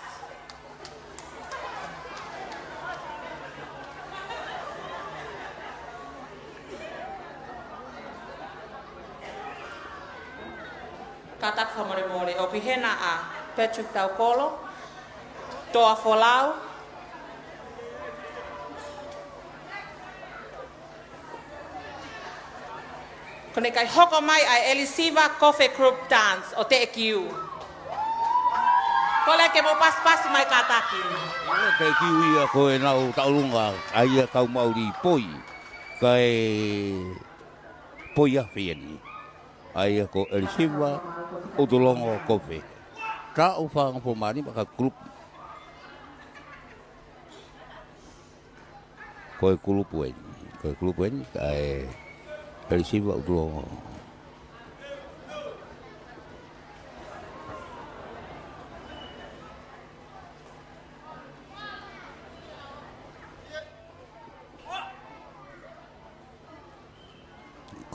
Katak whamore o pihena a Patrick tau kolo, toa folau. Kone kai hoko mai ai Elisiva Coffee Group Dance o te ekiu. Kole ke mo pas mai kataki. Te ekiu ia koe nau taulunga aia kau mauri poi. Kai poi a whieni. Aia ko Elisiva Utulongo Coffee. Ta ufang pumani maka grup. Koe kulupueni. Koe kulupueni kai Elisiva Utulongo.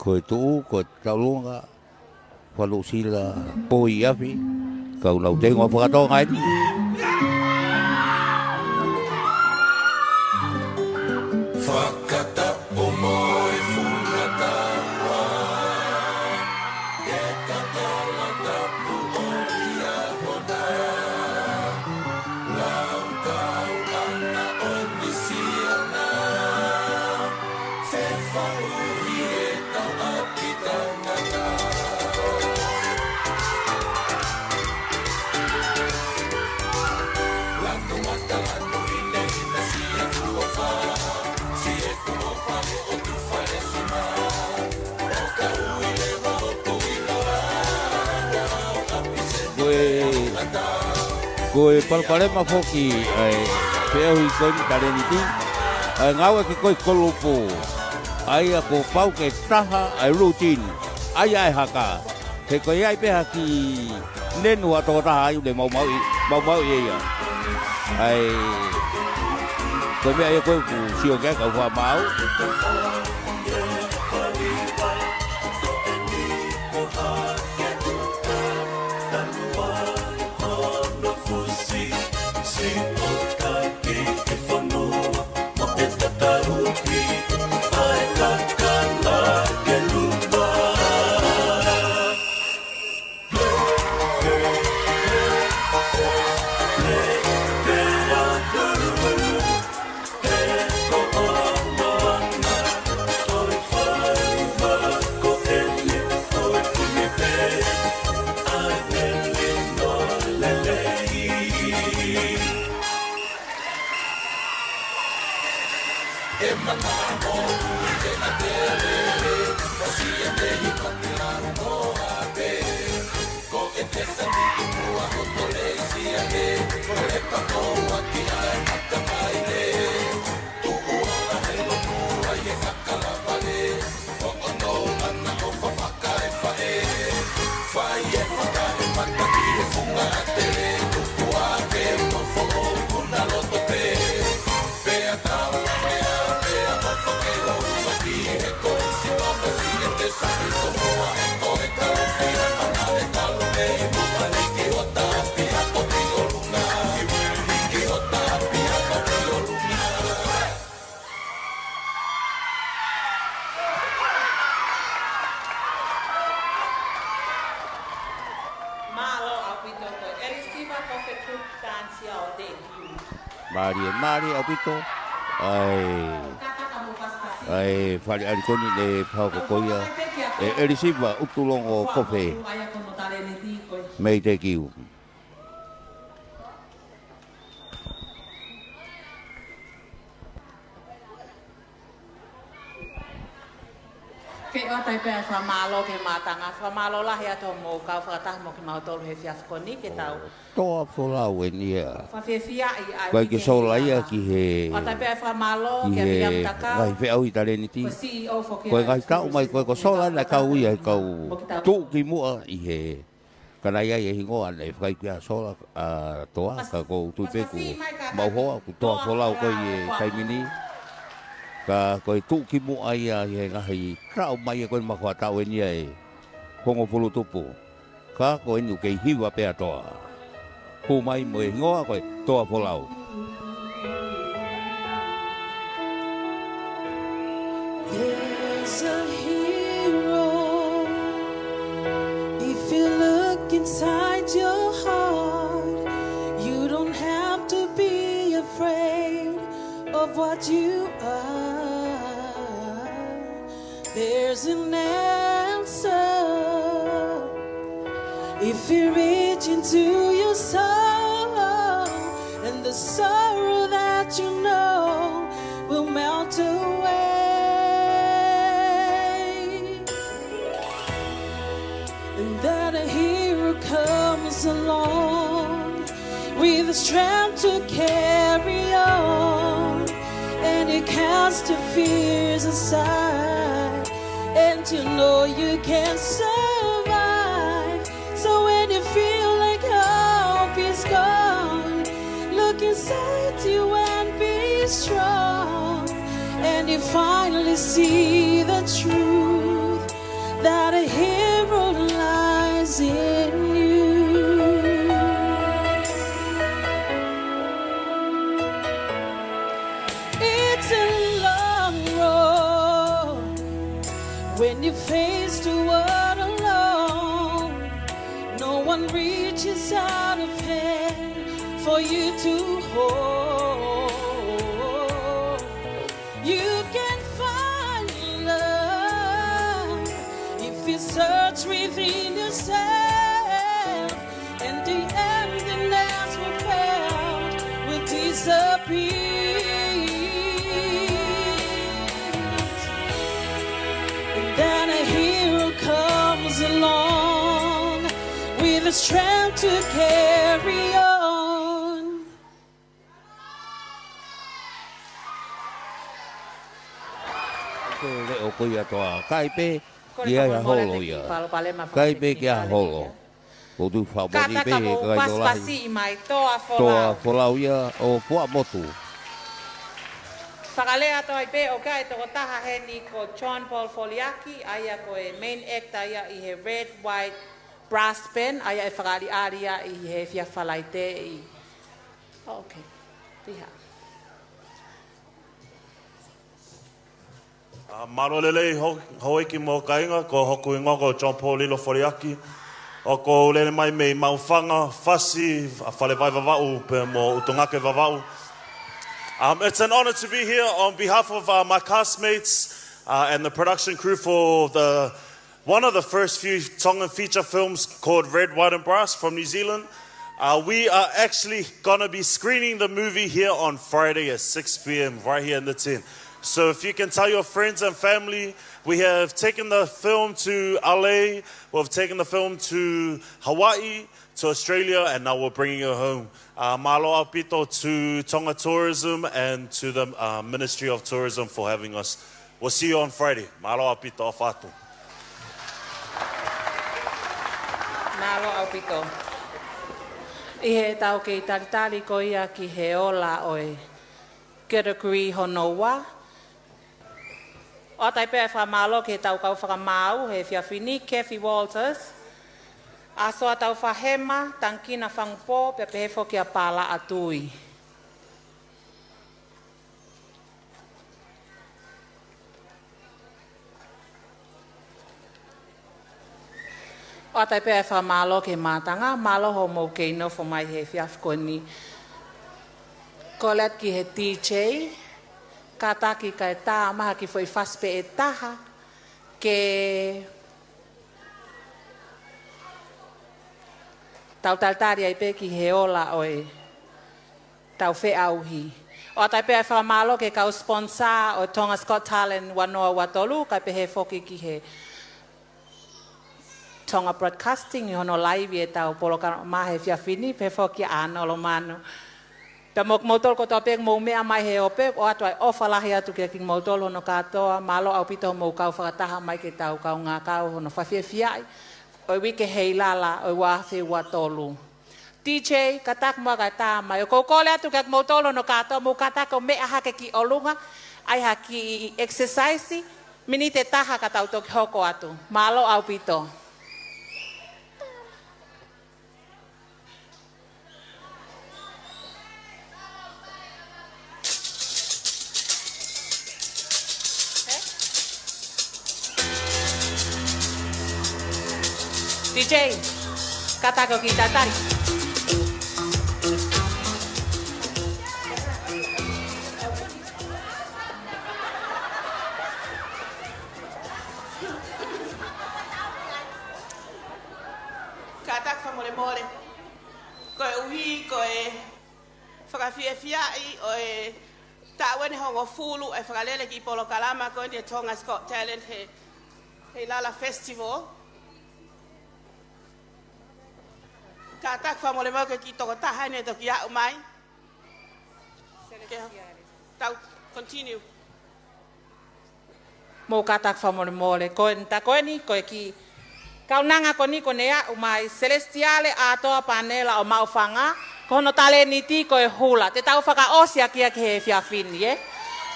Koe tuu, koe taulunga, whalu sila poi api, kau nau tengo whakatonga eti. Whakata o moi funata wa, e katola tapu o ia hoda. Lau kau ana o nisiana, Fe'auhi e tau api tangata. Latu mata latu ine ina sia kuofa. Koe palpalema foki Fe'auhi koe ni Taleniti ngawe ki koe kolupu aia ko pau ke taha ai routine aia e haka te koe ai peha ki nenu ato taha ai ule mau ia ai koe mea ia koe ku sio kia kau wha mau Mari apito ai fali alikoni le pauko koia Elisiva Utulongo Coffee mei te kiu Ke o tai pe whamalo ke mātanga. Whamalo lahi ato mō kau whakataha mō ki mautolu he whiafkoni ke tau. Toa wholau e nia. Whawhiawhia i ai. Kai ke soulaia ki he... O tai pe whamalo ki ke he... apiam takau. Ngai Fe'auhi Taleniti. Ko CEO whoki. Koe ngai tau mai koe ko sola na kau ia e kau tū ki mua i he... Kana ia e hingoa nei whai kia sola toa ka kou tuipeku mauhoa ku toa wholau koe i taimini. Ka koe tū ki mua ia i he ngahi krau mai e koe makua tau e nia e hongo pulu tupu. Ka koe nu kei hiwa pea toa. Hu mai mo e hingoa koe toa wholau. There's a hero if you look inside your heart. You don't have to be afraid of what you are. There's an answer if you reach into your soul, and the sorrow that you know will melt away. And then a hero comes along with the strength to carry on, and you cast your fears aside, and you know you can survive. So when you feel like hope is gone, look inside you and be strong, and you finally see the truth that a hero lies in you. It's a long road when you face the world alone. No one reaches out of hand for you to hold. You can find love if you search within yourself, and the emptiness without will disappear. And then a hero comes along with the strength to carry on. Leo koia toa kaipe kia ya holo ia. Kaipe kia holo. Ko tu whabori pe he kai dolahi. Toa wholau ia o pua motu. Whakalea toa i pe o kai toko taha he ni ko John Paul Foliaki, aia ko e main act aia i he red, white, brass pen, aia e whakari aria i he fia whalaite i. Oh, okay, piha. Maro lele hoi ki mō kainga, ko hoku ingo ko John Paul Lilo Foriaki. O ko lele mai mei mauwhanga, whasi, a whale vai vavau, pe mō utongake vavau. It's an honor to be here on behalf of my castmates and the production crew for one of the first few Tongan feature films called Red, White and Brass from New Zealand. We are actually going to be screening the movie here on Friday at 6 p.m. right here in the tin. So if you can tell your friends and family, we have taken the film to LA, we've taken the film to Hawaii, to Australia, and now we're bringing it home. Malo apito to Tonga Tourism and to the Ministry of Tourism for having us. We'll see you on Friday. Malo apito afatu. Malo apito. I he tau ke taritari ko ia ki he ola oe category honoa. O tai pēr whamalo ke tau kau whakamau he whiawhini Kathy Walters. A soa tau whahema, tankina whangpo, pe pehefo ki a Paula atui. O tai pēr whamalo ke mātanga, malo ho mou kei no fo mai he whiawhkoni. Kolet ki he DJ, kataki ka e tā maha ki foi whaspe e taha, ke tau taltari ai pe ki he ola oe tau Fe'auhi. O tai pea whamalo ke kau sponsor o Tonga Got Talent wanoa watolu, kai pe he foki ki he Tonga Broadcasting, i hono live e tau poloka mahe fiafini, pe foki ana lo manu. Pe mok motol ko tau pek mou mea mai he ope, o atu ai ofa lahi atu ke king motol hono katoa, malo au pito mou kau whakataha mai ke tau kau ngā kau hono whawhiawhiai, o wike Heilala, o Wharf watolu. DJ, katak mua kai tā mai, o koukole atu ke motol hono katoa, mou katak o mea hake ki olunga, ai haki exercise, mini te taha ka tau toki hoko atu, malo au pito. DJ, kata ko kita tari. Katak whamore koe uhi, koe whakawhiawhiai, oe tāwene hongo fulu, e whakalele ki polo kalama, koe ni Tonga Got Talent, he Heilala Festival. Katak whamore ke ki toko taha ne toki au mai. Tau, continue. Mo katak whamore koe nta koe ni, koe ki kaunanga ko ni ko nea umai celestiale atoa panela o maufanga kono taleniti ko e hula te tau whaka osia kia ke he fiafini e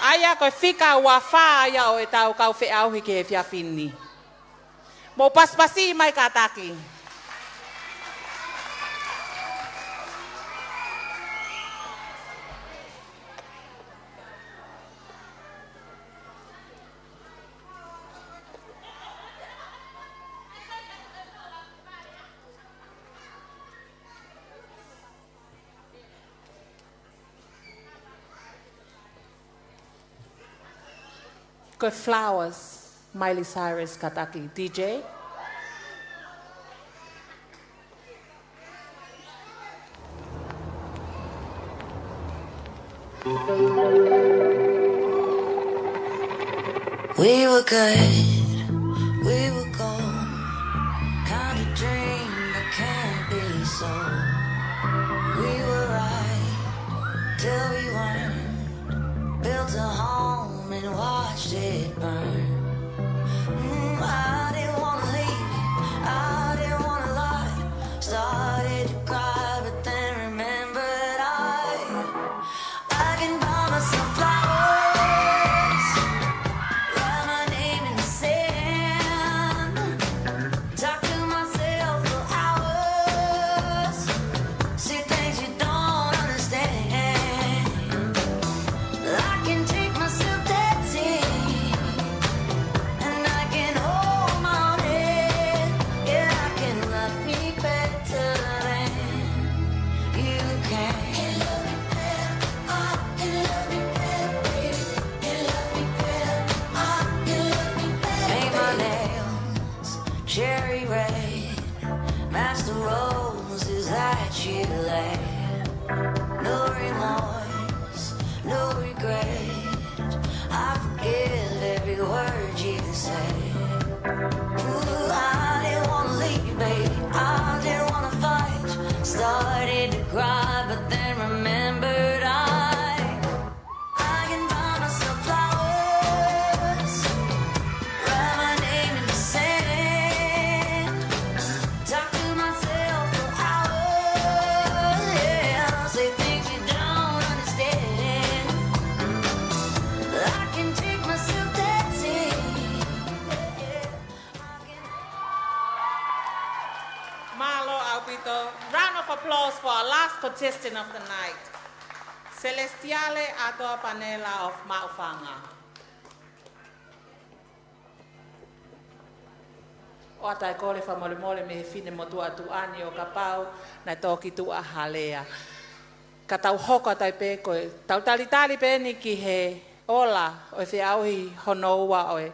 aya ko fika wafa aya o e tau kau Fe'auhi ke he fiafini mo paspasi mai kataki Got flowers, Miley Cyrus kataki. DJ? We were good, we were gold, kind of dream that can't be sold. We were right till we weren't, built a home and watched it burn. I didn't want to leave, I didn't want to lie, started to cry but then remembered I can buy myself flowers, write my name in the sand, talk to myself for hours, see things you don't understand. I can take myself dancing, and I can hold my own head. Yeah, I can love me better than you can. Can love me better, I can love me better, baby. Can love me better, I can love me better. Paint my nails cherry red, match the roses that you laid. No remorse, no regret, I forgive every word you say. Ooh, I didn't want to leave, baby, I didn't want to fight, started to cry but then remembered I can buy myself flowers, write my name in the sand, talk to myself for hours, yeah, say things you don't understand. I can take myself dancing. Malo Albito. Round of applause for our last contestant of the night. Celestiale Atoa Panela of Maufanga. O atai kore whamolemole me he fine mo tua tu ani o kapau na toki tu a halea. Ka tau hoka tai pe koe. Tau talitali pe ni ki he ola o e Fe'auhi honoua o e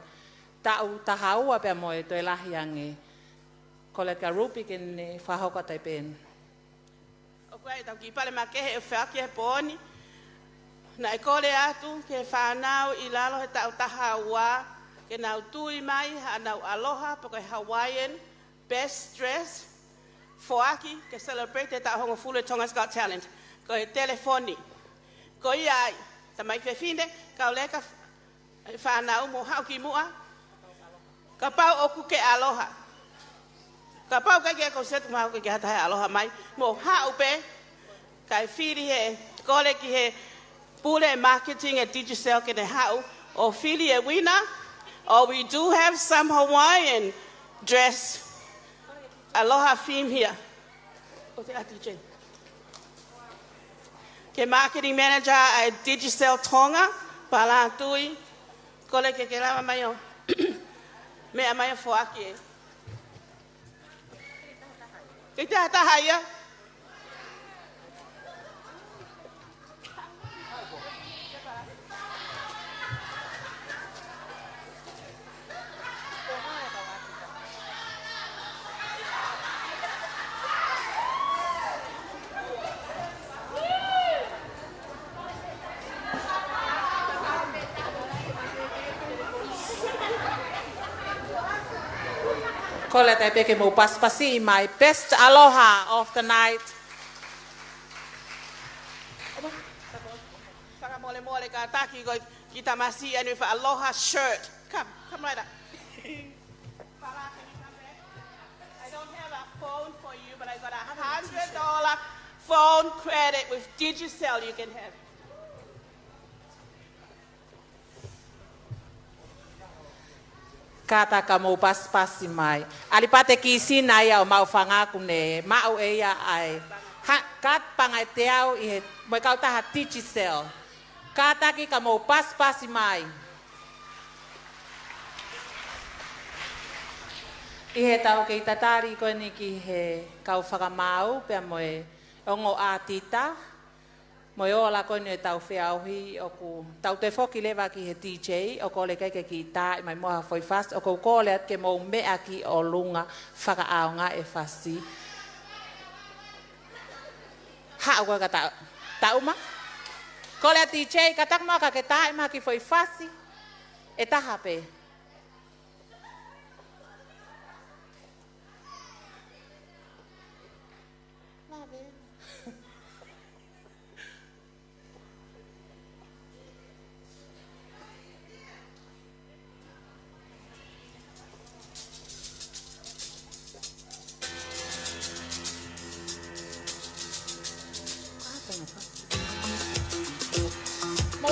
tau tahaua pe mo e toi lahiange. Ko le ka rupi ke ne whahoka tai pe. O koe tau ki pale makehe e whiaki he pōni. Na e kore atu ke whanau I lalo he tau taha ua. Ke nau tui mai ha nau aloha po ke Hawaiian best dress. Foaki ke celebrate te tau hongo fulu Tonga's Got Talent. Ko he telefoni. Ko iai, ta mai whiwhine, kau leka whanau mo hau ki mua. Ka pau oku ke aloha. Ka pau kai ke ko setu mau ke hata he aloha mai. Mo hau pe, kai whiri he, kore ki he pule marketing and digital ke ne hau. O whiri e wina, or we do have some Hawaiian dress. Aloha theme here. O te ati jen. Ke marketing manager at Digicel Tonga, Paula tui, kole ke lawa mai o. Mea mai o foaki e. Ke te hataha ia? Kola te peke mo paspasi my best aloha of the night. Whaka mole mole ka taki ko ki tamasi anu for aloha shirt. Come right up. Paula, can you come back? I don't have a phone for you, but I got $100 phone credit with Digicel you can have. Kata ka mo paspasi mai. Alipate ki sina ia o mau whangaku ne mau e ia ai. Kat pangai te au I he mo kau taha Digicel. Kata ki ka mo paspasi mai. I he tau ke tatari ko ni ki he kau whakamau pia mo e ongo a tita. Mo e ola kone e tau Fe'auhi o ku tau te whoki lewa ki he DJ o ko le keike ki tā I mai moha foi fast o ko kōle at ke mō mea ki o lunga whakaaonga e whasi. Ha ua ka tau ma? Ko le DJ ka takma ka ke tā ma ki foi fasi e taha pe.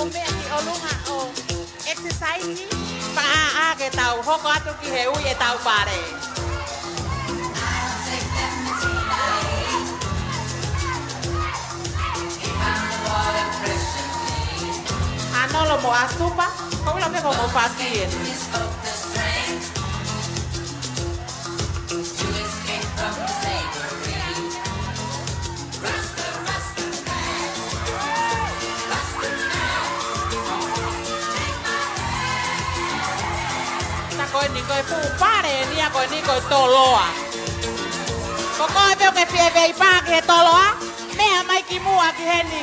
Mea ki o lunga o exercise pa ke tau hoko atu ki he ui e tau pare. Anolo mo asupa, kau lo me ko mo pasien. Koe ni koe pū pare ni a koe ni koe toloa. Ko koe peo ke fie vei pā ki he toloa, mea mai ki mua ki he ni.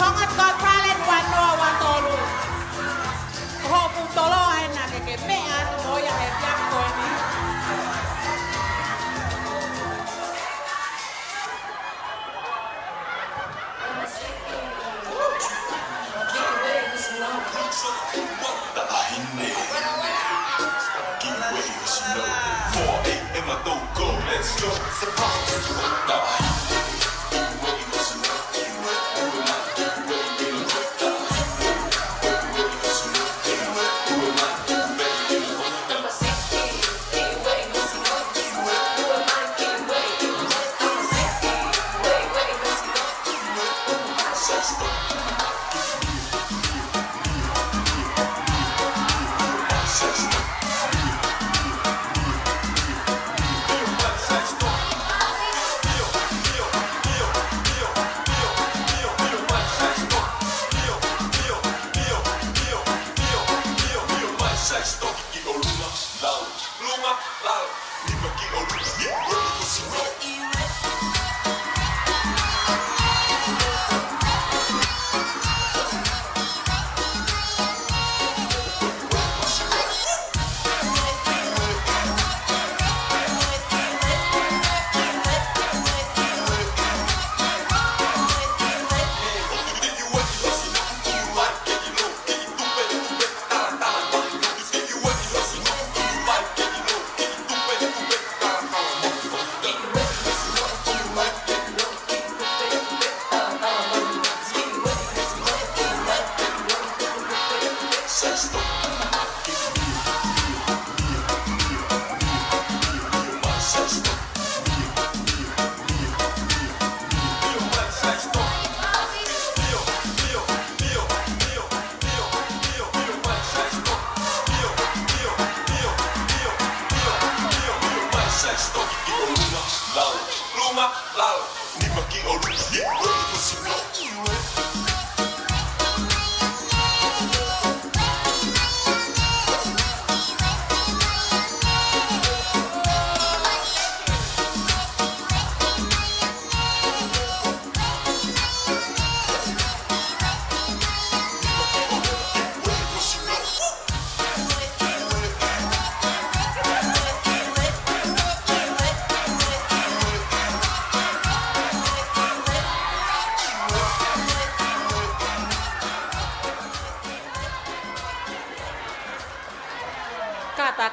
Tonga's Got Talent, one no, one tolu.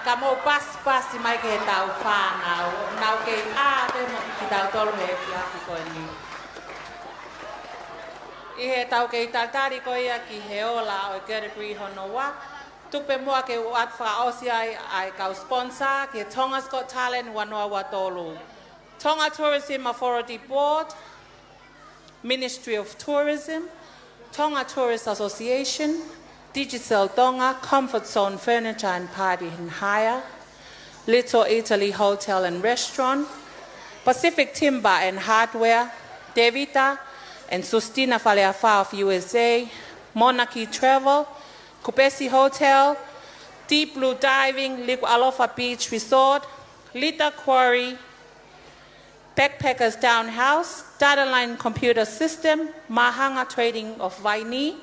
Ka mo pas mai ke tau whānau. Nau ke āre mo ki tau tolu he ki aki koe ni. I he tau ke i tatari koe ia ki he ola o Gerigri hono wa. Tupe mua ke u at whaosi ai kau sponsor ki Tonga's Got Talent wanoa wa tolu. Tonga Tourism Authority Board, Ministry of Tourism, Tonga Tourist Association, Digital Tonga, Comfort Zone Furniture and Party and Hire, Little Italy Hotel and Restaurant, Pacific Timber and Hardware, Devita and Sustina Faleafa of USA, Monarchy Travel, Kupesi Hotel, Deep Blue Diving, Nuku'alofa Beach Resort, Lita Quarry, Backpackers Townhouse, Data Line Computer System, Mahanga Trading of Vaini,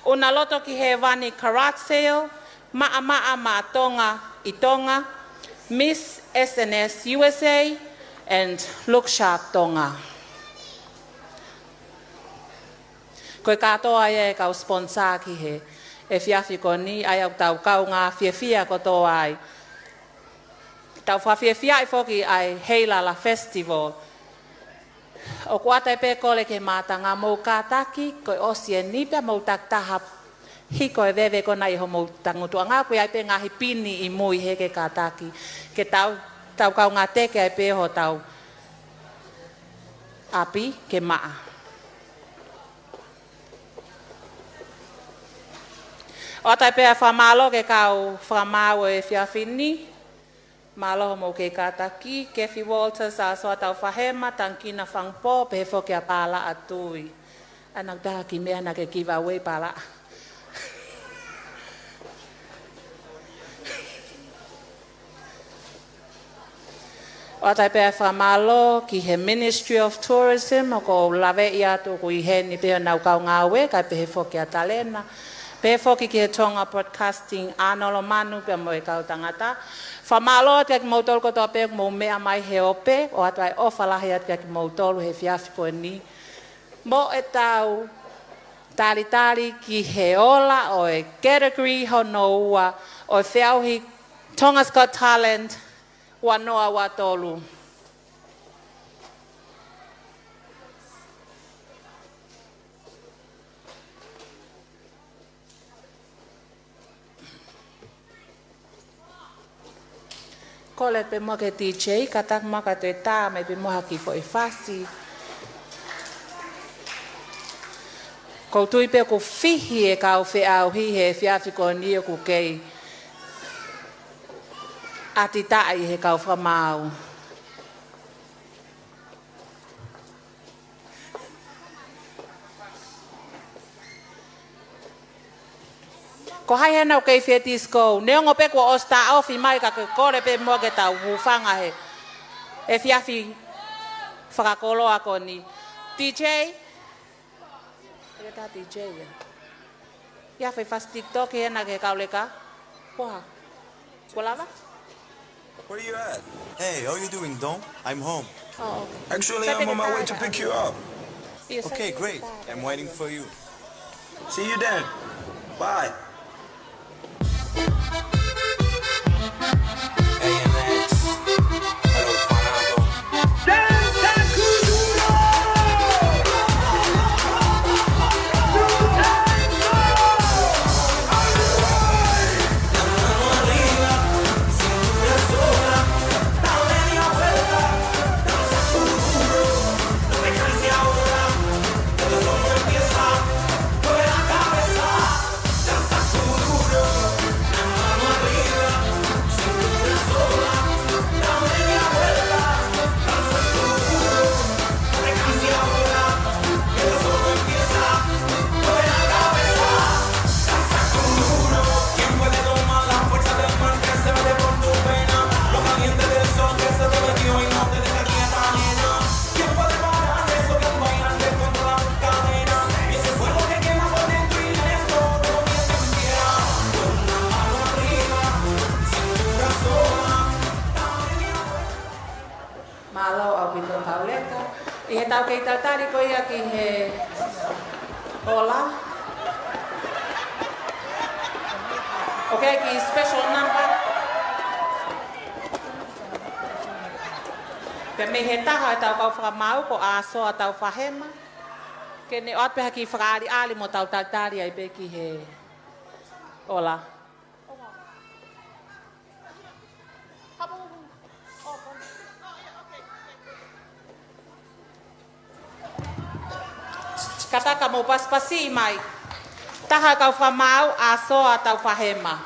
Unaloto ki he vani karat sale, Ma'a Tonga i Tonga, Miss SNS USA, and Look Sharp Tonga. Koe katoa ia e kau sponsor ki he, e fiafi ko ni, ai au tau kau ngā fiafia ko tō ai. Tau whawhiawhia i whoki ai Heilala Festival. O kuatai pe kole ke mātanga mou kātaki, koe osia nipia mou taktaha hiko e vewe ko nai ho mou tangutua. Ngā koe ai pe ngahi pini i mui he ke kātaki. Ke tau kau ngā teke ai pe ho tau api ke maa. O tai pe a whamalo ke kau whamao e whiawhini. Malo mo ke kataki, Kefi Walters a soa tau whahema, tankina whangpo, pe fo ke a Paula atui. Anak daha ki mea na ke giveaway Paula. O tai pe a whamalo ki he Ministry of Tourism, o ko lawe i atu ko i he ni pe nau kau ngāwe, kai pe he fo ke a talena. Pe foki ki he Tonga Broadcasting anolo manu pe mo e kau tangata. Whamalo te ki mautolu kotoa pe mo mea mai he ope o atu ai ofalahi atu ki mautolu he fiafi koe ni. Mo e tau tali ki he ola o e category hono ua o e Fe'auhi Tonga's Got Talent wanoa watolu. Kole pe mo ke DJ, katak mo ka te tā, mai pe mo haki fo e whasi. Ko tui pe ko whihi e kau Fe'auhi he whiawhi ko ni o ku kei. Ati tai he kau whamau. Ko hai hana o kei whetis kou. Neongo pe ko o start off I mai ka kore pe mo ke tau whanga he. E whiawhi whakakoloa ko ni. DJ? Ele tā DJ ya. Ia whai fast TikTok he hana ke kau leka. Koha? Ko lava? Where are you at? Hey, how are you doing, Don? I'm home. Oh, okay. Actually, I'm on my way to pick you up. Yes, Okay, great. I'm waiting for you. See you then. Bye. I he tau kei tautari ko ia ki he ola. Okay, ki special number. Pe me he taha e tau kau whakamau ko aso a tau whahema. Ke ne oat peha ki whakaari ali mo tau tautari ai pe ki he ola. Kataka mo paspasi mai. Taha kau whamau a soa tau whahema.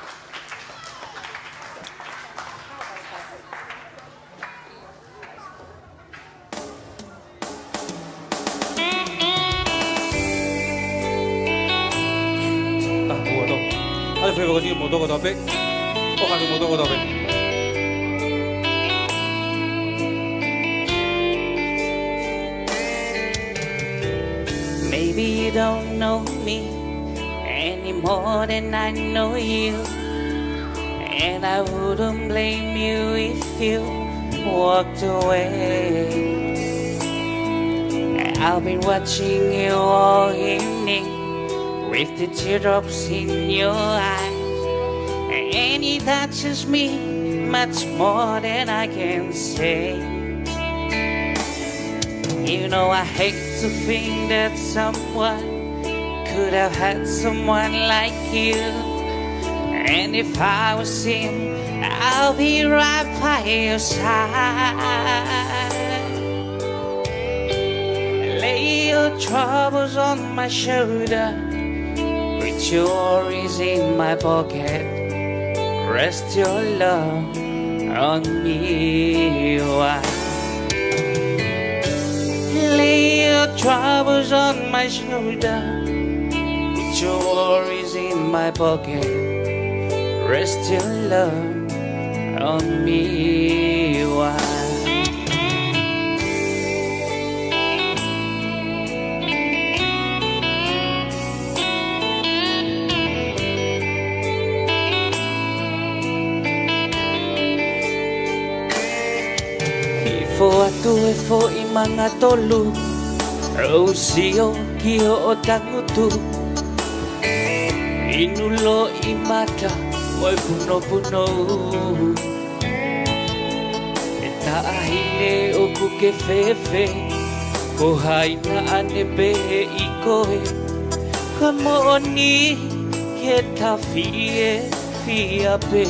Tapu ato. Ale fai wakati mo toko tope. O katu mo toko tope. Maybe you don't know me any more than I know you, and I wouldn't blame you if you walked away. I've been watching you all evening with the teardrops in your eyes, and it touches me much more than I can say. You know I hate to think that someone could have had someone like you, and if I was him, I'll be right by your side. Lay your troubles on my shoulder, put your worries in my pocket, rest your love on me. Why? Lay your troubles on my shoulder, put your worries in my pocket, rest your love on me. Why? tu e fo I mga tolu o sio ki o tangutu inulo I mata o puno puno e taahine o kuke fefe ko haina ane pehe I koe kamo oni ke ta fie fia pe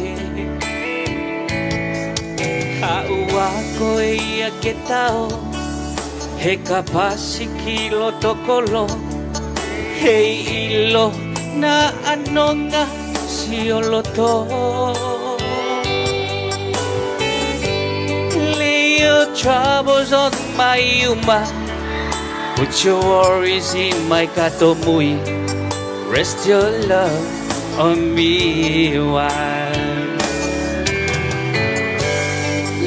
Haua koe ia ke tau He kapasi kilo tokolo Hei ilo na anonga si oloto Lay your troubles on my yuma Put your worries in my katomui Rest your love on me while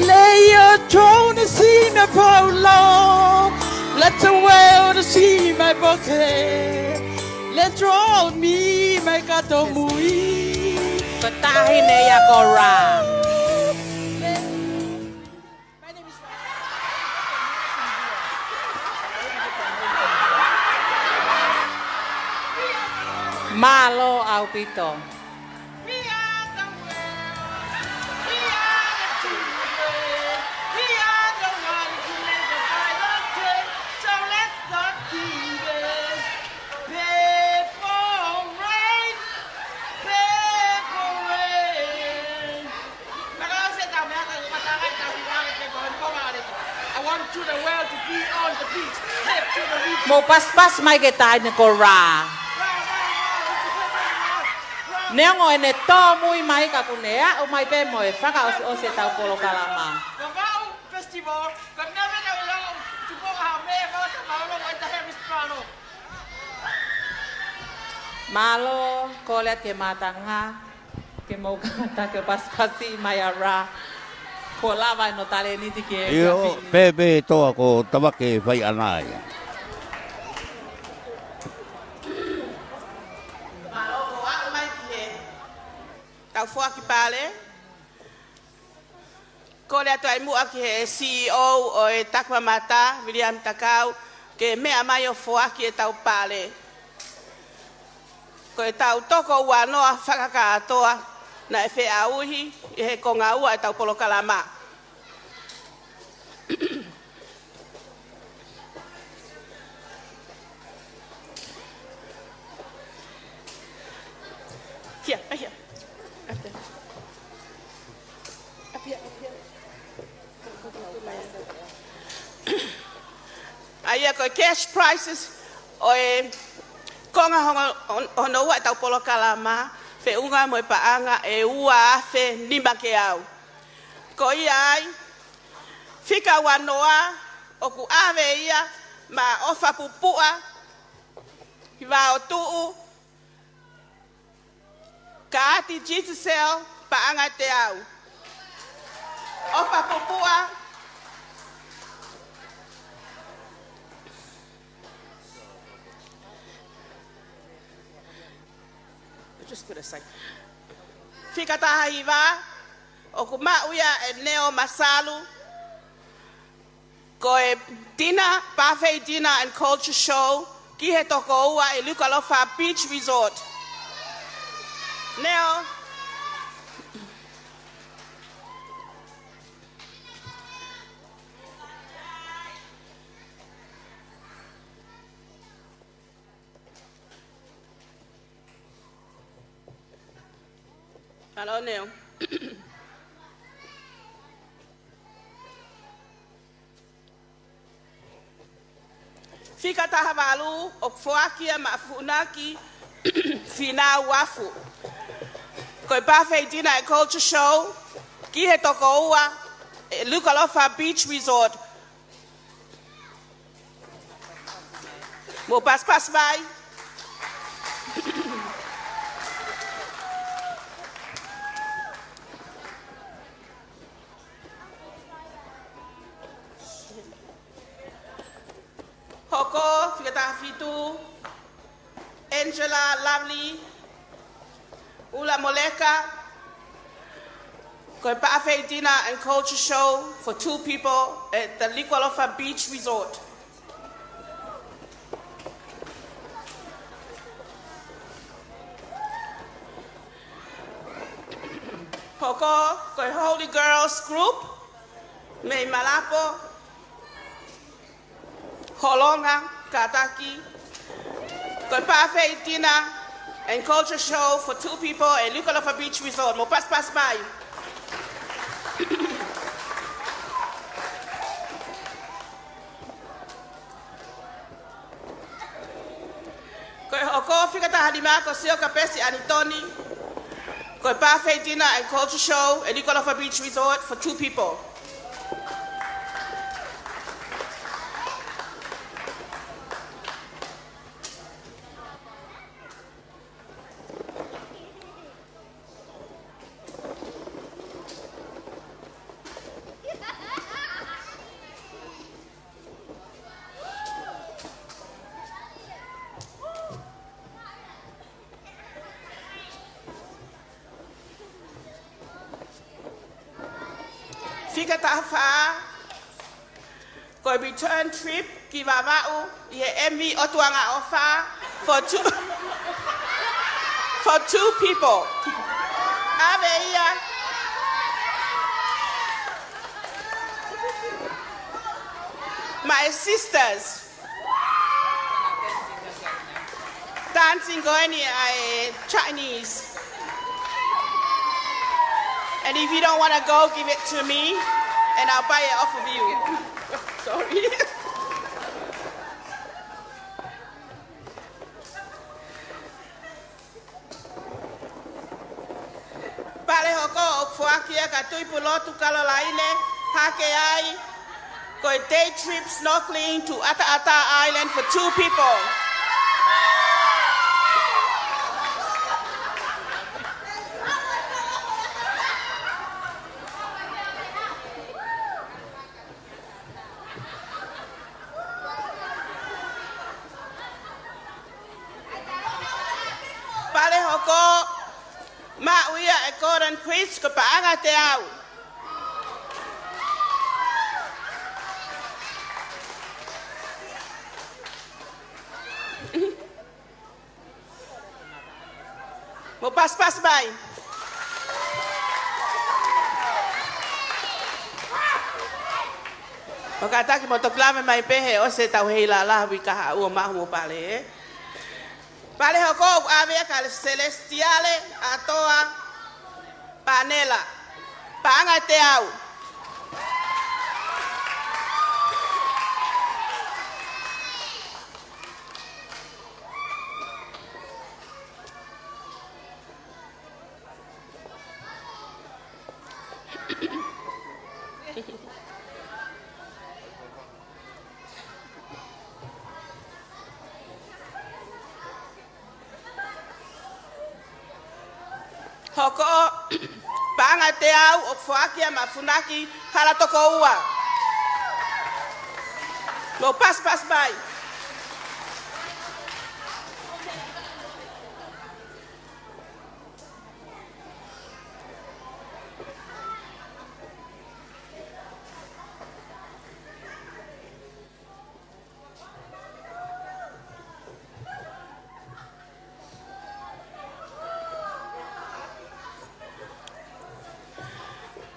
Lay your throne in the Paula. Let the world see my bouquet. Let draw me my katomui. Katahine ya kora. Malo au pito. To the world to be on the beach. Head to the beach. Mo pas mai ke tai ne kora. Nengo ene to mui mai ka kunea o mai pe mo e faka o se tau polo kalama. Ngau festival, kan never know long to go ha me mo ta malo mo ta he mispano. Malo kole ke matanga ke mo kata ke pas-pasi mai ara. Ko lava no taleniti ke. Io bebe toa ko tawake vai anai. Tau fua ki pale. Ko le atu ai mua ki he CEO o e Takwamata, William Takau, ke mea mai o fua ki e tau pale. Ko e tau toko ua noa whakaka atoa na e Fe'auhi, i he konga ua e tau polo kalama. Here, right here. Up there. Up here, up here. Aia ko cash prices o e konga hono ua e tau polo kalama. Fe'unga mo e paanga e ua afe nima ke au. Ko ia ai, fika wanoa o ku ave ia ma ofa pupua, hiwa o tuu, ka ati jitusel paanga te au. Ofa pupua, just put aside. Fika taha hiwa, o ku mauia e neo masalu, ko e dinner, buffet dinner and culture show, ki he toko ua e Nuku'alofa Beach Resort. Neo, hello, Neo. Fika taha walu o fuakia ma funaki fina wafu. Koi buffet dinner and culture show. Ki he toko ua e Nuku'alofa Beach Resort. Mo pas mai. Hoko, Figata Fitu, Angela, Lovely, Ula Moleka, Koe pa'awhei dinner and culture show for 2 people at the Nuku'alofa Beach Resort. Hoko, koe Holy Girls Group, me Malapo, Holonga, Kataki, koe pa'awhei dinner and culture show for 2 people at Nuku'alofa Beach Resort. Mo pas mai. Koe hoko whikata harima ko seo kapesi anitoni. Koe pa'awhei dinner and culture show at Nuku'alofa Beach Resort for 2 people. Fika tafa, koe return trip ki wawau i he MV otuanga ofa for 2 people. Ave ia. My sisters, dancing going Chinese. And if you don't want to go, give it to me, and I'll buy it off of you. Sorry. Pale hoko o fuakia ka tui pulotu kalolaine, hake ai, koe day trip snorkeling to Ata Island for 2 people. Quiz ke paanga te au. Mo pas bai. O kata ki mo toklame mai pehe o se tau Heilala wika ha ua mahu pale. Pale hoko ave ka celestiale atoa Panela, paanga te au. Hoko paanga te au o fuakia mafunaki hala toko ua. Mo pas bai.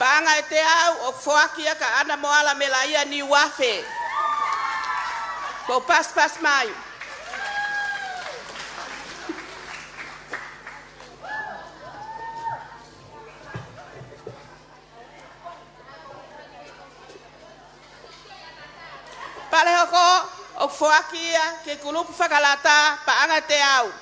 Paanga e te au o fuakia ka ana moala melaia ni wafe. Mo pas mai. Pale hoko o fuakia ke kulupu whakalata paanga te au.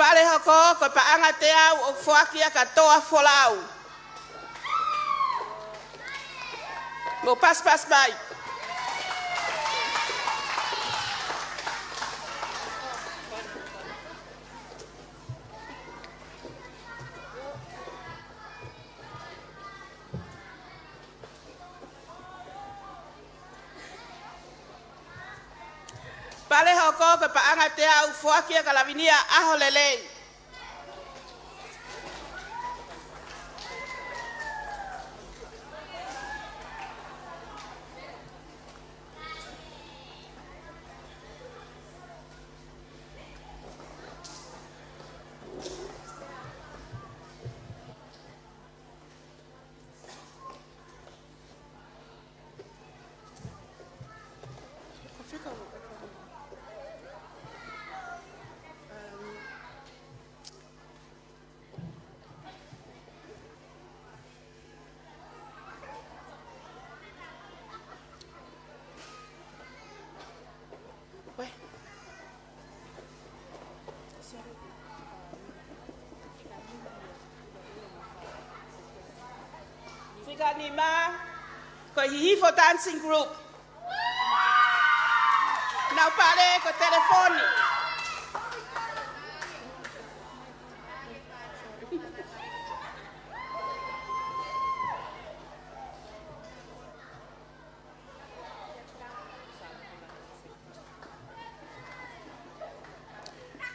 Pale hoko ko paanga te au o fuakia ka toa folau. Mo pas bai. Pale hoko ke paanga te au fuakia kalavinia aho lelei. Fika nima ko hihi for dancing group. Now pale ko telefoni.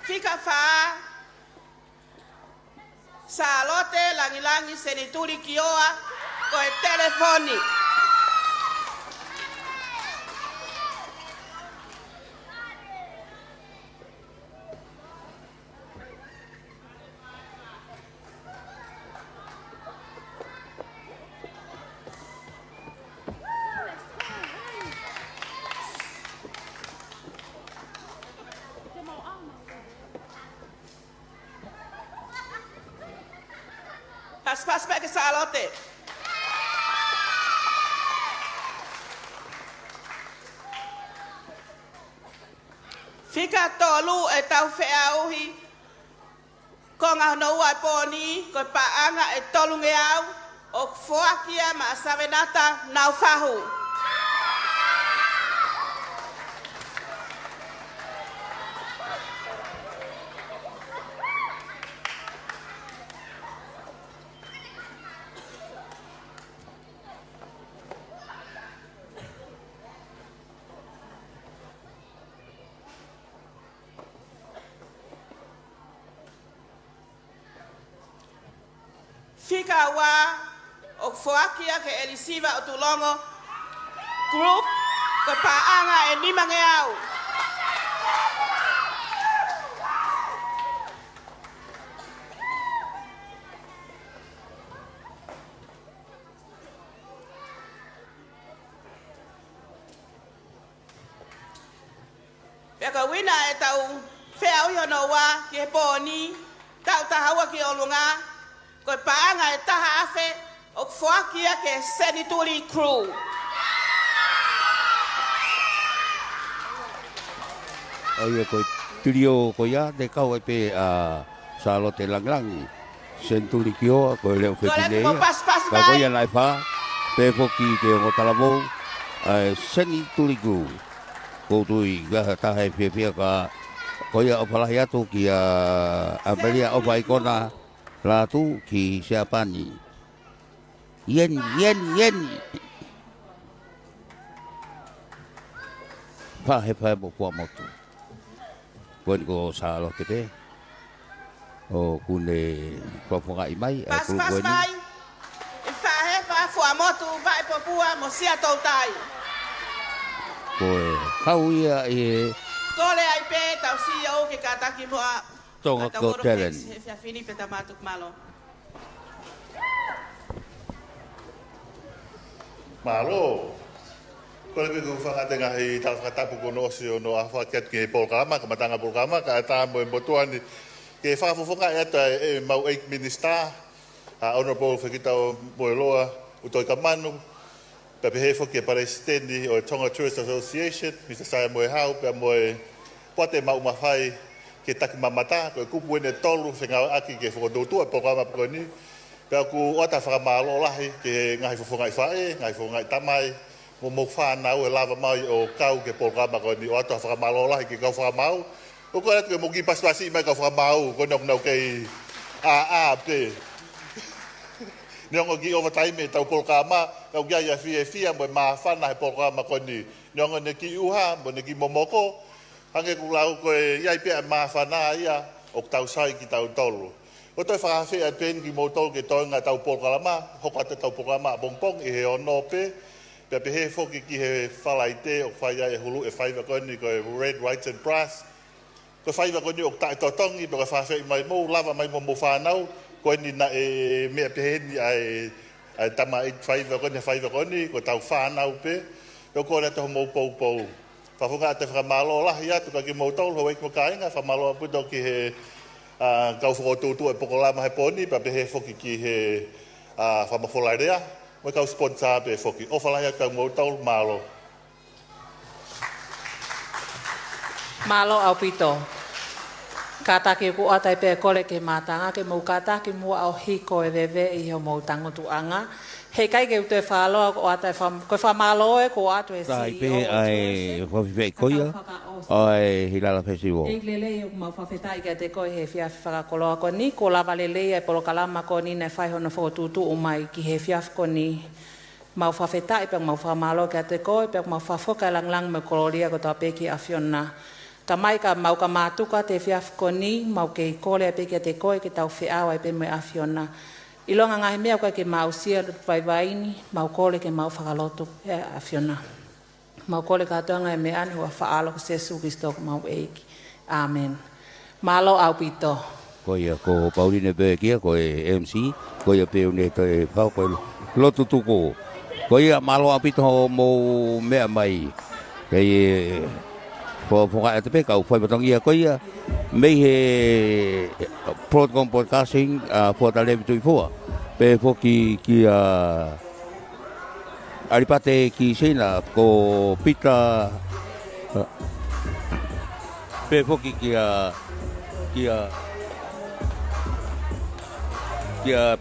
Fika fa salote langi senituri kioa ko telefoni. Pas ke salote. Fika tolu e tau Fe'auhi. Ko ngā noua e pōni, ko paanga e tolu nge au, o fuakia ma savenata nau fahu. Fika wa o fuakia ke elisiva o tulongo group ko paanga e lima nge au. Peka wina e tau Fe'auhi hono wa ki he pōni, tau tahaua ki o lunga, ko paanga e taha afe o fuakia ke senituri crew. Ai ko trio ko ya de kau e pe a salote langlangi. Senturi kio ko leo fetine. Ka ko ya nai fa pe foki ke o talamo senituri crew. Ko tui ga ta he pe ka ko ya o pala ya tu ki a belia o vai kona Latu ki siapani. Yen. Pahe mo kwa motu. Kuen ko sa lo kete. O kune proponga imai. Pas mai. Pahe fua motu vai popua mo sia tautai. Ko kau ia e. Kole ai pe tau si o ke kataki moa. Tongatapu. Fini peta matuk malo. Malo. Kole pe ko whakate ngahi Tongatapu ko nosi o no awhaket ke polkama, ka matanga polkama, ka ata mo imbotuani ke whafufunga e ata e mau 8 minister, honorable whakitao Moiloa, utoi ka manu, pepe hefo ke Presidenti o Tonga Tourist Association, Mr. Saya Moihau, pe moe poate mau mawhai, ke taki mamata, ko e kupu ene tolu, whenga aki ke whakadoutua, programa ko ni, pe aku ota whakamalo lahi, ke ngahi whafunga i whae, ngahi whafunga i tamai, mo mo whanau e lava mai o kau ke programa ko ni, ota whakamalo lahi ke kau whakamau, o ko atu ke mo ki paswasi mai kau whakamau, ko nau kei pe. Niongo ki overtime tau programa, kau kia ia fia mo ma whana he programa ko ni, niongo ne ki uha, mo ne ki momoko, Hange kulau koe iai pia mawhana ia o tau sai ki tau tolu. O toi whakawhia pen ki moto ke toinga tau pokalama, hoka te tau pokalama bongpong i he ono pe, pia pe he foki ki he whalaite o whaia e hulu e whaiva koni koe red, white and brass. Koe whaiva koni o tae totongi, pe koe whawhia mai mou, lava mai mo whanau, koe ni na e mea pe heni ai tama i whaiva koni, koe tau whanau pe, pe o koe reta ho mou pou pou. Whawhunga te whamalo lahi atu ka ki moutol, ho eik mo kāinga, whamalo aputo ki he kau whakotūtu e pokolama he poni, pa pe he whoki ki he whamawholairea, mo kau sponsor pe whoki. O whalahi atu moutol, malo. Malo au pito. Kātaki ku atai pe kore ke mātanga, ke mou kātaki mua au hiko e wewe i ho mou tangotuanga. Hei kai ke ute whaloa ko atai koe whamalo e ko atu e si. Tai pe ai whawhiwhai koia, ai Heilala Festival. Eik lele i o mau whawhetai ke te koe he whiawhi whakakoloa ko ni, ko lava lele e polokalama ko ni nei whaihono whakotutu o mai ki he whiawhi ko ni. Mau whawhetai pe mau whamalo ke te koe, pe mau whawhoka lang me koloria ko tau peki a whiona. Ka mai ka mau ka mātuka te whiawhi ko ni, mau ke i kore a peki a te koe ke tau whiawa e pe me a whiona. I longa ngahi mea koe ke mau sia whaiwaini, mau kole ke mau whakaloto e a whiona. Mau kole katoanga e mea ni wa whaalo ko sesu Kristo mau eiki. Amen. Malo au pito. Koia ko Paulina Bergia, koe MC, koia peune te pau koe lotu tuko. Koia malo au pito mo mea mai. Kei whaka e te peka u whaipatongia koia. Mei he Broadcom Podcasting for Taleniti pe foki ki aripate ki sena ko pita pe foki ki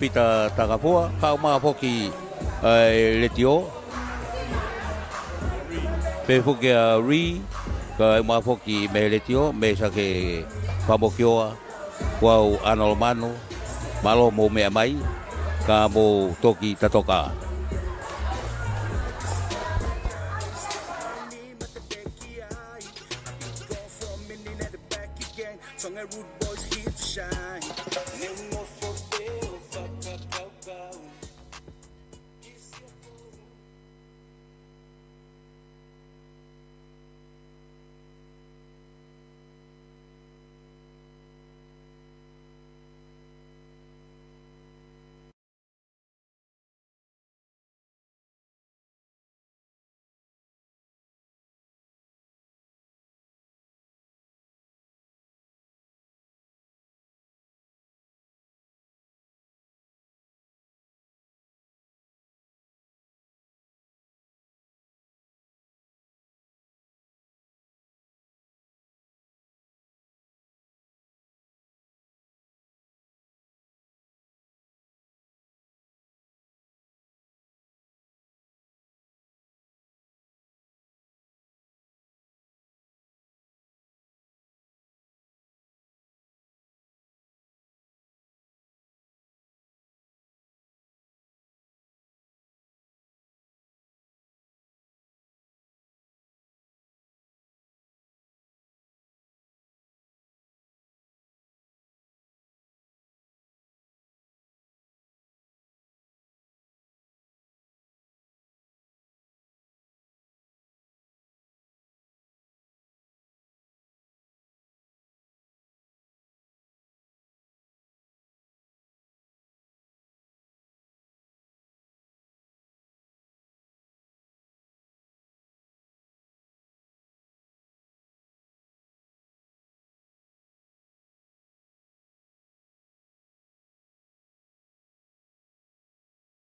pita tagapoa ka ma foki letio pe foki ri ka ma foki me letio me sa ke Pamokioa, wau anolomano, malo mo mea mai, ka mo toki tatoka. Tonga rude boys here to shine.